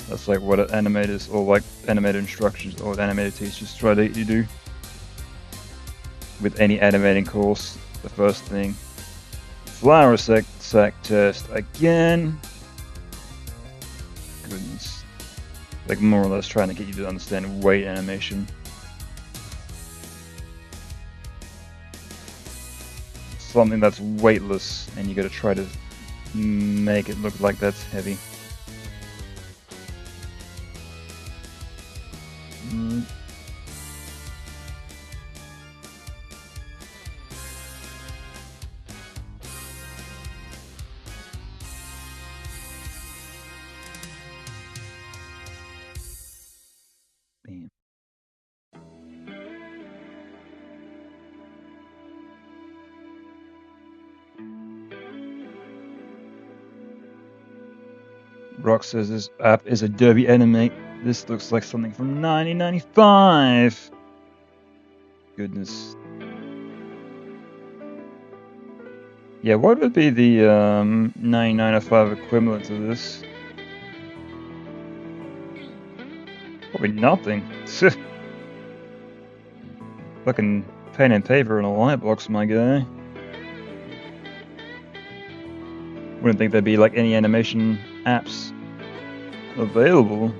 That's like what animators or like animated instructions or animated teachers try to you do with any animating course. The first thing, flower sack test again. Goodness, like more or less trying to get you to understand weight animation. Something that's weightless, and you gotta try to make it look like that's heavy. Bam. Rock says this app is Adobe Animate. This looks like something from 1995. Goodness. Yeah, what would be the 1995 equivalent to this? Probably nothing. Fucking pen and paper and a light box, my guy. Wouldn't think there'd be like any animation apps available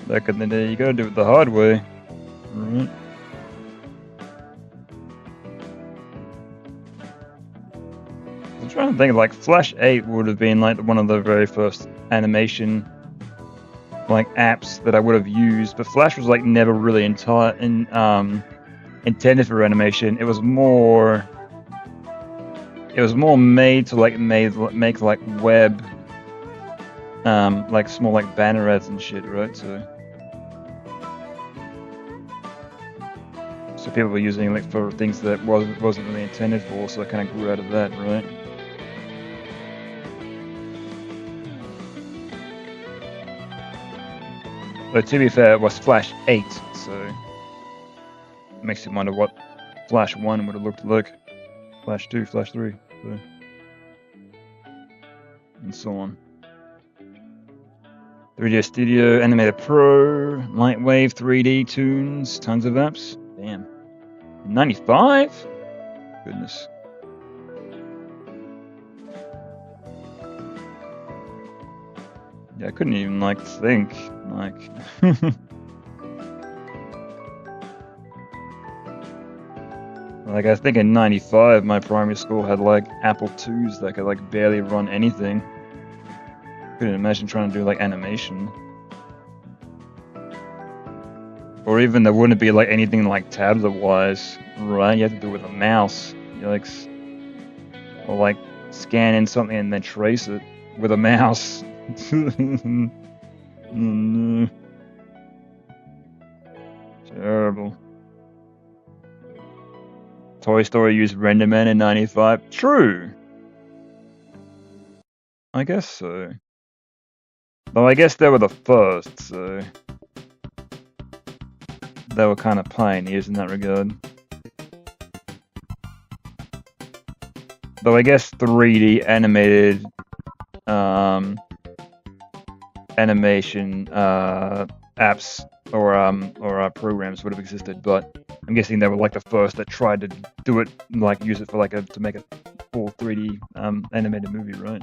back in the day. You gotta do it the hard way, right? I'm trying to think, like Flash 8 would have been like one of the very first animation like apps that I would have used, but Flash was like never really intended for animation. It was more made to like make like web, like small like banner ads and shit, right? So people were using it like for things that wasn't really intended for, so I kind of grew out of that, right? But to be fair, it was Flash 8, so it makes you wonder what Flash 1 would have looked like, Flash 2, Flash 3, so, and so on. 3D Studio, Animator Pro, Lightwave, 3D Tunes, tons of apps. Damn. 95? Goodness. Yeah, I couldn't even like think, like Like, I think in 95, my primary school had, like, Apple IIs that could, like, barely run anything. Couldn't imagine trying to do, like, animation. Or even there wouldn't be, like, anything, like, tablet-wise, right? You have to do it with a mouse. Yikes. Or, like, scan in something and then trace it with a mouse. Oh, no. Terrible. Toy Story used RenderMan in 95. True. I guess so. Though I guess they were the first, so they were kind of pioneers in that regard. Though I guess 3D animated animation apps or programs would have existed, but I'm guessing they were like the first that tried to do it, like use it for like to make a full 3D animated movie, right?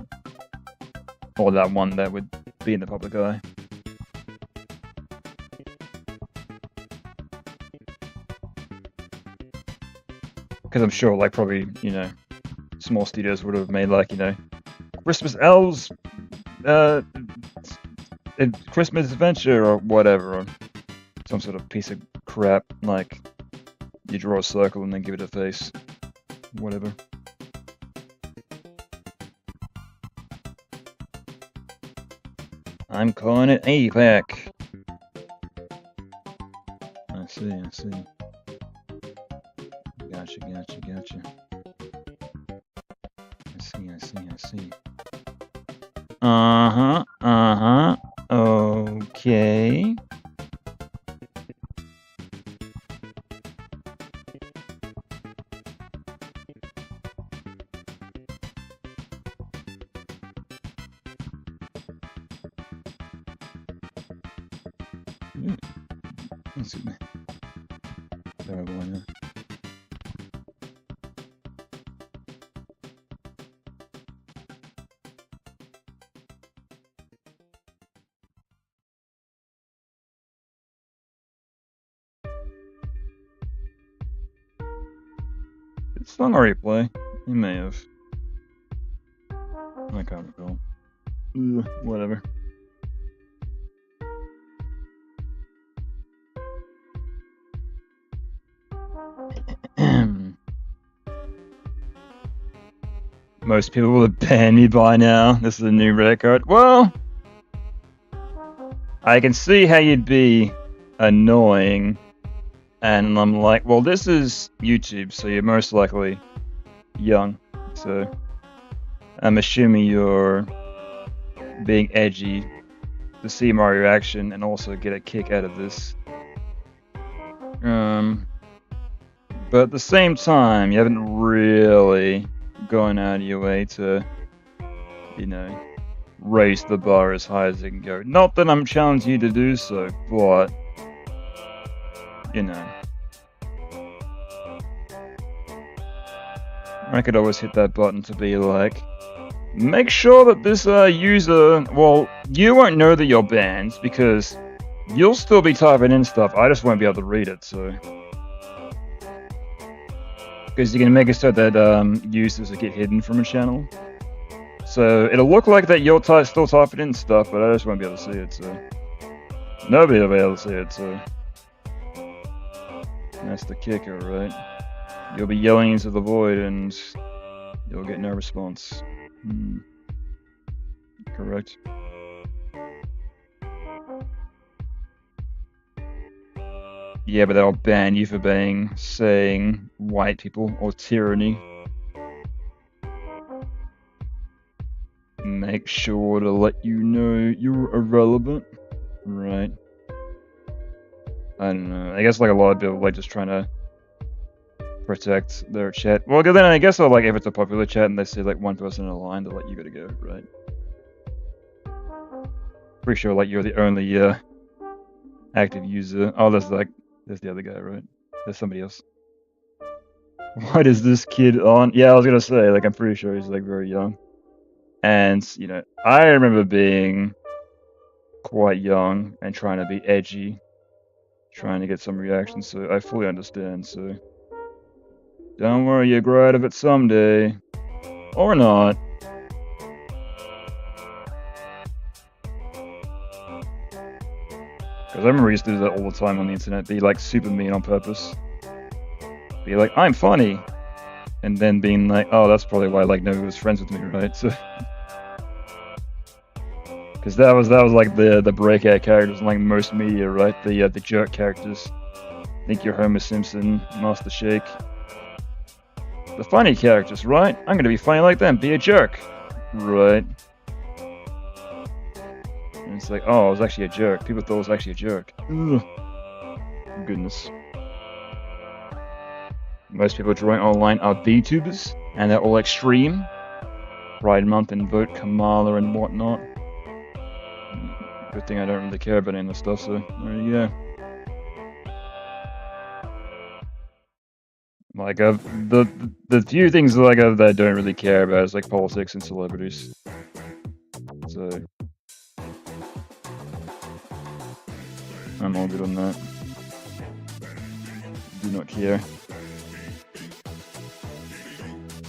Or that one that would be in the public eye. Because I'm sure, like, probably, you know, small studios would have made, like, you know, Christmas Elves, Christmas Adventure, or whatever, or some sort of piece of crap, like, you draw a circle and then give it a face. Whatever. I'm calling it APAC. I see. Gotcha. I see. Okay. Excuse me. Terrible, I know. Did song already play? He may have. I can't recall. Whatever. Most people will have banned me by now. This is a new record. Well, I can see how you'd be annoying. And I'm like, well, this is YouTube, so you're most likely young. So I'm assuming you're being edgy to see my reaction and also get a kick out of this. But at the same time, you haven't really gone out of your way to, you know, raise the bar as high as it can go. Not that I'm challenging you to do so, but, you know, I could always hit that button to be like, make sure that this user, well, you won't know that you're banned because you'll still be typing in stuff. I just won't be able to read it, so. Because you can make it so that users will get hidden from a channel. So it'll look like that you're still typing in stuff, but I just won't be able to see it, so. Nobody will be able to see it, so. That's the kicker, right? You'll be yelling into the void and you'll get no response. Correct. Yeah, but they'll ban you for saying white people or tyranny. Make sure to let you know you're irrelevant. Right. I don't know. I guess like a lot of people like just trying to protect their chat. Well, then I guess like if it's a popular chat and they see like one person in a line, they're like, you gotta go, right? Pretty sure like you're the only active user. Oh, there's the other guy, right? There's somebody else. What is this kid on? Yeah, I was gonna say, like, I'm pretty sure he's like very young. And, you know, I remember being quite young and trying to be edgy, trying to get some reaction, so I fully understand, so. Don't worry, you'll grow out of it someday. Or not. Because I remember I used to do that all the time on the internet, be like super mean on purpose. Be like, I'm funny! And then being like, oh, that's probably why like nobody was friends with me, right? So, because that was like the breakout characters in like most media, right? The jerk characters. Think you're Homer Simpson, Master Shake. The funny characters, right? I'm gonna be funny like them, be a jerk. Right. And it's like, oh, I was actually a jerk. People thought I was actually a jerk. Ugh. Goodness. Most people drawing online are VTubers, and they're all extreme. Pride Month and vote Kamala and whatnot. Good thing I don't really care about any of this stuff, so there you go. Like, the few things like that I don't really care about is like politics and celebrities. So I'm all good on that. Do not care.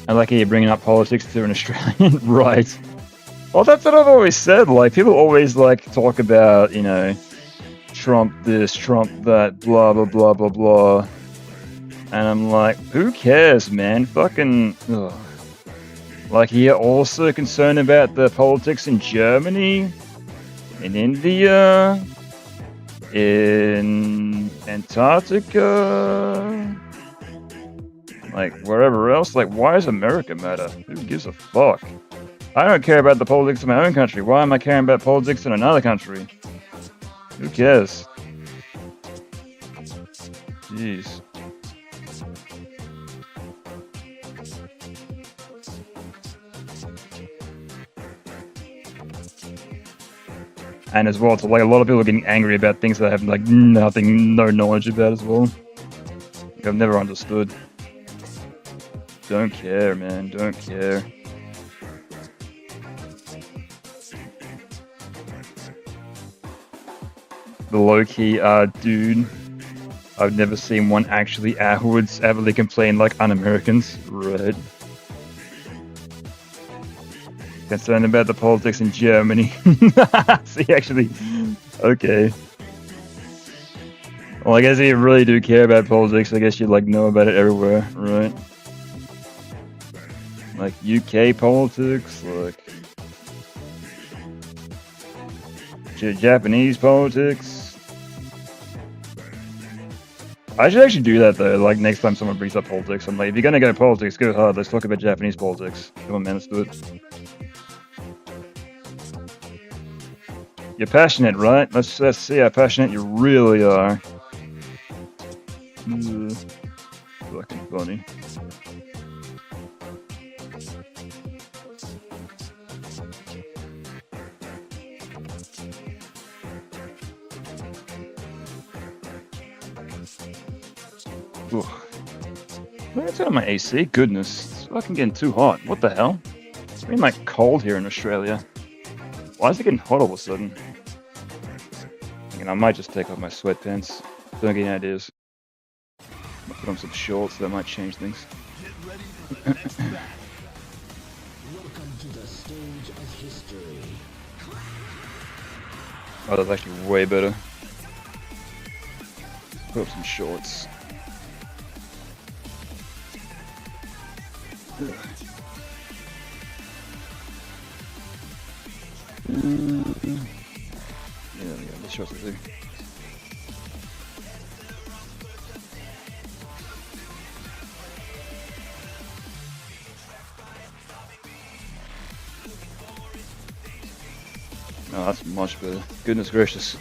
I like how you're bringing up politics to an Australian, right? Well, that's what I've always said. Like, people always like talk about, you know, Trump this, Trump that, blah blah blah blah blah. And I'm like, who cares, man? Fucking, ugh. Like, you're also concerned about the politics in Germany, in India, in Antarctica, like, wherever else. Like, why does America matter? Who gives a fuck? I don't care about the politics of my own country. Why am I caring about politics in another country? Who cares? Jeez. And as well, so like a lot of people are getting angry about things that I have like nothing, no knowledge about as well. Like, I've never understood. Don't care, man. Don't care. The low-key, dude. I've never seen one actually outwards overly complain like un-Americans. Right. Concerned about the politics in Germany. See, actually, okay. Well, I guess if you really do care about politics, I guess you'd like know about it everywhere, right? Like UK politics, like Japanese politics. I should actually do that though. Like next time someone brings up politics, I'm like, if you're gonna go politics, go hard. Let's talk about Japanese politics. Come on, man, let's do it. You're passionate, right? Let's see how passionate you really are. Fucking funny. Ugh. Let me turn on my AC. Goodness, it's fucking getting too hot. What the hell? It's been like cold here in Australia. Why is it getting hot all of a sudden? I might just take off my sweatpants. Don't get any ideas. I'll put on some shorts, that might change things. Welcome to the stage of history. Oh, that's actually way better. Put up some shorts. Yeah, the shorts are there. Oh, that's much better. Goodness gracious.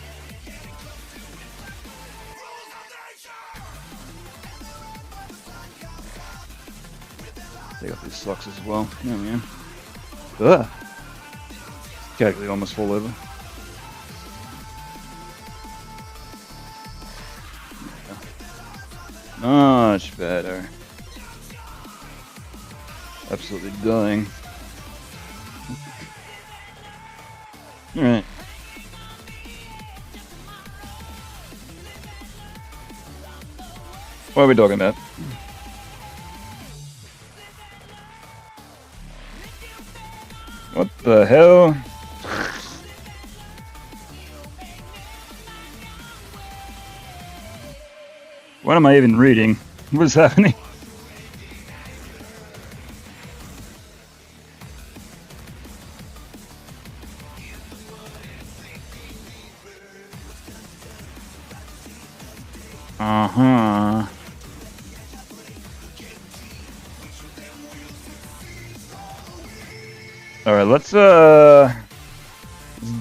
Take off these socks as well. Yeah, man. Ugh. Casually almost fall over. Much better. Absolutely dying. Alright. What are we talking about? The hell? What am I even reading? What's happening? Uh-huh. Alright, let's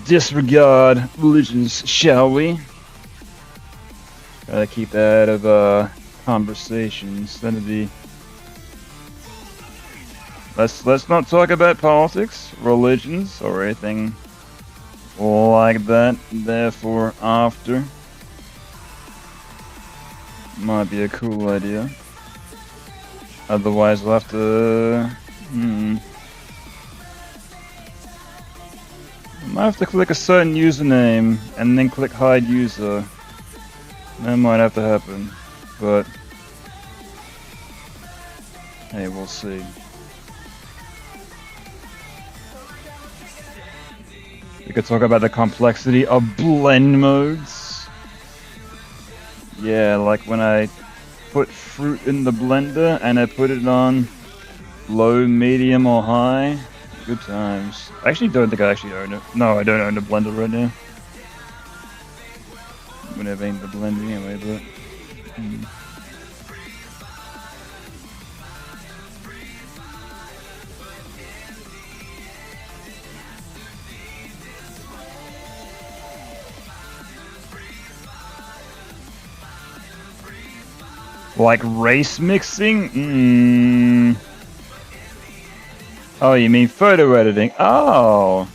disregard religions, shall we? Gotta keep that out of conversations. That'd be. Let's not talk about politics, religions, or anything like that. Therefore, after might be a cool idea. Otherwise, we'll have to. Might have to click a certain username and then click hide user. That might have to happen, but hey, we'll see. We could talk about the complexity of blend modes. Yeah, like when I put fruit in the blender and I put it on low, medium, or high. Good times. I actually don't think I actually own it. No, I don't own a blender right now. I'm gonna have aimed the blender anyway, but. Like race mixing? Oh, you mean photo editing? Oh!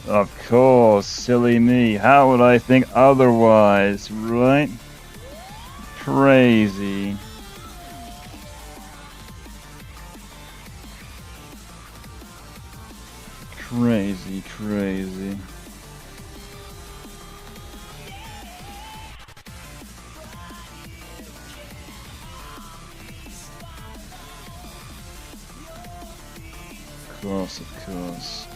Of course, silly me. How would I think otherwise, right? Crazy. Crazy, crazy. Of course.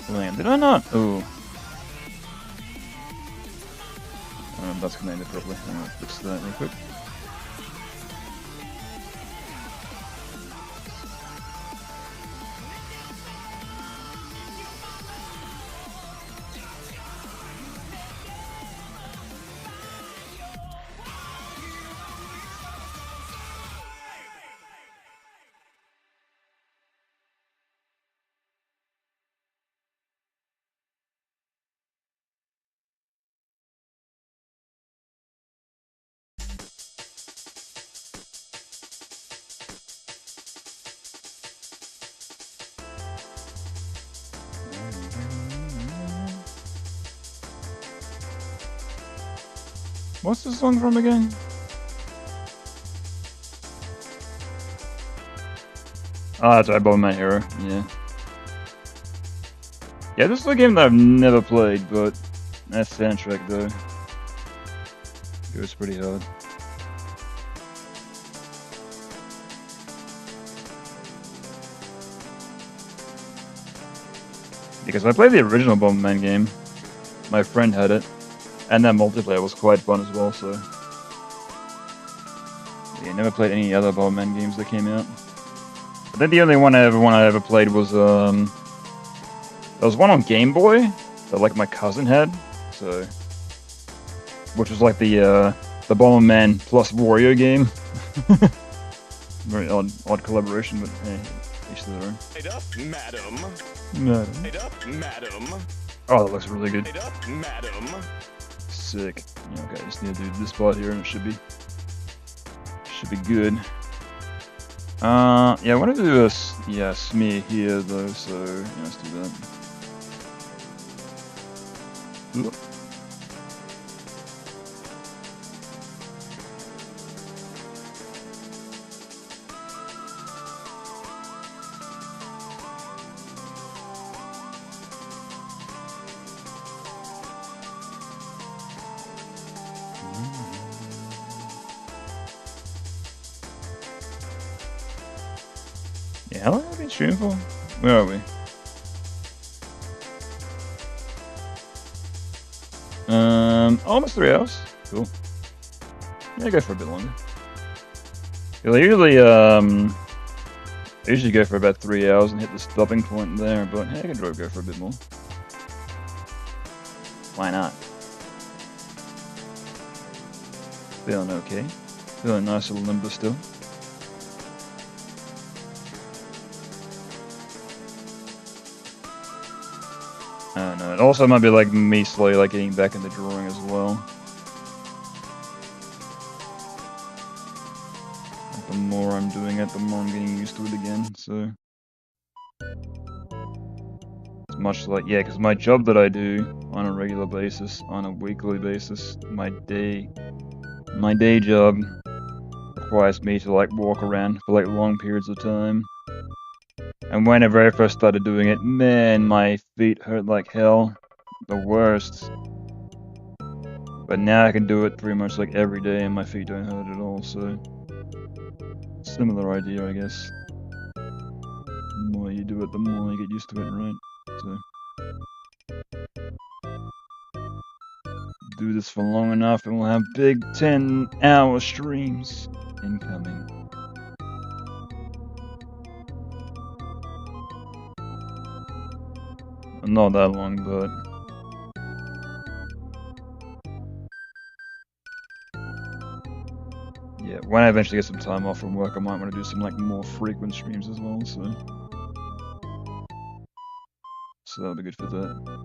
Land, did I not? Oh. That's gonna end it properly. I'm gonna fix that real quick. What's this song from again? Oh, that's right, Bomberman Hero. Yeah. Yeah, this is a game that I've never played, but that soundtrack though goes pretty hard. Because I played the original Bomberman game. My friend had it. And that multiplayer was quite fun as well, so. Yeah, never played any other Bomberman games that came out. I think the only one I ever played was there was one on Game Boy that like my cousin had, so which was like the Bomberman plus Wario game. Very odd collaboration, but hey, each to their own. Right up, madam. Madam. Right up, madam. Oh, that looks really good. Right up, madam. Sick. Yeah, okay, I just need to do this spot here and it should be good. Yeah, I want to do a smear here though, so yeah, let's do that. Ooh. Yeah, how long have we been shooting for? Where are we? Almost 3 hours. Cool. Yeah, go for a bit longer. 'Cause I usually go for about 3 hours and hit the stopping point there, but hey, I can go for a bit more. Why not? Feeling okay. Feeling nice little limber still. I don't know. It also might be like me slowly like getting back into drawing as well. The more I'm doing it, the more I'm getting used to it again, so... It's much like, yeah, because my job that I do on a regular basis, on a weekly basis, my day job requires me to like walk around for like long periods of time. And whenever I first started doing it, man, my feet hurt like hell. The worst. But now I can do it pretty much like every day and my feet don't hurt at all, so... Similar idea, I guess. The more you do it, the more you get used to it, right? So... Do this for long enough and we'll have big 10-hour streams incoming. Not that long, but... Yeah, when I eventually get some time off from work, I might want to do some like more frequent streams as well, so... So that'll be good for that.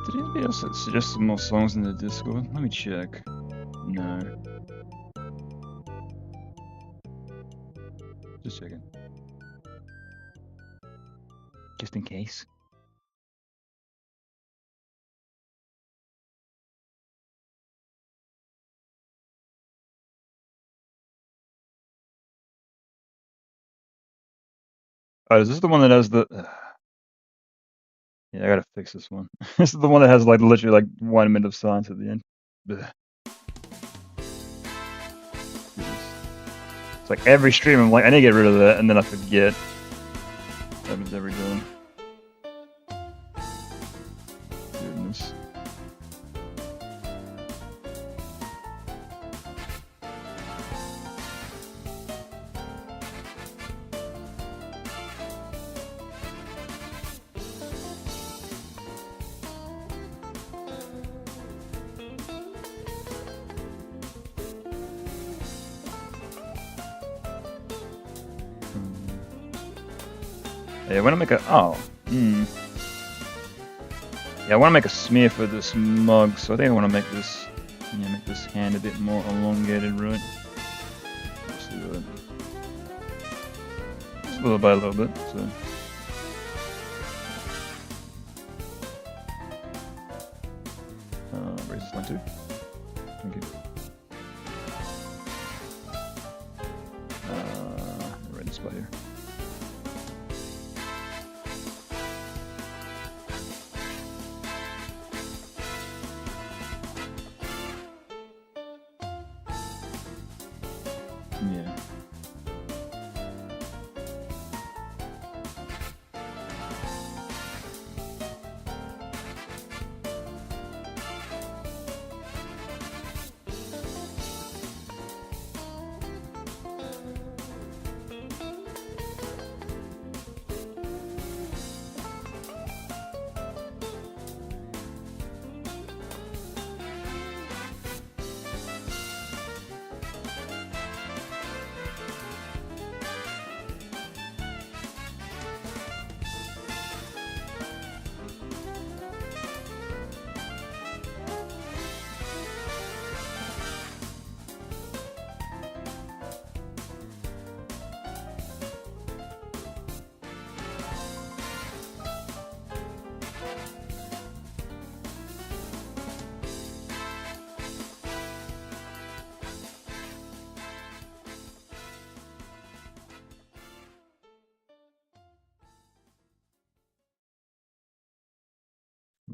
Did anybody else suggest some more songs in the Discord? Let me check. No. Just checking. Just in case. Oh, is this the one that has the... Yeah, I gotta fix this one. This is the one that has like literally like 1 minute of silence at the end. Blech. It's like every stream I'm like, I need to get rid of that, and then I forget. That happens every time. Goodness. Yeah, I want to make a... Oh. Yeah, I want to make a smear for this mug, so I think I want to make this... Yeah, make this hand a bit more elongated, right? do it. Just a little by a little bit, so. Raise this line too. Thank you. Right in the spot here. Yeah.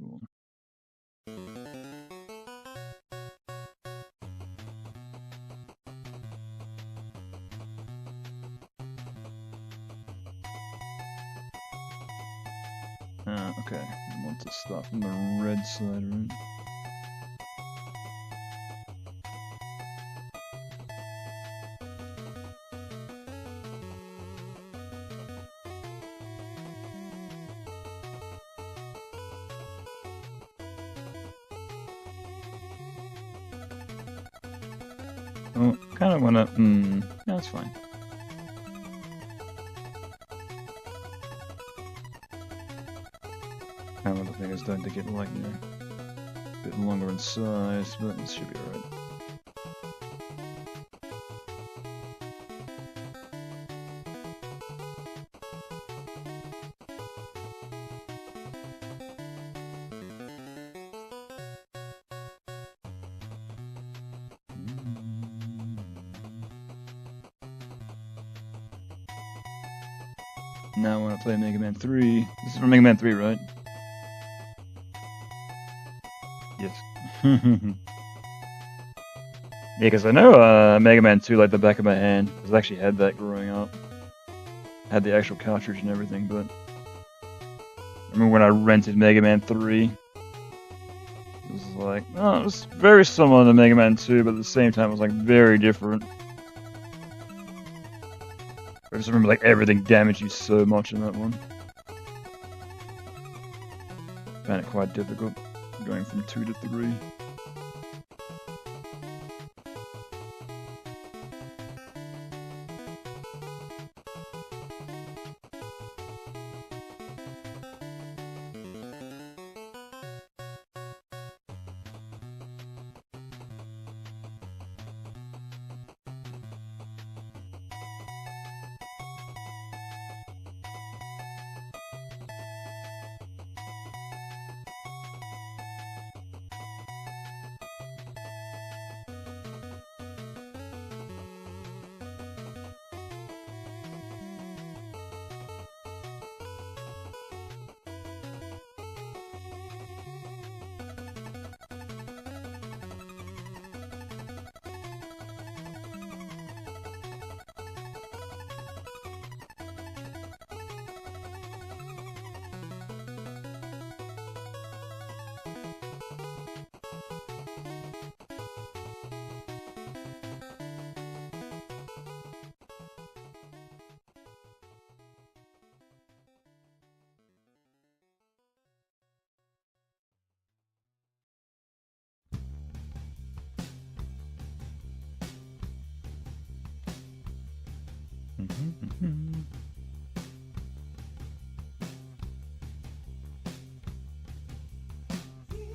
Cool. Okay, I want to start from the red side, right? Oh, kind of wanna. Yeah, that's fine. Kind of the thing is starting to get like, you know, a bit longer in size, but it should be alright. Now I want to play Mega Man 3. This is for Mega Man 3, right? Yes. Yeah, because I know Mega Man 2 like the back of my hand. Because I actually had that growing up. Had the actual cartridge and everything, but... I remember when I rented Mega Man 3. It was like... Oh, it was very similar to Mega Man 2, but at the same time it was like very different. I just remember like everything damaged you so much in that one. Found it quite difficult, going from 2 to 3.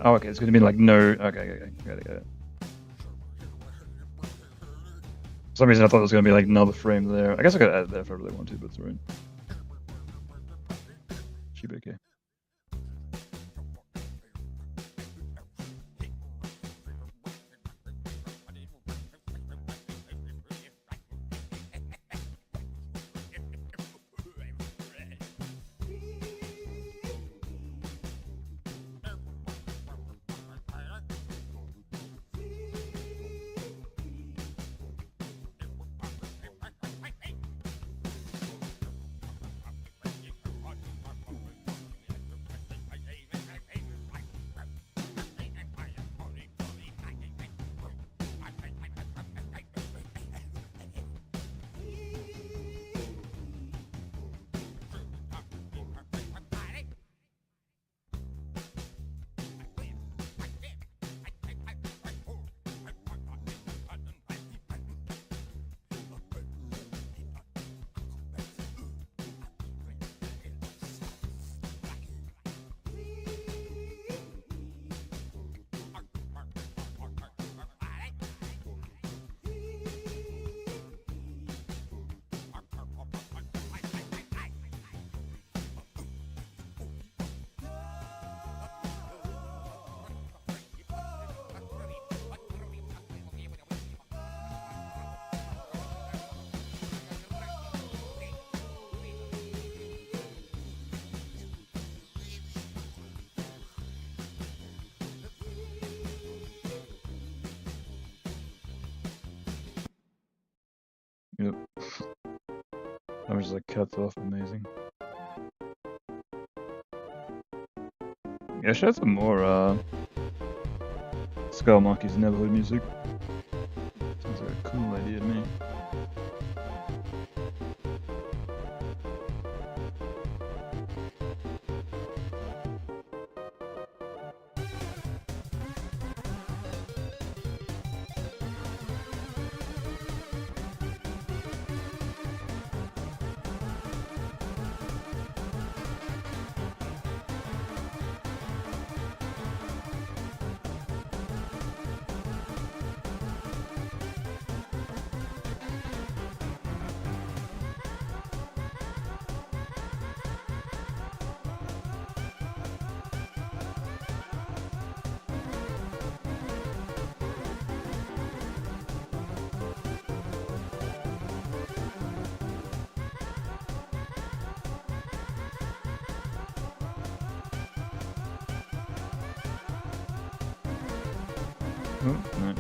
Oh, okay, it's gonna be like no. Okay, got it. For some reason I thought there was going to be like another frame there. I guess I could add it there if I really want to, but it's alright. Should be okay. Yep. I was like cut off, amazing. Yeah, I should have some more Skull Monkeys Neverhood music. Sounds like a cool idea to me.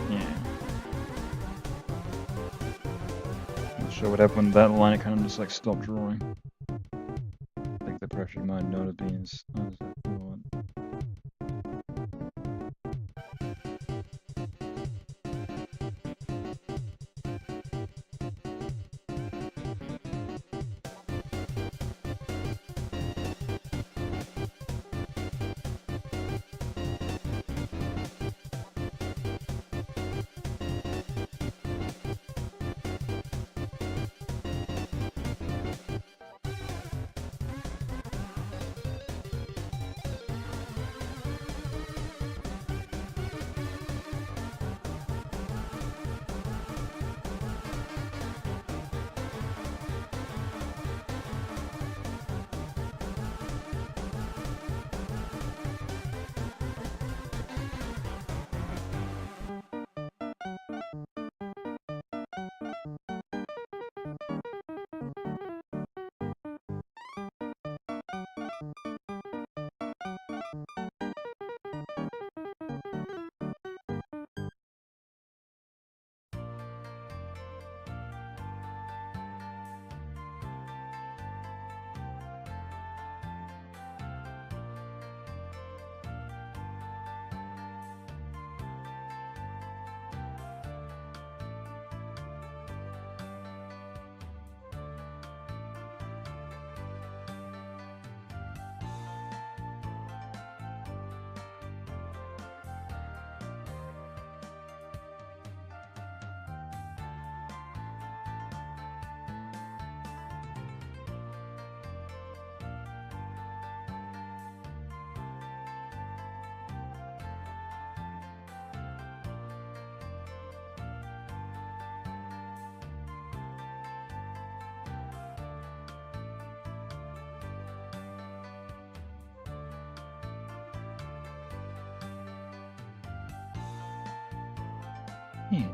Yeah. Not sure what happened with that line, it kind of just like stopped drawing. I think the pressure might not have been as high as I thought. Yeah.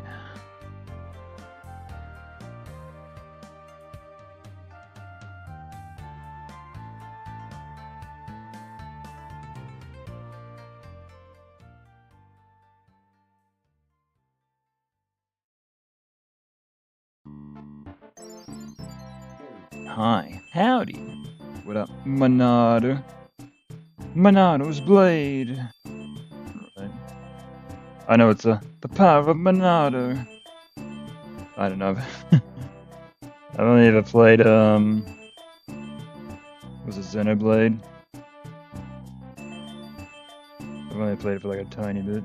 Hi, howdy. What up, Monado? Monado's blade. Right. I know it's the power of Monado. I don't know. I've only ever played was it Xenoblade? I've only played it for like a tiny bit.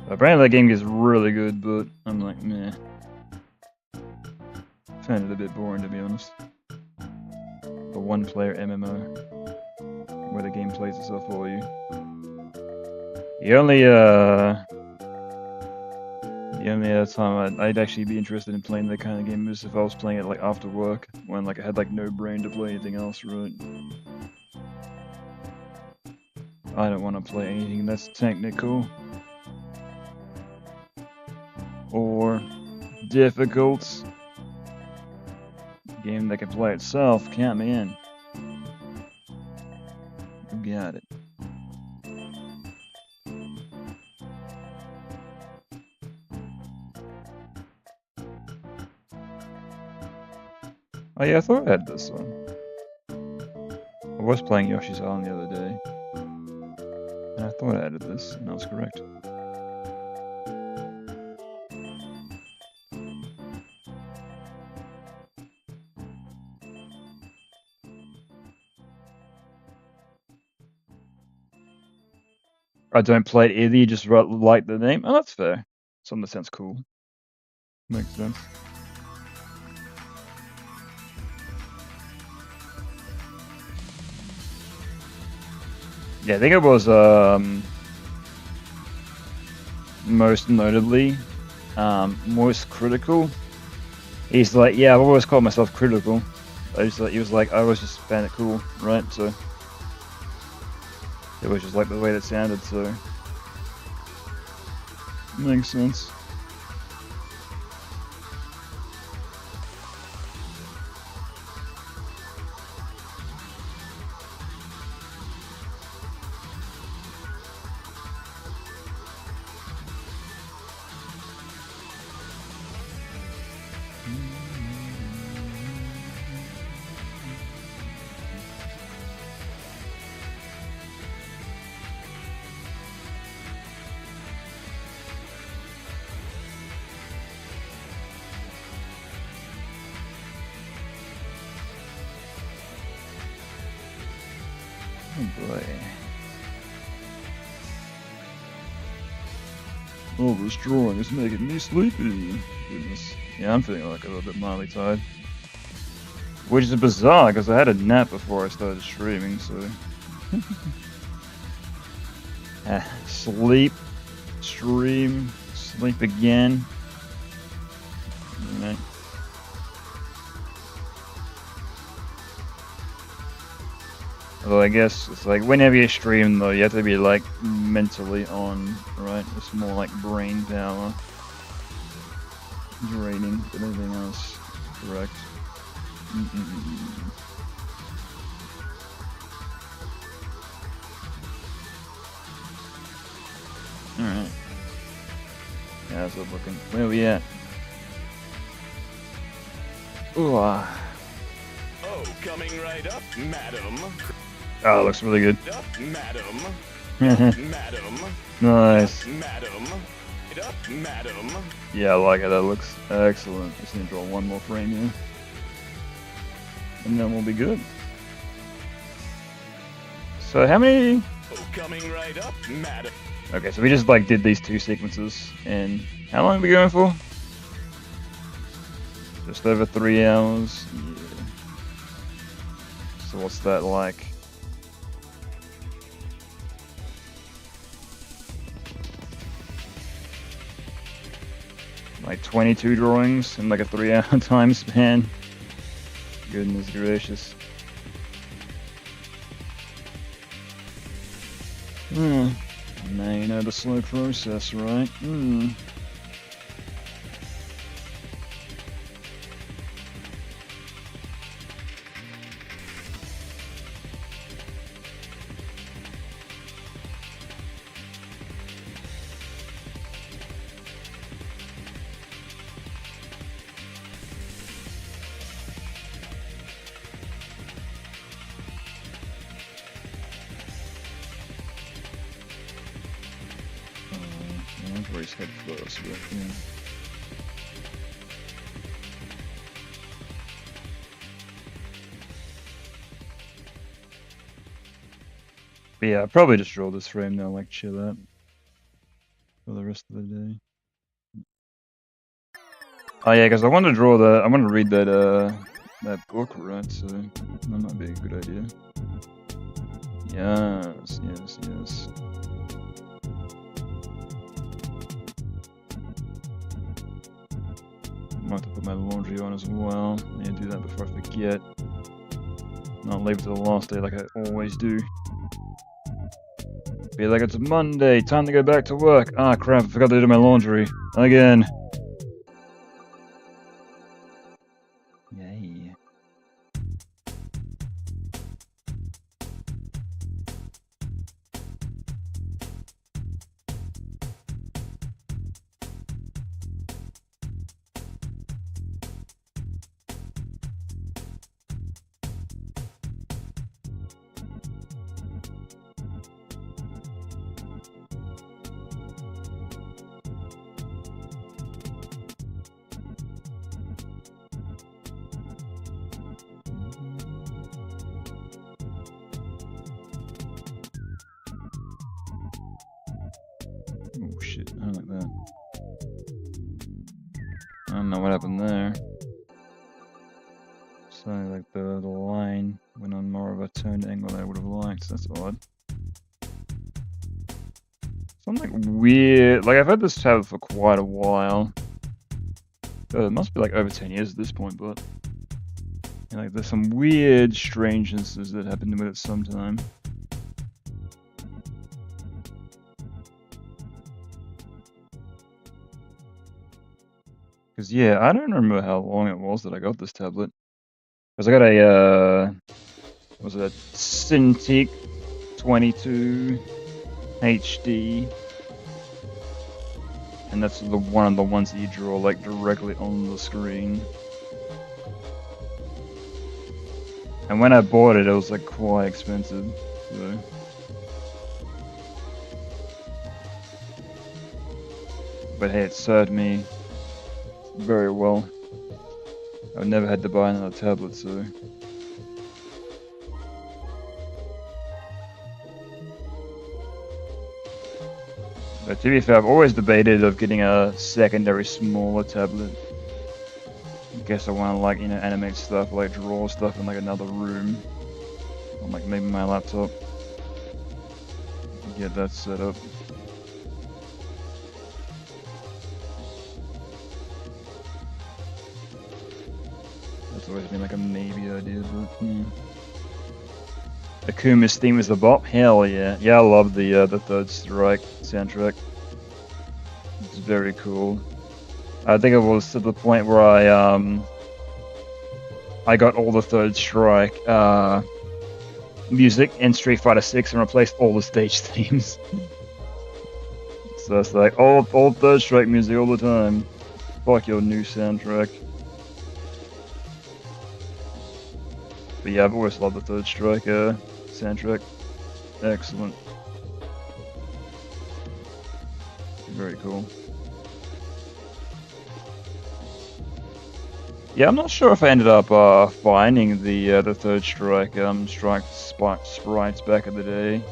Apparently that game gets really good, but I'm like, meh. Found it a bit boring, to be honest. A one-player MMO where the game plays itself for you. The only other time I'd actually be interested in playing that kind of game is if I was playing it like after work, when like I had like no brain to play anything else, right? I don't want to play anything that's technical or difficult. Game that can play itself, count me in. You got it. Oh yeah, I thought I had this one. I was playing Yoshi's Island the other day. And I thought I added this, and I was correct. I don't play it either, you just like the name. Oh, that's fair. Something that sounds cool. Makes sense. Yeah, I think it was most notably most critical. He's like, yeah, I've always called myself critical. He was like, I always just found it cool, right? So it was just like the way that sounded, so makes sense. Oh boy. Oh, this drawing is making me sleepy. Goodness. Yeah, I'm feeling like a little bit mildly tired. Which is bizarre, because I had a nap before I started streaming, so... Sleep, stream, sleep again. Alright. Although I guess it's like whenever you stream though, you have to be like mentally on, right? It's more like brain power draining than anything else, correct? Alright. Yeah, that's what I'm looking. Where are we at? Ooh, Oh, coming right up, madam. Oh, it looks really good. Up, madam. Madam. Nice. Madam. Up, madam. Yeah, I like how that looks. Excellent. Just need to draw one more frame here. And then we'll be good. So how many... Oh, coming right up, madam. Okay, so we just like did these two sequences, and how long are we going for? Just over 3 hours. Yeah. So what's that like? Like 22 drawings in like a 3-hour time span. Goodness gracious. Now you know the slow process, right? Hmm. I'll raise head first, but yeah. But yeah, I'll probably just draw this frame now, like chill out for the rest of the day. Oh yeah, because I want to draw I want to read that book, right? So that might be a good idea. Yes, yes, yes. Might have to put my laundry on as well. I need to do that before I forget. Not leave it to the last day like I always do. Be like, it's Monday, time to go back to work. Ah, crap, I forgot to do my laundry. Again. Yay. Oh shit, I don't like that. I don't know what happened there. So like the line went on more of a turned angle than I would have liked. That's odd. Something weird. Like I've had this tablet for quite a while. It must be like over 10 years at this point, but like there's some weird strangenesses that happen to it at some time. Because yeah, I don't remember how long it was that I got this tablet. Because I got a was it a Cintiq 22 HD, and that's the one of the ones that you draw like directly on the screen. And when I bought it, it was like quite expensive. So. But hey, it served me very well. I've never had to buy another tablet, so. But to be fair, I've always debated of getting a secondary smaller tablet. I guess I want to like, you know, animate stuff, like draw stuff in like another room. On like maybe my laptop. Get that set up. That's always been like a maybe idea, but yeah. Akuma's theme is the bop? Hell yeah. Yeah, I love the Third Strike soundtrack. It's very cool. I think it was to the point where I got all the Third Strike music in Street Fighter 6 and replaced all the stage themes. So it's like all Third Strike music all the time. Fuck your new soundtrack. But yeah, I've always loved the Third Strike soundtrack. Excellent. Very cool. Yeah, I'm not sure if I ended up finding the Third Strike sprites back in the day.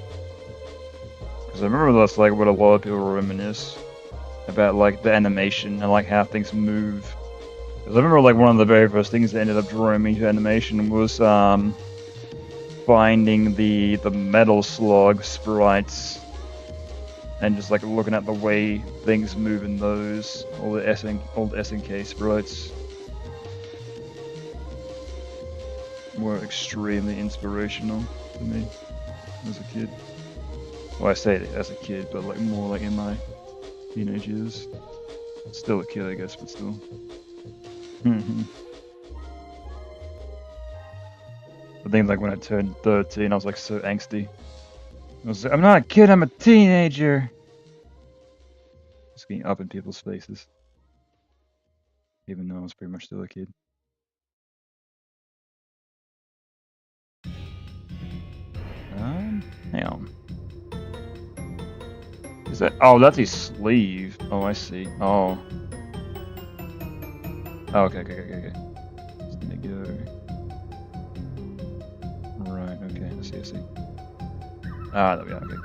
Because I remember that's like what a lot of people reminisce about, like the animation and like how things move. Because I remember like one of the very first things that ended up drawing me to animation was finding the Metal Slug sprites and just like looking at the way things move in those, all the old SNK sprites were extremely inspirational to me as a kid. Well, I say it as a kid, but like more like in my teenage years. Still a kid, I guess, but still. I think like when I turned 13, I was like so angsty. I was like, I'm not a kid, I'm a teenager. Just getting up in people's faces. Even though I was pretty much still a kid. Hang on. Is that? Oh, that's his sleeve. Oh, I see. Oh. Oh, okay. Just gonna go. Right, okay. I see. Ah, there we are. Okay, good.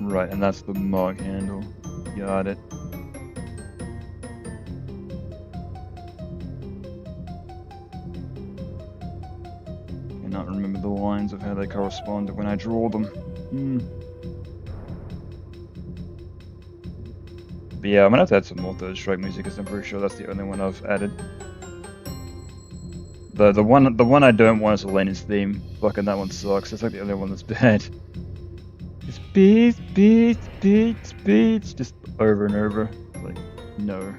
Right, and that's the mug handle. Got it. Cannot remember the lines of how they correspond when I draw them. But yeah, I'm gonna have to add some more Third Strike music because I'm pretty sure that's the only one I've added. The one I don't want is Elena's theme. Fucking that one sucks. It's like the only one that's bad. It's beats, just over and over. Like, no.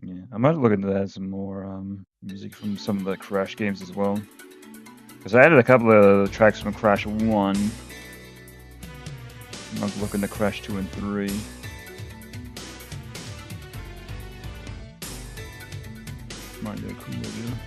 Yeah, I might look into add some more music from some of the Crash games as well. Because I added a couple of tracks from Crash 1. I was looking to Crash 2 and 3. Might be a cool idea.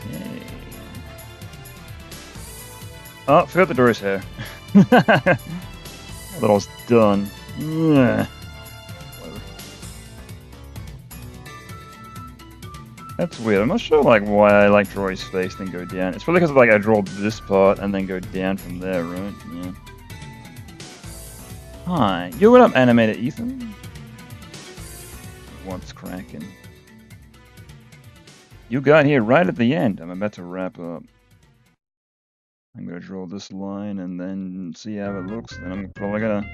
Okay. Oh, forgot the door's here. I thought I was done. Ugh. That's weird. I'm not sure like why I like draw his face then go down. It's probably because like I draw this part and then go down from there, right? Yeah. Hi. Yo, what up, animator Ethan? What's cracking? You got here right at the end. I'm about to wrap up. I'm gonna draw this line and then see how it looks. Then I'm probably gonna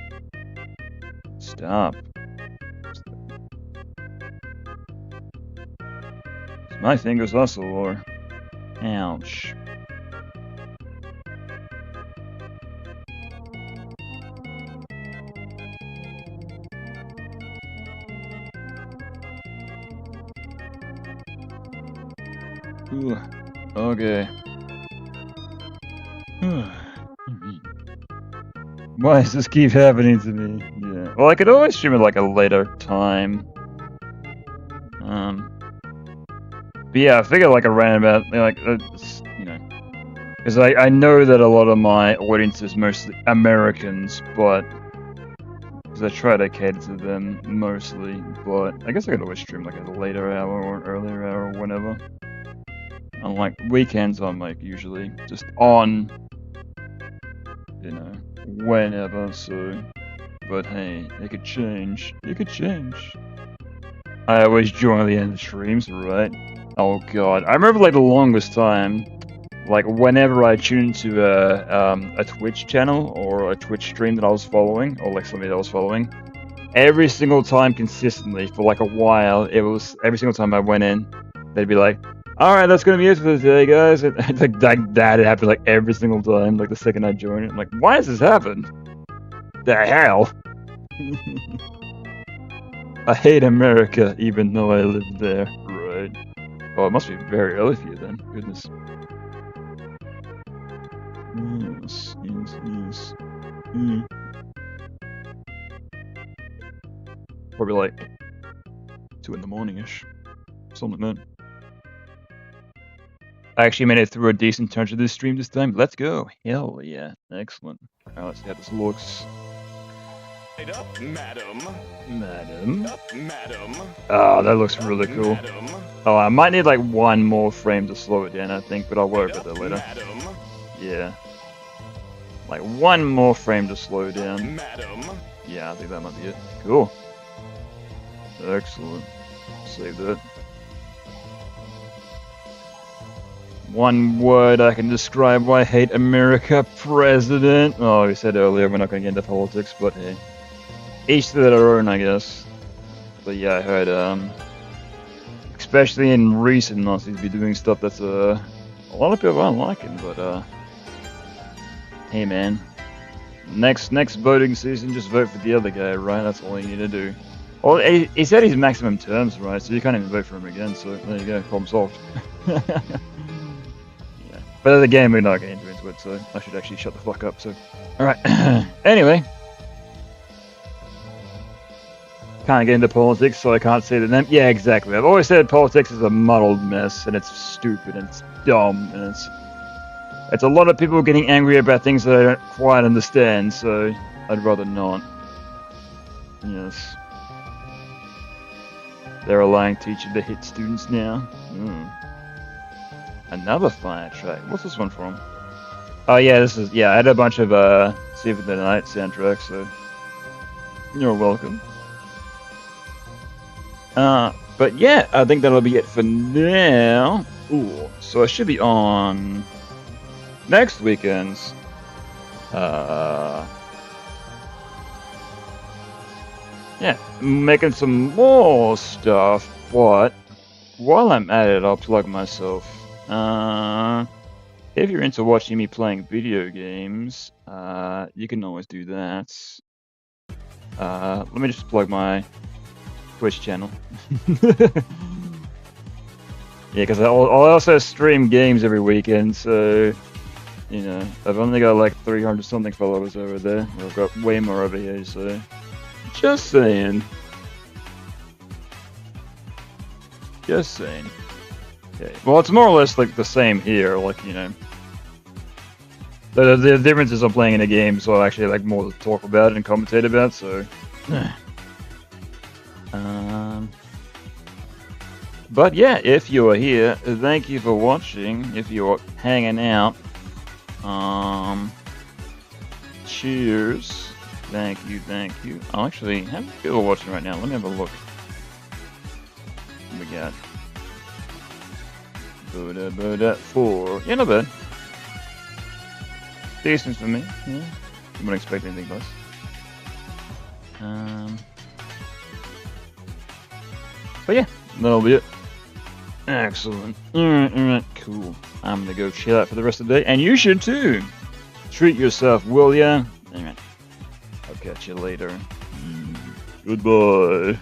stop. Is my fingers are sore. Ouch. Ooh, okay. Why does this keep happening to me? Yeah. Well, I could always stream at like a later time. But yeah, I figured like around about like you know, because I know that a lot of my audience is mostly Americans, but because I try to cater to them mostly. But I guess I could always stream like at a later hour or an earlier hour or whenever. On like weekends, I'm like usually just on, you know, whenever. So, but hey, it could change. It could change. I always join the end of streams, right? Oh god, I remember like the longest time, like whenever I tuned to a Twitch channel or a Twitch stream that I was following, or like somebody that I was following, every single time consistently for like a while, it was every single time I went in, they'd be like, "All right, that's gonna be it for today, guys." And it's like that it happened like every single time, like the second I joined it. I'm like, why has this happened? The hell? I hate America, even though I live there. Right. Oh, it must be very early for you then. Goodness. Yes, yes, yes. Probably like 2 in the morning-ish. Something like that. I actually made it through a decent turn to this stream this time. Let's go. Hell yeah. Excellent. Alright, let's see how this looks. Right up, madam. Madam. Up, madam. Oh, that looks really cool. Madam. Oh, I might need like one more frame to slow it down, I think, but I'll work Right with up, it later. madam. Yeah. Like one more frame to slow down. Madam. Yeah, I think that might be it. Cool. Excellent. Save that. One word I can describe why I hate America, president. Oh, we said earlier we're not going to get into politics, but hey. Each to their own, I guess. But yeah, I heard, especially in recent months, he's been doing stuff that's, a lot of people aren't liking, but, hey man. Next voting season, just vote for the other guy, right? That's all you need to do. Well, he said he's maximum terms, right? So you can't even vote for him again, so there you go, problem solved. Yeah. But again, we're not getting into it, so I should actually shut the fuck up, so... Alright, anyway. Can't get into politics, so I can't say the name. Yeah, exactly. I've always said politics is a muddled mess, and it's stupid, and it's dumb, and it's a lot of people getting angry about things that I don't quite understand, so I'd rather not. Yes. They're allowing teachers to hit students now. Another fire track. What's this one from? Oh yeah, this is, yeah, I had a bunch of Save the Night soundtracks, so you're welcome. But yeah, I think that'll be it for now. Ooh, so I should be on next weekend's yeah, making some more stuff, but while I'm at it, I'll plug myself. If you're into watching me playing video games, you can always do that. Let me just plug my Twitch channel. Yeah, because I'll also stream games every weekend, so, you know, I've only got like 300 something followers over there. I've got way more over here, so just saying. Just saying. Okay. Well, it's more or less like the same here, like, you know. The difference is I'm playing in a game, so I actually like more to talk about and commentate about, so. But yeah, if you are here, thank you for watching. If you're hanging out, cheers. Thank you, thank you. Oh, actually, how many people are watching right now? Let me have a look. What we got? Buddha, 4. Yeah, not bad. decent for me. Yeah, wouldn't expect anything less. But yeah, that'll be it. Excellent. Alright, cool. I'm gonna go chill out for the rest of the day, and you should too. Treat yourself, will ya? Alright. I'll catch you later. Goodbye.